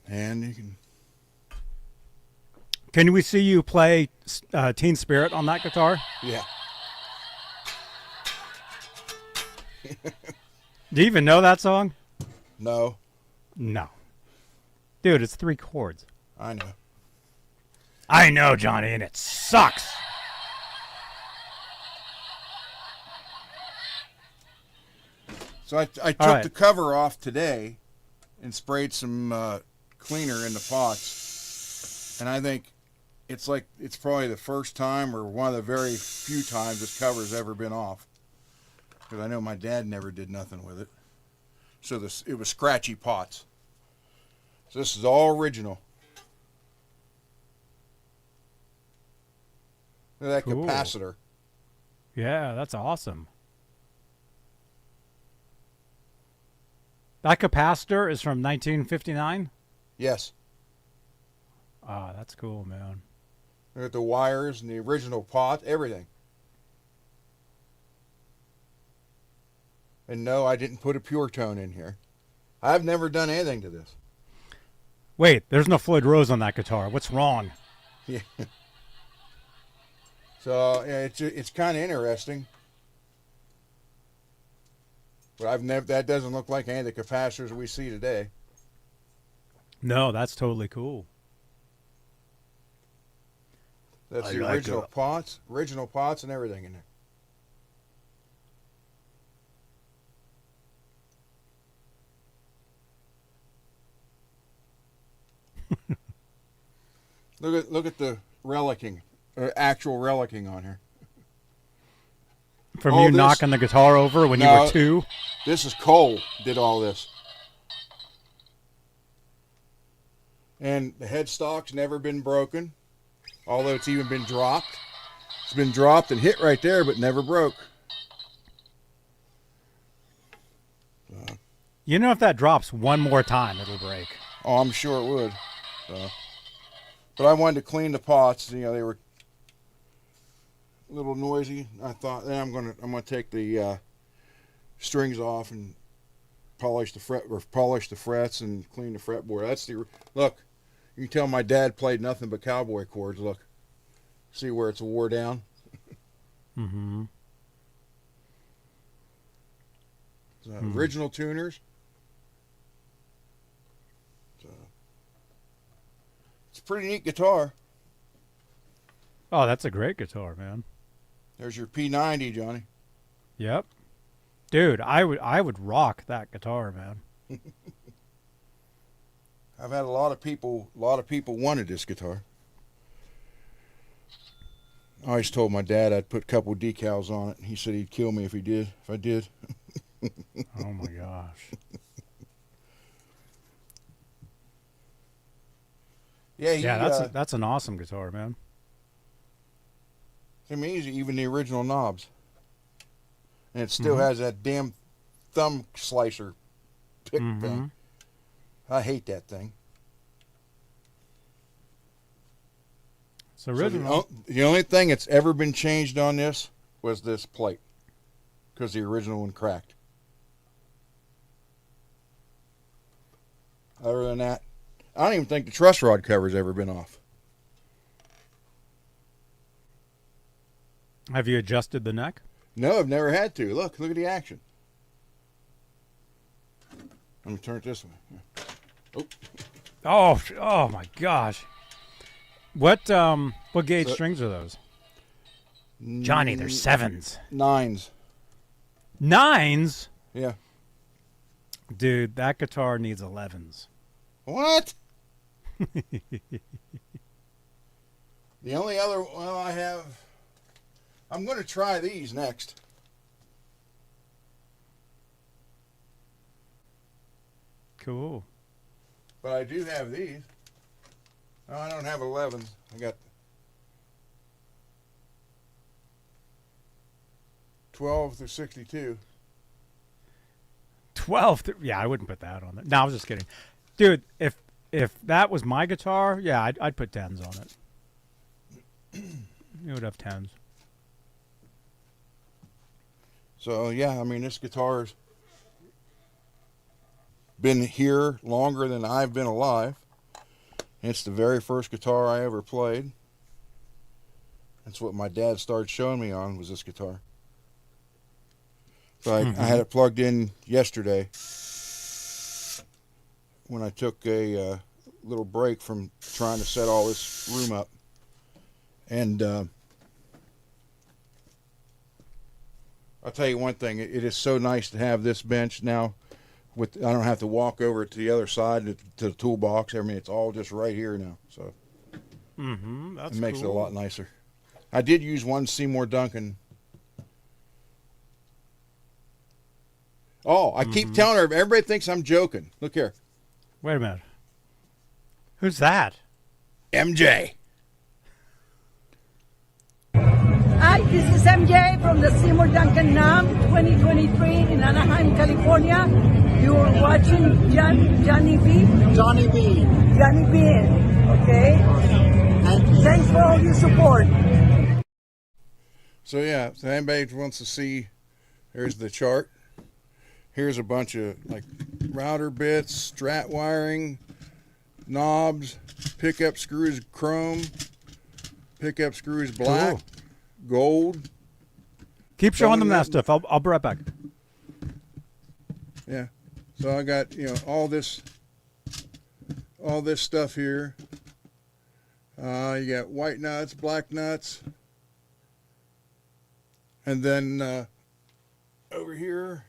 And you can... Can we see you play Teen Spirit on that guitar? Yeah. Do you even know that song? No, No. Dude, it's 3 chords. I know. I know, Johnny, and it sucks. So I took right. the cover off today and sprayed some cleaner in the pots. And I think it's probably the first time or one of the very few times this cover's ever been off. Because I know my dad never did nothing with it. So it was scratchy pots. So this is all original. Look at that Cool. capacitor. Yeah, that's awesome. That capacitor is from 1959? Yes. Ah, that's cool, man. Look at the wires and the original pot, everything. And no, I didn't put a pure tone in here. I've never done anything to this. Wait, there's no Floyd Rose on that guitar. What's wrong? Yeah. So yeah, it's kind of interesting. But that doesn't look like any of the capacitors we see today. No, that's totally cool. That's I the like original pots and everything in there. Look at the relicking, actual relicking on here. From Oh, you this- knocking the guitar over when you No. were 2? This is Cole did all this. And the headstock's never been broken, although it's even been dropped. It's been dropped and hit right there, but never broke. You know, if that drops one more time, it'll break. Oh, I'm sure it would. So. But I wanted to clean the pots. You know, they were a little noisy. I thought, then I'm gonna take the strings off and polish the frets and clean the fretboard. That's the look. You can tell my dad played nothing but cowboy chords. Look, see where it's wore down. Mm-hmm. So, original tuners. So, it's a pretty neat guitar. Oh, that's a great guitar, man. There's your P90, Johnny. Yep. Dude, I would rock that guitar, man. I've had a lot of people wanted this guitar. I always told my dad I'd put a couple decals on it. He said he'd kill me if I did. Oh my gosh. Yeah, that's an awesome guitar, man. I mean, even the original knobs. And it still has that damn thumb slicer pick thing. I hate that thing. It's original. So the only thing that's ever been changed on this was this plate, because the original one cracked. Other than that, I don't even think the truss rod cover's ever been off. Have you adjusted the neck? No, I've never had to. Look at the action. Let me turn it this way. Oh my gosh. What gauge strings are those? Johnny, they're 7s. 9s. 9s? Yeah. Dude, that guitar needs 11s. What? The only other one I have, I'm going to try these next. Cool. But I do have these. Oh, I don't have 11s. I got 12 through 62. 12. Yeah, I wouldn't put that on there. No, I was just kidding. Dude, if that was my guitar, yeah, I'd put 10s on it. You would have 10s. So, yeah, I mean, this guitar's been here longer than I've been alive. It's the very first guitar I ever played. That's what my dad started showing me on, was this guitar. So I had it plugged in yesterday when I took a little break from trying to set all this room up. And I'll tell you one thing, it is so nice to have this bench now. I don't have to walk over to the other side to the toolbox. I mean, it's all just right here now. So That's it makes cool. it a lot nicer. I did use one Seymour Duncan. Oh, I keep telling her, everybody thinks I'm joking. Look here. Wait a minute. Who's that? MJ. Hi, this is MJ from the Seymour Duncan NAM 2023 in Anaheim, California. You're watching Johnny B. Johnny Bean. Johnny Bean, okay? Thanks for all your support. So yeah, so anybody wants to see, here's the chart. Here's a bunch of like router bits, strat wiring, knobs, pickup screws chrome, pickup screws black, gold. Keep showing them that stuff. I'll be right back. Yeah. So I got, all this stuff here. You got white nuts, black nuts. And then over here,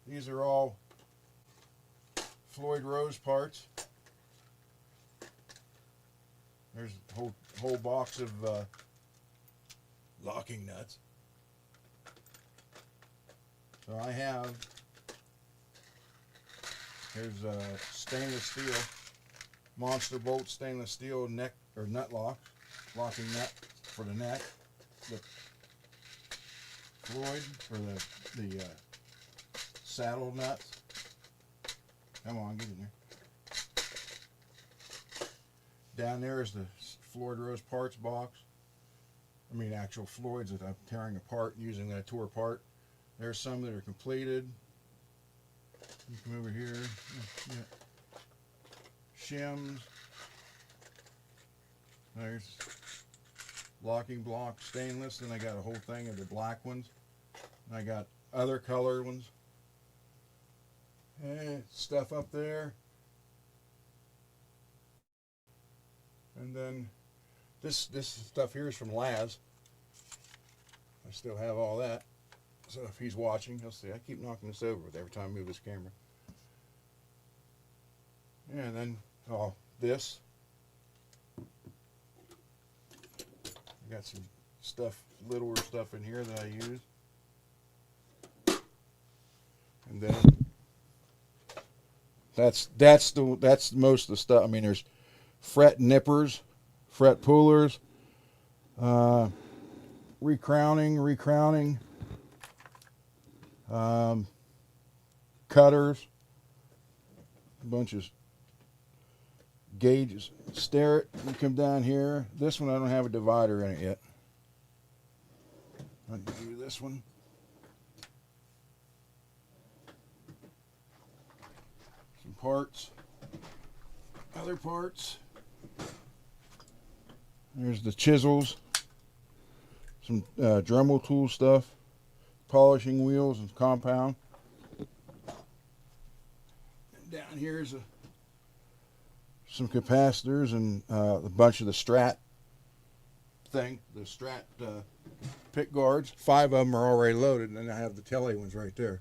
these are all Floyd Rose parts. There's a whole box of locking nuts. So I have, here's stainless steel, Monster Bolt stainless steel neck or nut lock, locking nut for the neck. The Floyd for the saddle nuts. Come on, get in there. Down there is the Floyd Rose parts box. I mean, actual Floyds that I'm tearing apart using that tour apart. There's some that are completed. You come over here. Yeah. Shims. There's locking block stainless. Then I got a whole thing of the black ones. And I got other colored ones. And stuff up there. And then this stuff here is from Laz. I still have all that. So if he's watching, he'll see. I keep knocking this over every time I move this camera. Yeah, and then this. I got some stuff, littler stuff in here that I use. And then that's most of the stuff. I mean, there's fret nippers, fret pullers, recrowning, cutters, a bunch of gauges. Stare it. You come down here. This one I don't have a divider in it yet. I'll give you this one. Some parts. other parts. There's the chisels, some Dremel tool stuff, polishing wheels and compound. And down here's some capacitors and a bunch of the Strat thing, the Strat pick guards. 5 of them are already loaded, and then I have the Tele ones right there.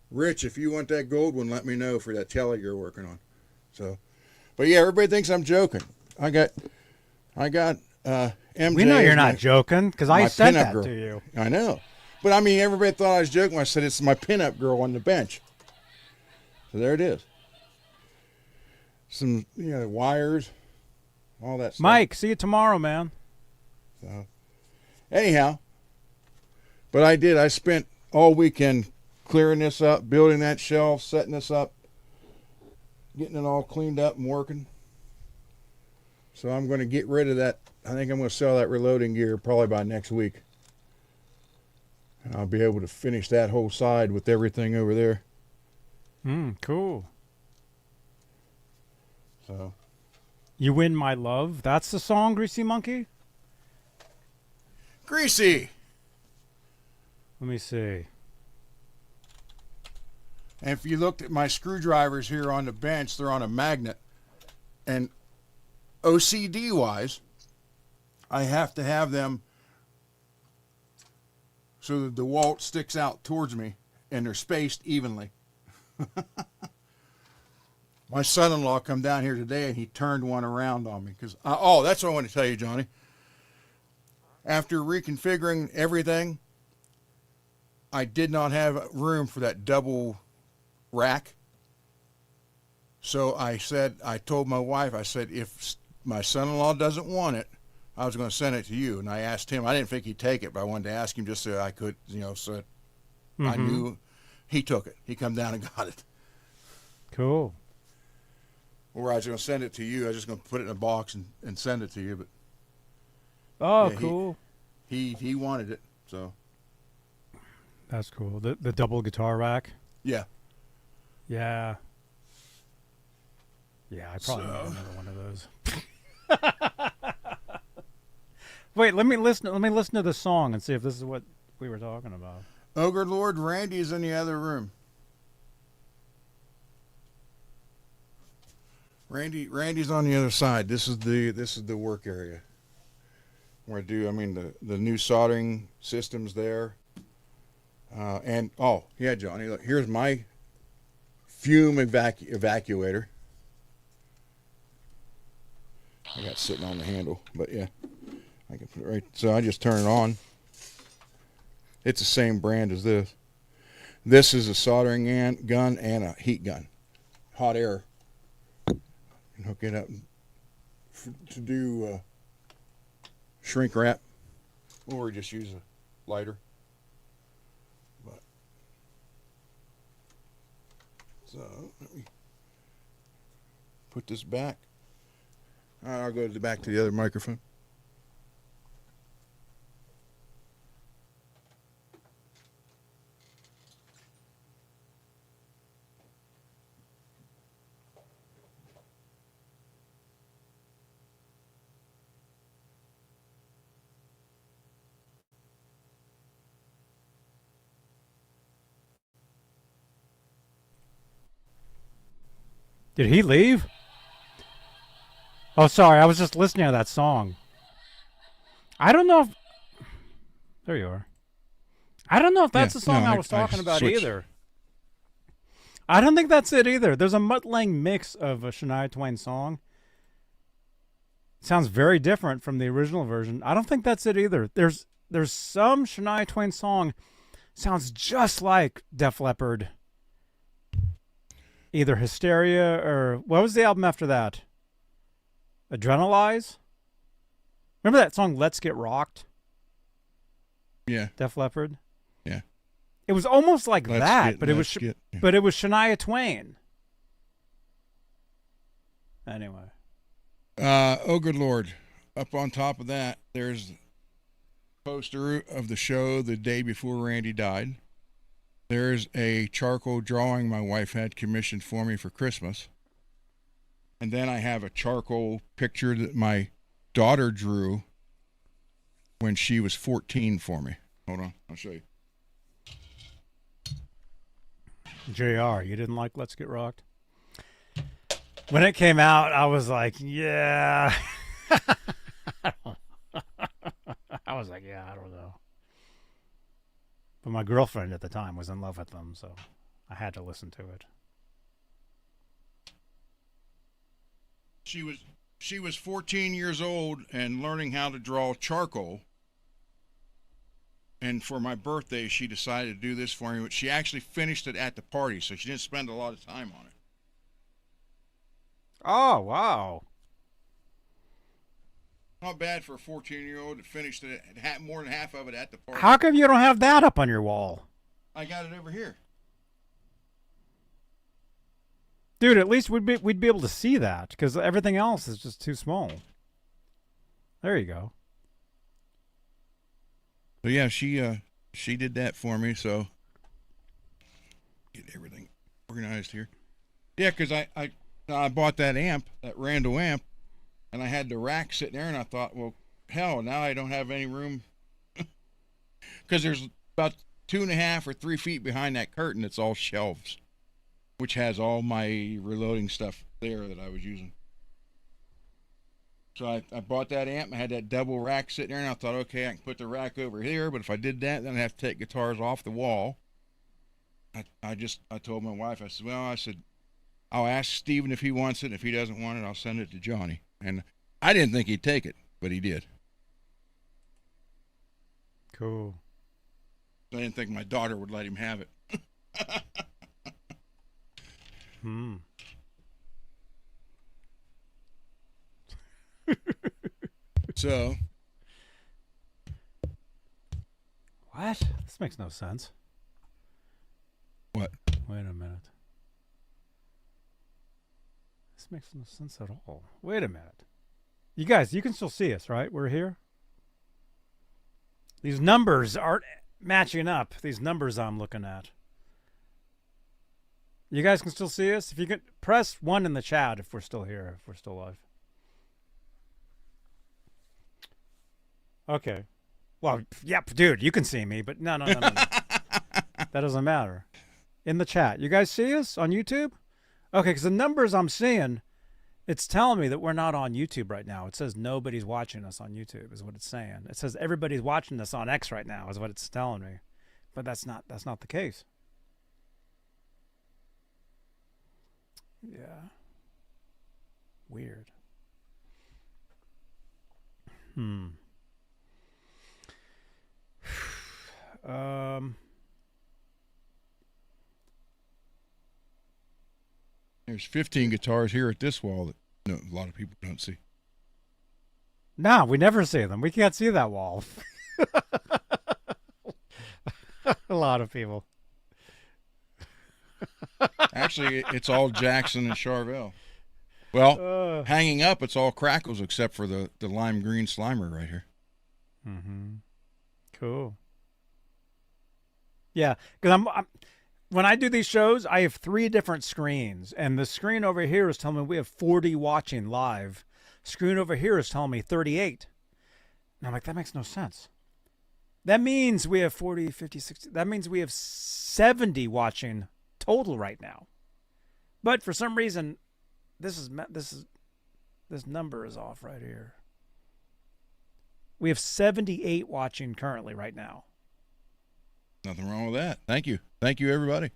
Rich, if you want that gold one, let me know for that Tele you're working on. So, but yeah, everybody thinks I'm joking. I got MJ. We know you're not joking because I sent that girl to you. I know, but I mean, everybody thought I was joking when I said it's my pinup girl on the bench. So there it is. Some wires, all that stuff. Mike, see you tomorrow, man. So, anyhow, but I spent all weekend clearing this up, building that shelf, setting this up, getting it all cleaned up and working. So I'm going to get rid of that. I think I'm going to sell that reloading gear probably by next week. And I'll be able to finish that whole side with everything over there. Cool. So, You Win My Love. That's the song, Greasy Monkey? Greasy! Let me see. And if you looked at my screwdrivers here on the bench, they're on a magnet. And OCD wise, I have to have them so that the walt sticks out towards me and they're spaced evenly. My son-in-law come down here today and he turned one around on me because that's what I want to tell you, Johnny. After reconfiguring everything, I did not have room for that double rack. So I told my wife, I said, if my son-in-law doesn't want it, I was going to send it to you. And I asked him, I didn't think he'd take it, but I wanted to ask him just so I could, so I knew he took it. He come down and got it. Cool. Or I was going to send it to you. I was just going to put it in a box and send it to you. But Oh, yeah, cool. He wanted it, so. That's cool. The double guitar rack. Yeah. Yeah. Yeah, I probably need another one of those. Wait, let me listen to the song and see if this is what we were talking about. Ogre Lord Randy's in the other room. Randy's on the other side. This is the work area. Where the new soldering system's there. Johnny, look, here's my fume evacuator. I got sitting on the handle, but yeah, I can put it right. So I just turn it on. It's the same brand as this. This is a soldering gun and a heat gun, hot air. You can hook it up to do shrink wrap, or just use a lighter. But so let me put this back. I'll go back to the other microphone. Did he leave? Oh, sorry. I was just listening to that song. I don't know if... There you are. I don't know if that's the song I was talking about either. I don't think that's it either. There's a Mutt Lange mix of a Shania Twain song. It sounds very different from the original version. I don't think that's it either. There's some Shania Twain song sounds just like Def Leppard. Either Hysteria or... What was the album after that? Adrenalize? Remember that song Let's Get Rocked? Yeah. Def Leppard? Yeah. It was almost like that, but it was Shania Twain. Anyway. Oh, good Lord. Up on top of that, there's a poster of the show the day before Randy died. There's a charcoal drawing my wife had commissioned for me for Christmas. And then I have a charcoal picture that my daughter drew when she was 14 for me. Hold on, I'll show you. JR, you didn't like Let's Get Rocked? When it came out, I was like, yeah. I was like, yeah, I don't know. But my girlfriend at the time was in love with them, so I had to listen to it. She was 14 years old and learning how to draw charcoal. And for my birthday, she decided to do this for me, but she actually finished it at the party, so she didn't spend a lot of time on it. Oh, wow. Not bad for a 14-year-old that finished it, more than half of it at the party. How come you don't have that up on your wall? I got it over here. Dude, at least we'd be able to see that, because everything else is just too small. There you go. So yeah, she did that for me, so get everything organized here. Yeah, because I bought that amp, that Randall amp, and I had the rack sitting there, and I thought, well, hell, now I don't have any room. Because there's about 2.5 or 3 feet behind that curtain that's all shelves, which has all my reloading stuff there that I was using. So I bought that amp, and I had that double rack sitting there, and I thought, okay, I can put the rack over here, but if I did that, then I'd have to take guitars off the wall. I told my wife, I said, I'll ask Steven if he wants it. If he doesn't want it, I'll send it to Johnny. And I didn't think he'd take it, but he did. Cool. I didn't think my daughter would let him have it. So. What? This makes no sense. What? Wait a minute. This makes no sense at all. Wait a minute. You guys, you can still see us, right? We're here. These numbers aren't matching up. These numbers I'm looking at. You guys can still see us? If you can, press 1 in the chat if we're still here, if we're still live. Okay. Well, yep, dude, you can see me, but no. That doesn't matter. In the chat. You guys see us on YouTube? Okay, because the numbers I'm seeing, it's telling me that we're not on YouTube right now. It says nobody's watching us on YouTube is what it's saying. It says everybody's watching us on X right now is what it's telling me. But that's not the case. Yeah. Weird. There's 15 guitars here at this wall that a lot of people don't see. No, we never see them. We can't see that wall. A lot of people. Actually, it's all Jackson and Charvel. Well, hanging up, it's all Crackles except for the lime green Slimer right here. Cool. Yeah, because when I do these shows, I have 3 different screens, and the screen over here is telling me we have 40 watching live. Screen over here is telling me 38. And I'm like, that makes no sense. That means we have 40, 50, 60. That means we have 70 watching total right now. But for some reason, this number is off right here. We have 78 watching currently right now. Nothing wrong with that. Thank you. Thank you, everybody.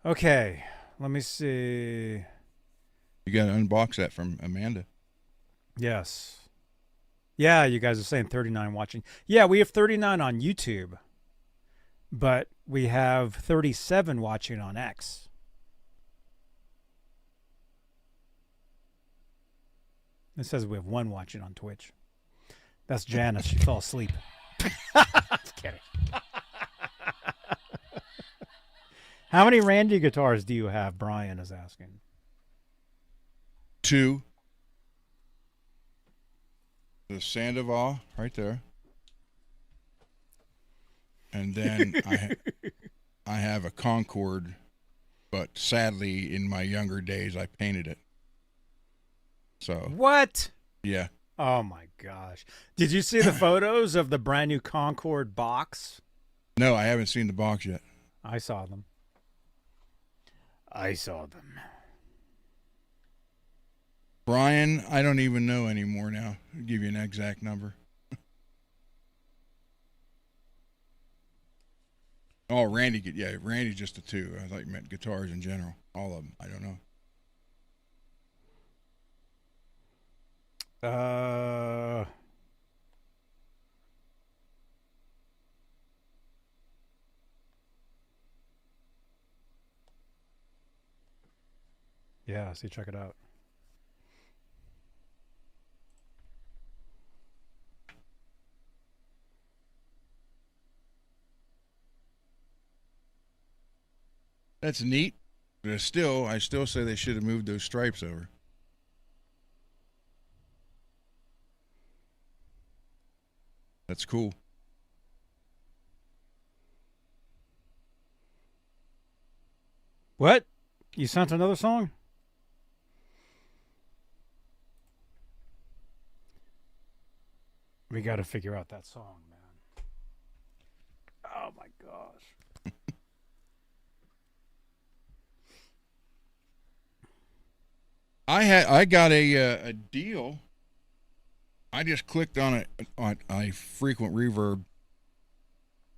Okay, let me see. You got to unbox that from Amanda. Yes. Yeah, you guys are saying 39 watching. Yeah, we have 39 on YouTube, but we have 37 watching on X. It says we have 1 watching on Twitch. That's Janice. She fell asleep. Just kidding. How many Randy guitars do you have? Brian is asking. 2. The Sandoval right there. And then I have a Concord but sadly, in my younger days, I painted it. So What? yeah. Oh my gosh! Did you see the photos of the brand new Concorde box? No, I haven't seen the box yet. I saw them. I saw them. Brian, I don't even know anymore now. I'll give you an exact number. Oh, Randy, yeah, Randy's just a 2. I thought you meant guitars in general. All of them. I don't know. Yeah, see, check it out. That's neat, but I still say they should have moved those stripes over. That's cool. What? You sent another song? We got to figure out that song, man. Oh my gosh. I got a deal. I just clicked on it on I frequent reverb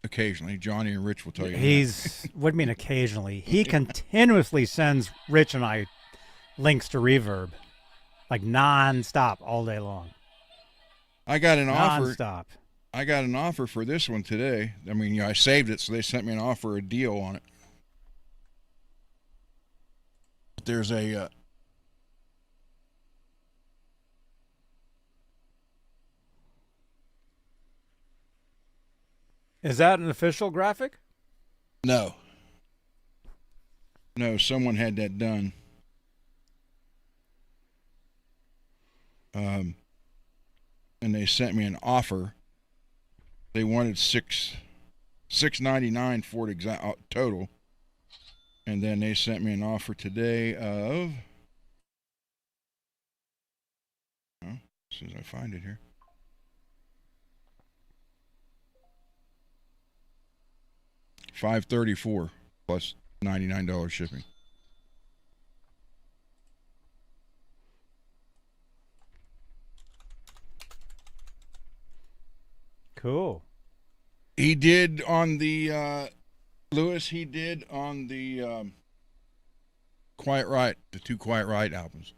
occasionally. Johnny and Rich will tell you. He's what do you mean occasionally? He continuously sends Rich and I links to reverb, like non-stop all day long. I got an offer. Non-stop. I got an offer for this one today. I mean, I saved it, so they sent me an offer, a deal on it. There's a Is that an official graphic? no, someone had that done. And they sent me an offer. They wanted $699 for it exact total, and then they sent me an offer today of. Oh, as soon as I find it here. $534 plus $99 shipping. Cool. He did on the Lewis. He did on the Quiet Riot, the 2 Quiet Riot albums.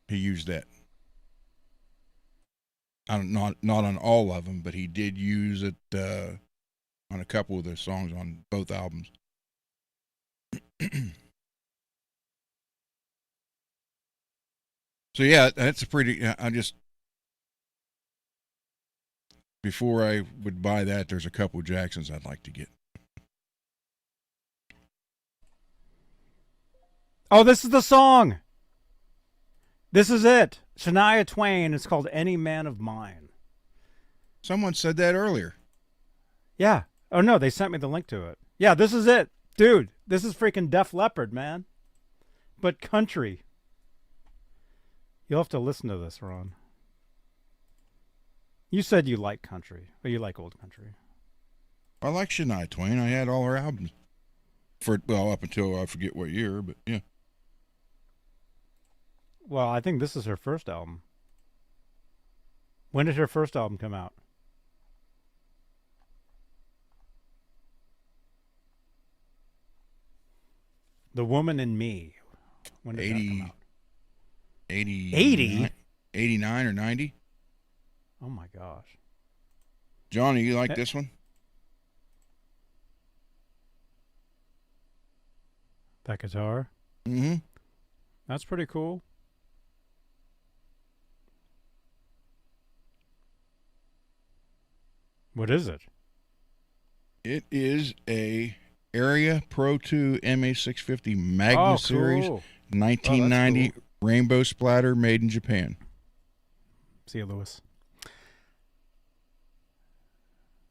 He used that. Not on all of them, but he did use it on a couple of the songs on both albums. So yeah, that's a pretty. I just before I would buy that, there's a couple Jacksons I'd like to get. Oh, this is the song. This is it. Shania Twain. It's called Any Man of Mine. Someone said that earlier. Yeah. Oh, no, they sent me the link to it. Yeah, this is it. Dude, this is freaking Def Leppard, man. But country. You'll have to listen to this, Ron. You said you like country, or you like old country. I like Shania Twain. I had all her albums. Up until I forget what year, but yeah. Well, I think this is her first album. When did her first album come out? The Woman in Me. When did that come out? 80? 89 or 90. Oh my gosh. Johnny, you like this one? That guitar? Mm-hmm. That's pretty cool. What is it? It is a Area Pro 2 MA650 Magna Series 1990 Rainbow Splatter made in Japan. See you, Lewis.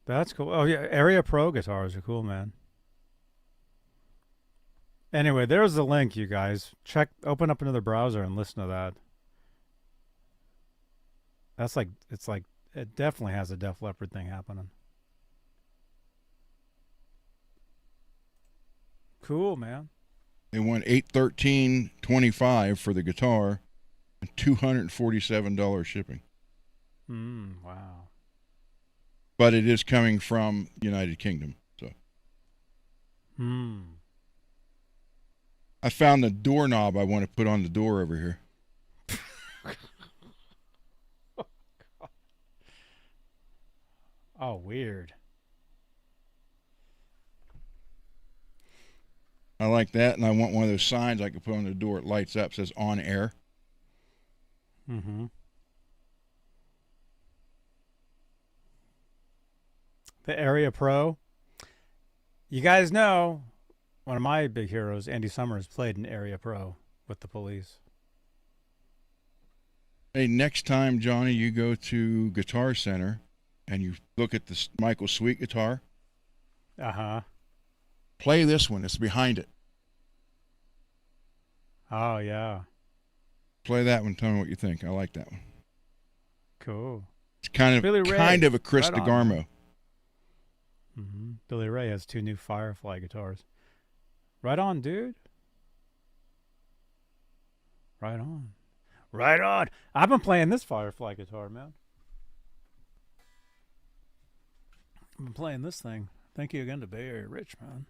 That's cool. Oh, yeah. Area Pro guitars are cool, man. Anyway, there's the link, you guys. Open up another browser and listen to that. That's like, it definitely has a Def Leppard thing happening. Cool, man. They want $813.25 for the guitar and $247 shipping. Wow. But it is coming from United Kingdom, so. I found the doorknob I want to put on the door over here. Oh, weird. I like that, and I want one of those signs I can put on the door. It lights up, says on air. The Area Pro. You guys know one of my big heroes, Andy Summers, played an Area Pro with the Police. Hey, next time, Johnny, you go to Guitar Center and you look at the Michael Sweet guitar, play this one. It's behind it. Oh, yeah. Play that one. Tell me what you think. I like that one. Cool. It's kind of a Chris Right on. DeGarmo. Billy Ray has 2 new Firefly guitars. Right on, dude. Right on. Right on. I've been playing this Firefly guitar, man. I've been playing this thing. Thank you again to Bay Area Rich, man.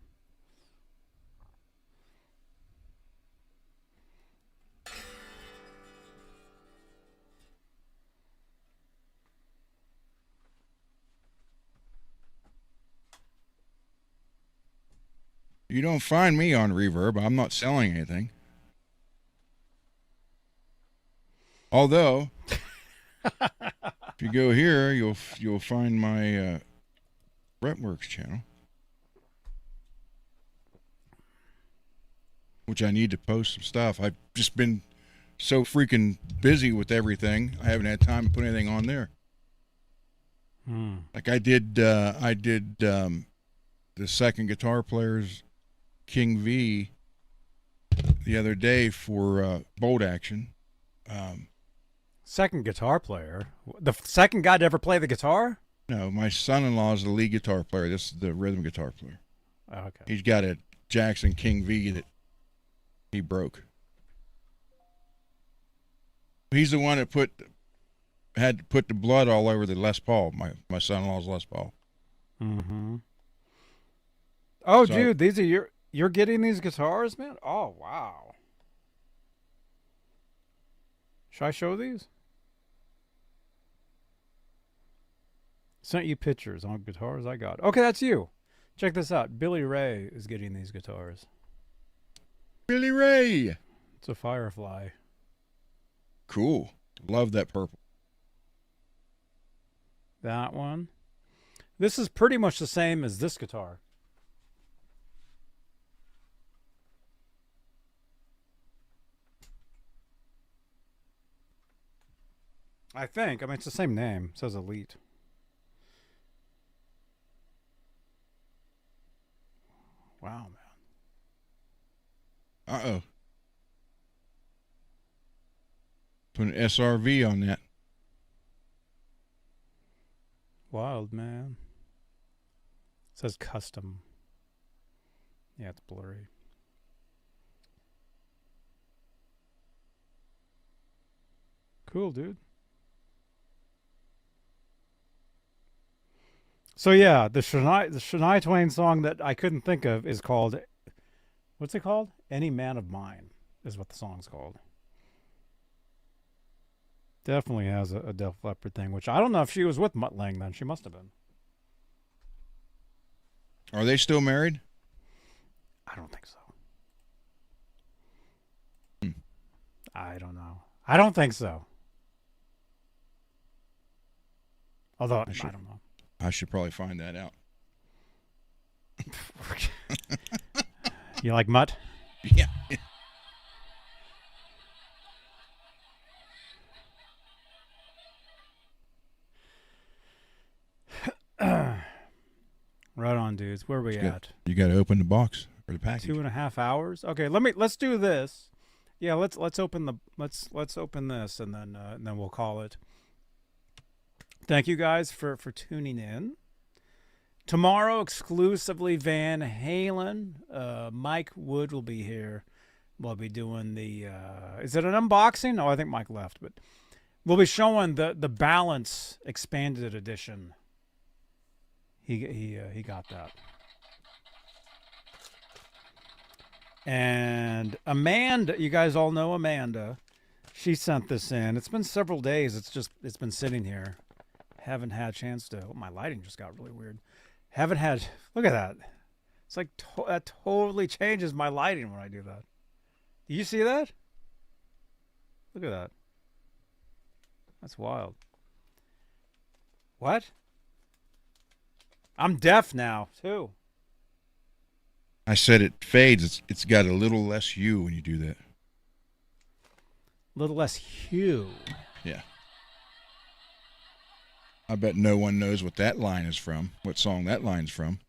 You don't find me on Reverb. I'm not selling anything. Although, if you go here, you'll find my Fretworks channel, which I need to post some stuff. I've just been so freaking busy with everything. I haven't had time to put anything on there. Like I did the second Guitar Player's King V the other day for Bolt Action. Second guitar player? The second guy to ever play the guitar? No, my son-in-law is the lead guitar player. This is the rhythm guitar player. Oh, okay. He's got a Jackson King V that he broke. He's the one that had to put the blood all over the Les Paul, my son-in-law's Les Paul. Oh, So- dude, these are you're getting these guitars, man? Oh, wow. Should I show these? Sent you pictures on guitars I got. Okay, that's you. Check this out. Billy Ray is getting these guitars. Billy Ray! It's a Firefly. Cool. Love that purple. That one. This is pretty much the same as this guitar. I think. I mean, it's the same name. It says Elite. Wow, man. Uh-oh. Put an SRV on that. Wild, man. It says custom. Yeah, it's blurry. Cool, dude. So yeah, the Shania Twain song that I couldn't think of is called, what's it called? Any Man of Mine is what the song's called. Definitely has a Def Leppard thing, which I don't know if she was with Mutt Lange then. She must have been. Are they still married? I don't think so. I don't know. I don't think so. Although, I don't know. I should probably find that out. You like Mutt? Yeah. Right on, dudes. Where are we at? You got to open the box. for the package. 2.5 hours. Okay, let's do this. Yeah, let's open this and then we'll call it. Thank you guys for tuning in. Tomorrow, exclusively Van Halen. Mike Wood will be here. We'll be doing the. Is it an unboxing? Oh, I think Mike left, but we'll be showing the Balance Expanded Edition. He got that. And Amanda, you guys all know Amanda. She sent this in. It's been several days. It's been sitting here. Haven't had a chance to. Oh, my lighting just got really weird. Haven't had. Look at that. It's like that totally changes my lighting when I do that. Do you see that? Look at that. That's wild. What? I'm deaf now too. I said it fades. It's got a little less hue when you do that. A little less hue. Yeah. I bet no one knows what that line is from. What song that line's from.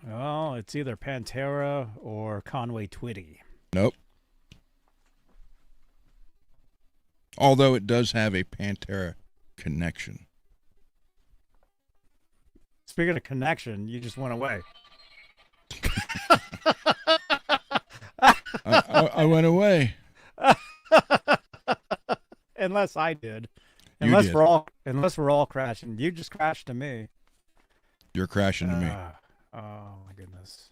Oh, it's either Pantera or Conway Twitty. Nope. Although it does have a Pantera connection. Speaking of connection, you just went away. I went away. Unless I did. You did. Unless we're all crashing. You just crashed to me. You're crashing to me. Oh my goodness.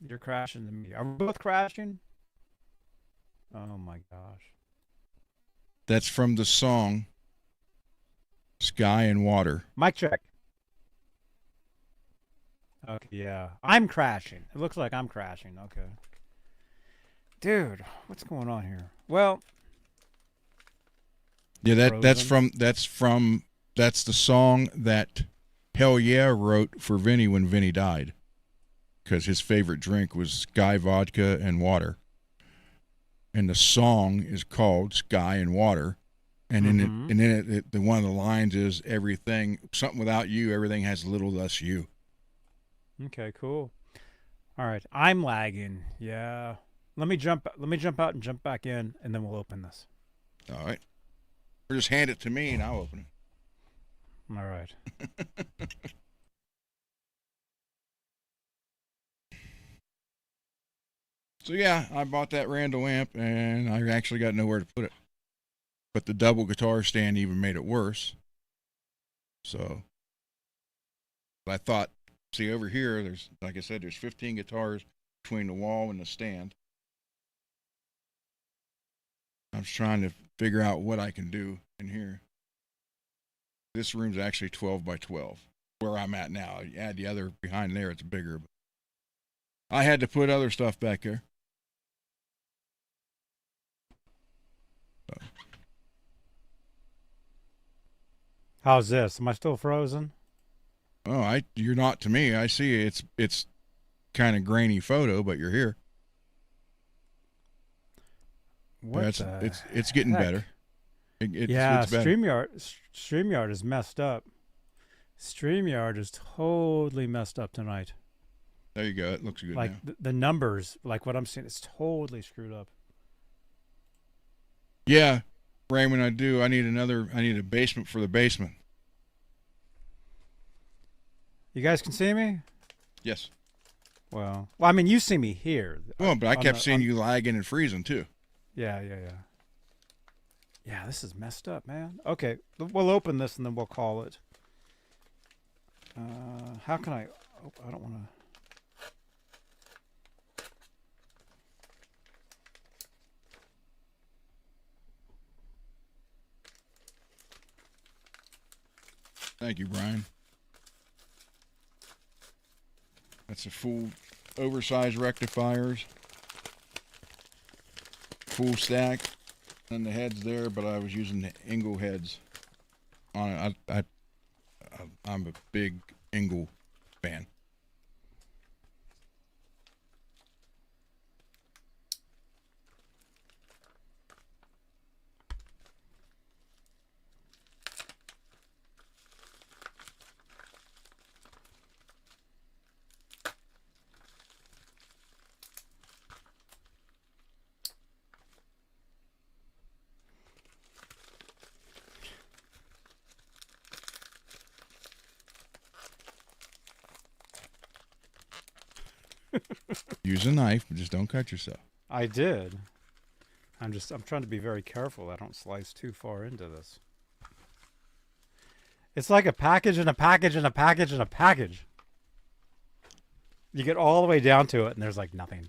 You're crashing to me. Are we both crashing? Oh my gosh. That's from the song Sky and Water. Mic check. Okay, yeah. I'm crashing. It looks like I'm crashing. Okay. Dude, what's going on here? Well, yeah, that's the song that Hell Yeah wrote for Vinny when Vinny died, because his favorite drink was Sky vodka and water, and the song is called Sky and Water, and in it one of the lines is something without you, everything has a little less you. okay, cool. All right, I'm lagging. Yeah. Let me jump out and jump back in, and then we'll open this. All right. Or just hand it to me and I'll open it. All right. So yeah, I bought that Randall amp and I actually got nowhere to put it. But the double guitar stand even made it worse. So I thought, see over here, there's, like I said, there's 15 guitars between the wall and the stand. I'm just trying to figure out what I can do in here. This room's actually 12 by 12, where I'm at now. You add the other behind there, it's bigger. But I had to put other stuff back there. So. How's this? Am I still frozen? Oh, you're not to me. I see it's kind of grainy photo, but you're here. What it's getting heck? better. It's better. StreamYard is messed up. StreamYard is totally messed up tonight. There you go. It looks good like now. The numbers, like what I'm seeing, it's totally screwed up. Yeah, Raymond, I do. I need a basement for the basement. You guys can see me? Yes. Well, I mean, you see me here. Well, but I kept seeing you lagging and freezing too. Yeah. Yeah, this is messed up, man. Okay, we'll open this and then we'll call it. How can I? Oh, I don't want to. Thank you, Brian. That's a full oversized rectifiers. Full stack. And the heads there, but I was using the Engel heads on it. I'm a big Engel fan. Use a knife, but just don't cut yourself. I did. I'm trying to be very careful I don't slice too far into this. It's like a package and a package and a package and a package. You get all the way down to it and there's like nothing.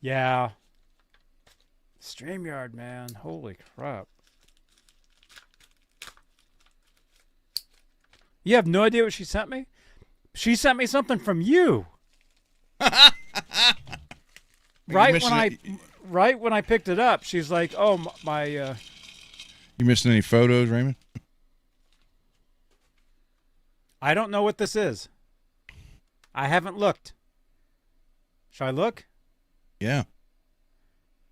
Yeah. StreamYard, man. Holy crap. You have no idea what she sent me? She sent me something from you. Right when I picked it up, she's like, "Oh, my You missing any photos, Raymond? I don't know what this is. I haven't looked. Should I look? Yeah.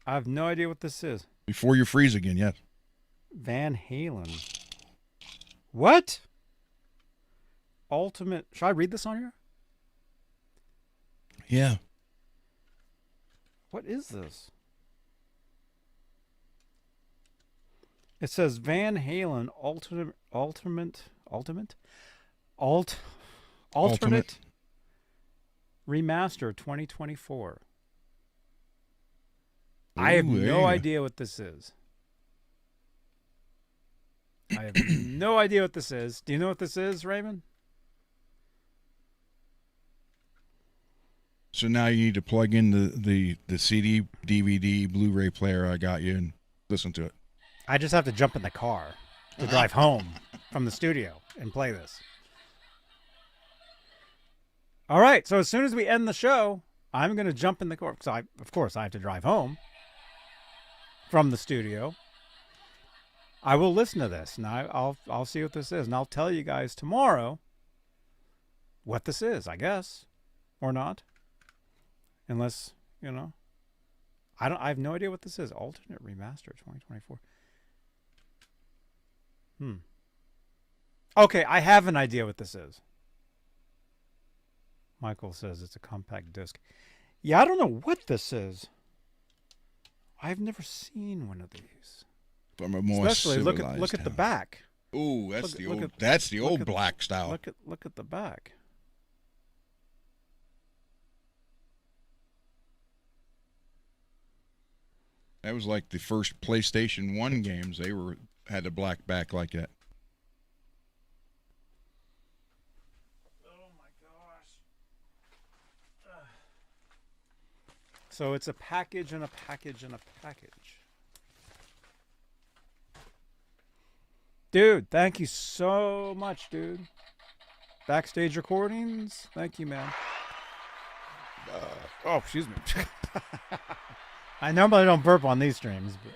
I have no idea what this is. Before you freeze again, yes. Van Halen. What? Ultimate. Should I read this on here? Yeah. What is this? It says Van Halen alternate remaster 2024. I have no idea what this is. I have no idea what this is. Do you know what this is, Raymond? So now you need to plug in the CD, DVD, Blu-ray player I got you and listen to it. I just have to jump in the car to drive home from the studio and play this. All right, so as soon as we end the show, I'm going to jump in the car. So of course, I have to drive home from the studio. I will listen to this, and I'll see what this is, and I'll tell you guys tomorrow what this is, I guess, or not. Unless, you know, I have no idea what this is. Alternate remaster 2024. Okay, I have an idea what this is. Michael says it's a compact disc. Yeah, I don't know what this is. I've never seen one of these. From a more Especially look at the town. back. Ooh, that's the old black style. Look at the back. That was like the first PlayStation 1 games. They had a black back like that. Oh my gosh. So it's a package and a package and a package. Dude, thank you so much, dude. Backstage Recordings, thank you, man. Oh, excuse me. I normally don't burp on these streams. But...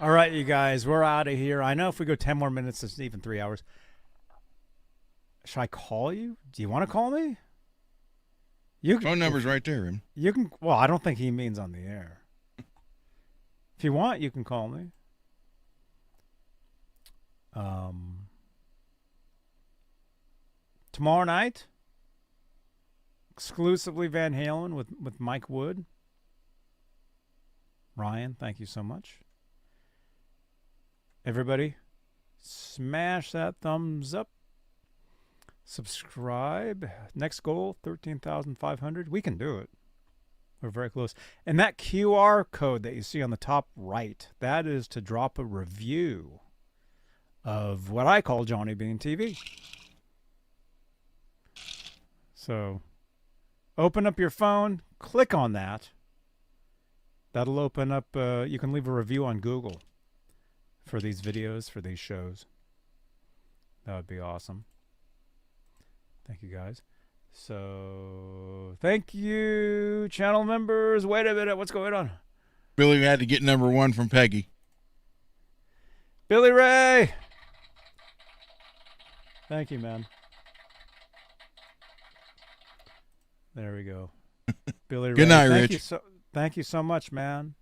All right, you guys, we're out of here. I know if we go 10 more minutes, it's even 3 hours. Should I call you? Do you want to call me? Phone number's right there, Rim. You can. Well, I don't think he means on the air. If you want, you can call me. Tomorrow night, exclusively Van Halen with Mike Wood. Ryan, thank you so much. Everybody, smash that thumbs up. Subscribe. Next goal, 13,500. We can do it. We're very close. And that QR code that you see on the top right, that is to drop a review of what I call Johnny Bean TV. So, open up your phone, click on that. That'll open up, you can leave a review on Google for these videos, for these shows. That would be awesome. Thank you, guys. So, thank you, channel members. Wait a minute, what's going on? Billy had to get number 1 from Peggy. Billy Ray! Thank you, man. There we go. Billy Ray. Good night, Rich. Thank you so much, man.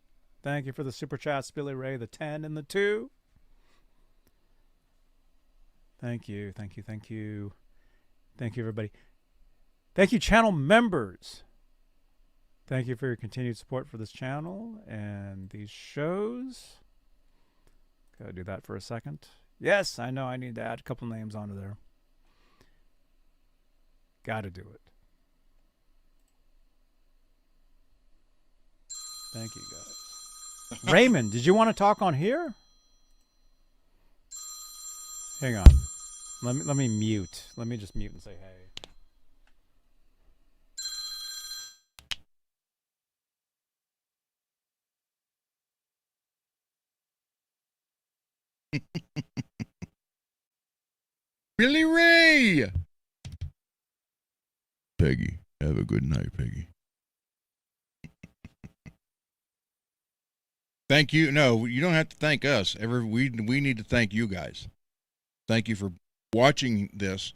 Thank you for the super chats, Billy Ray, the 10 and the 2. Thank you, thank you, thank you. Thank you, everybody. Thank you, channel members. Thank you for your continued support for this channel and these shows. Gotta do that for a second. Yes, I know I need to add a couple names onto there. Got to do it. Thank you, guys. Raymond, did you want to talk on here? Hang on. Let me mute. Let me just mute and say hey. Billy Ray! Peggy. Have a good night, Peggy. Thank you. No, you don't have to thank us. We need to thank you guys. Thank you for watching this,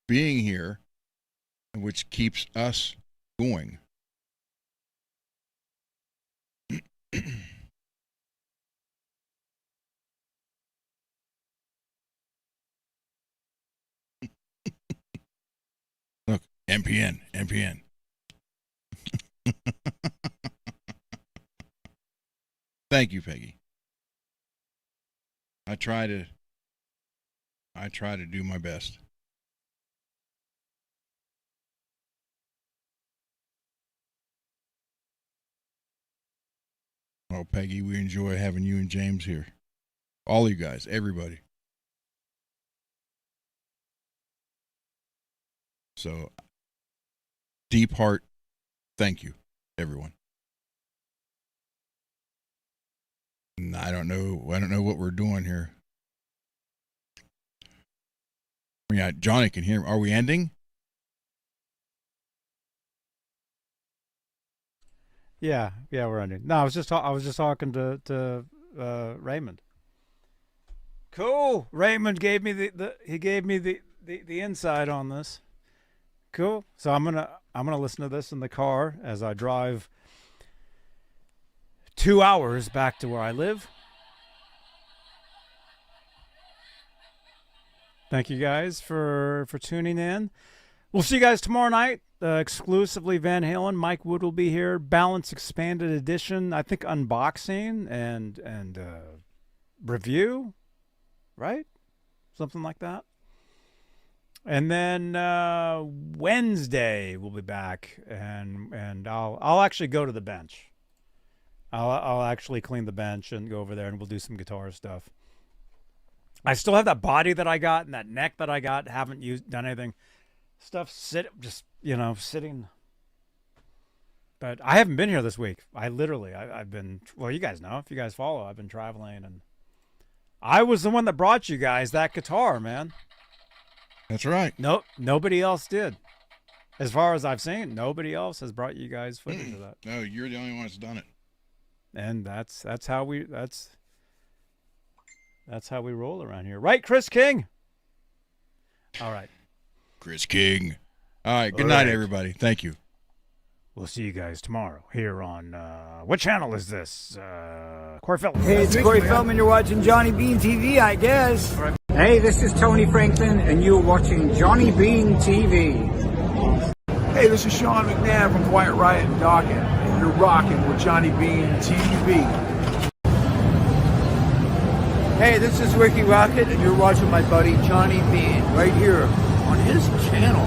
being here, which keeps us going. Look, NPN. Thank you, Peggy. I try to do my best. Oh, Peggy, we enjoy having you and James here. All you guys, everybody. So, deep heart, thank you, everyone. And I don't know what we're doing here. Yeah, Johnny can hear me. Are we ending? Yeah, we're ending. No, I was just talking to Raymond. Cool. Raymond gave me the insight on this. Cool. So I'm gonna listen to this in the car as I drive 2 hours back to where I live. Thank you guys for tuning in. We'll see you guys tomorrow night. Exclusively Van Halen. Mike Wood will be here. Balance Expanded Edition. I think unboxing and review, right? Something like that. And then Wednesday we'll be back, and I'll actually go to the bench. I'll actually clean the bench and go over there, and we'll do some guitar stuff. I still have that body that I got and that neck that I got. Haven't done anything. Stuff sitting. But I haven't been here this week. I've been, well, you guys know, if you guys follow, I've been traveling, and I was the one that brought you guys that guitar, man. That's right. Nope, nobody else did. As far as I've seen, nobody else has brought you guys footage of that. No, you're the only one that's done it. And that's how we roll around here, right, Chris King? All right, Chris King. All right, good night, everybody. Thank you. We'll see you guys tomorrow here on what channel is this? Corey Feldman. Hey, it's Corey Feldman. You're watching Johnny Bean TV, I guess. Hey, this is Tony Franklin, and you're watching Johnny Bean TV. Hey, this is Sean McNabb from Quiet Riot and Dawkins, and you're rocking with Johnny Bean TV. Hey, this is Ricky Rocket, and you're watching my buddy Johnny Bean right here on his channel.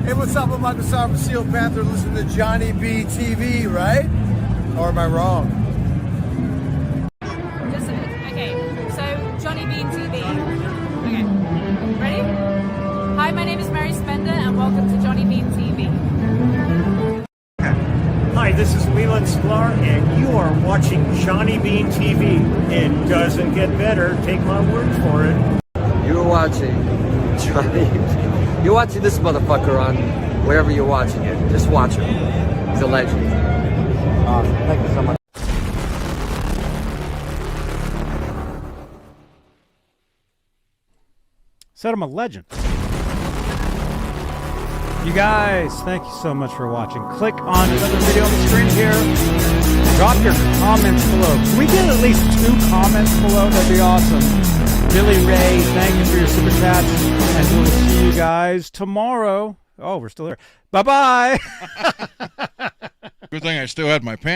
Hey, what's up? I'm Michael Sauer from Steel Panther. Listen to Johnny B TV, right? Or am I wrong? Okay, so Johnny Bean TV. Okay, ready? Hi, my name is Mary Spender, and welcome to Johnny Bean TV. Hi, this is Leland Sklar, and you are watching Johnny Bean TV. It doesn't get better, take my word for it. You're watching Johnny. You're watching this motherfucker on wherever you're watching it. Just watch him. He's a legend. Thank you so much. Said I'm a legend. You guys, thank you so much for watching. Click on another video on the screen here. Drop your comments below. Can we get at least 2 comments below? That'd be awesome. Billy Ray, thank you for your super chats. And we'll see you guys tomorrow. Oh, we're still there. Bye-bye. Good thing I still had my pants on.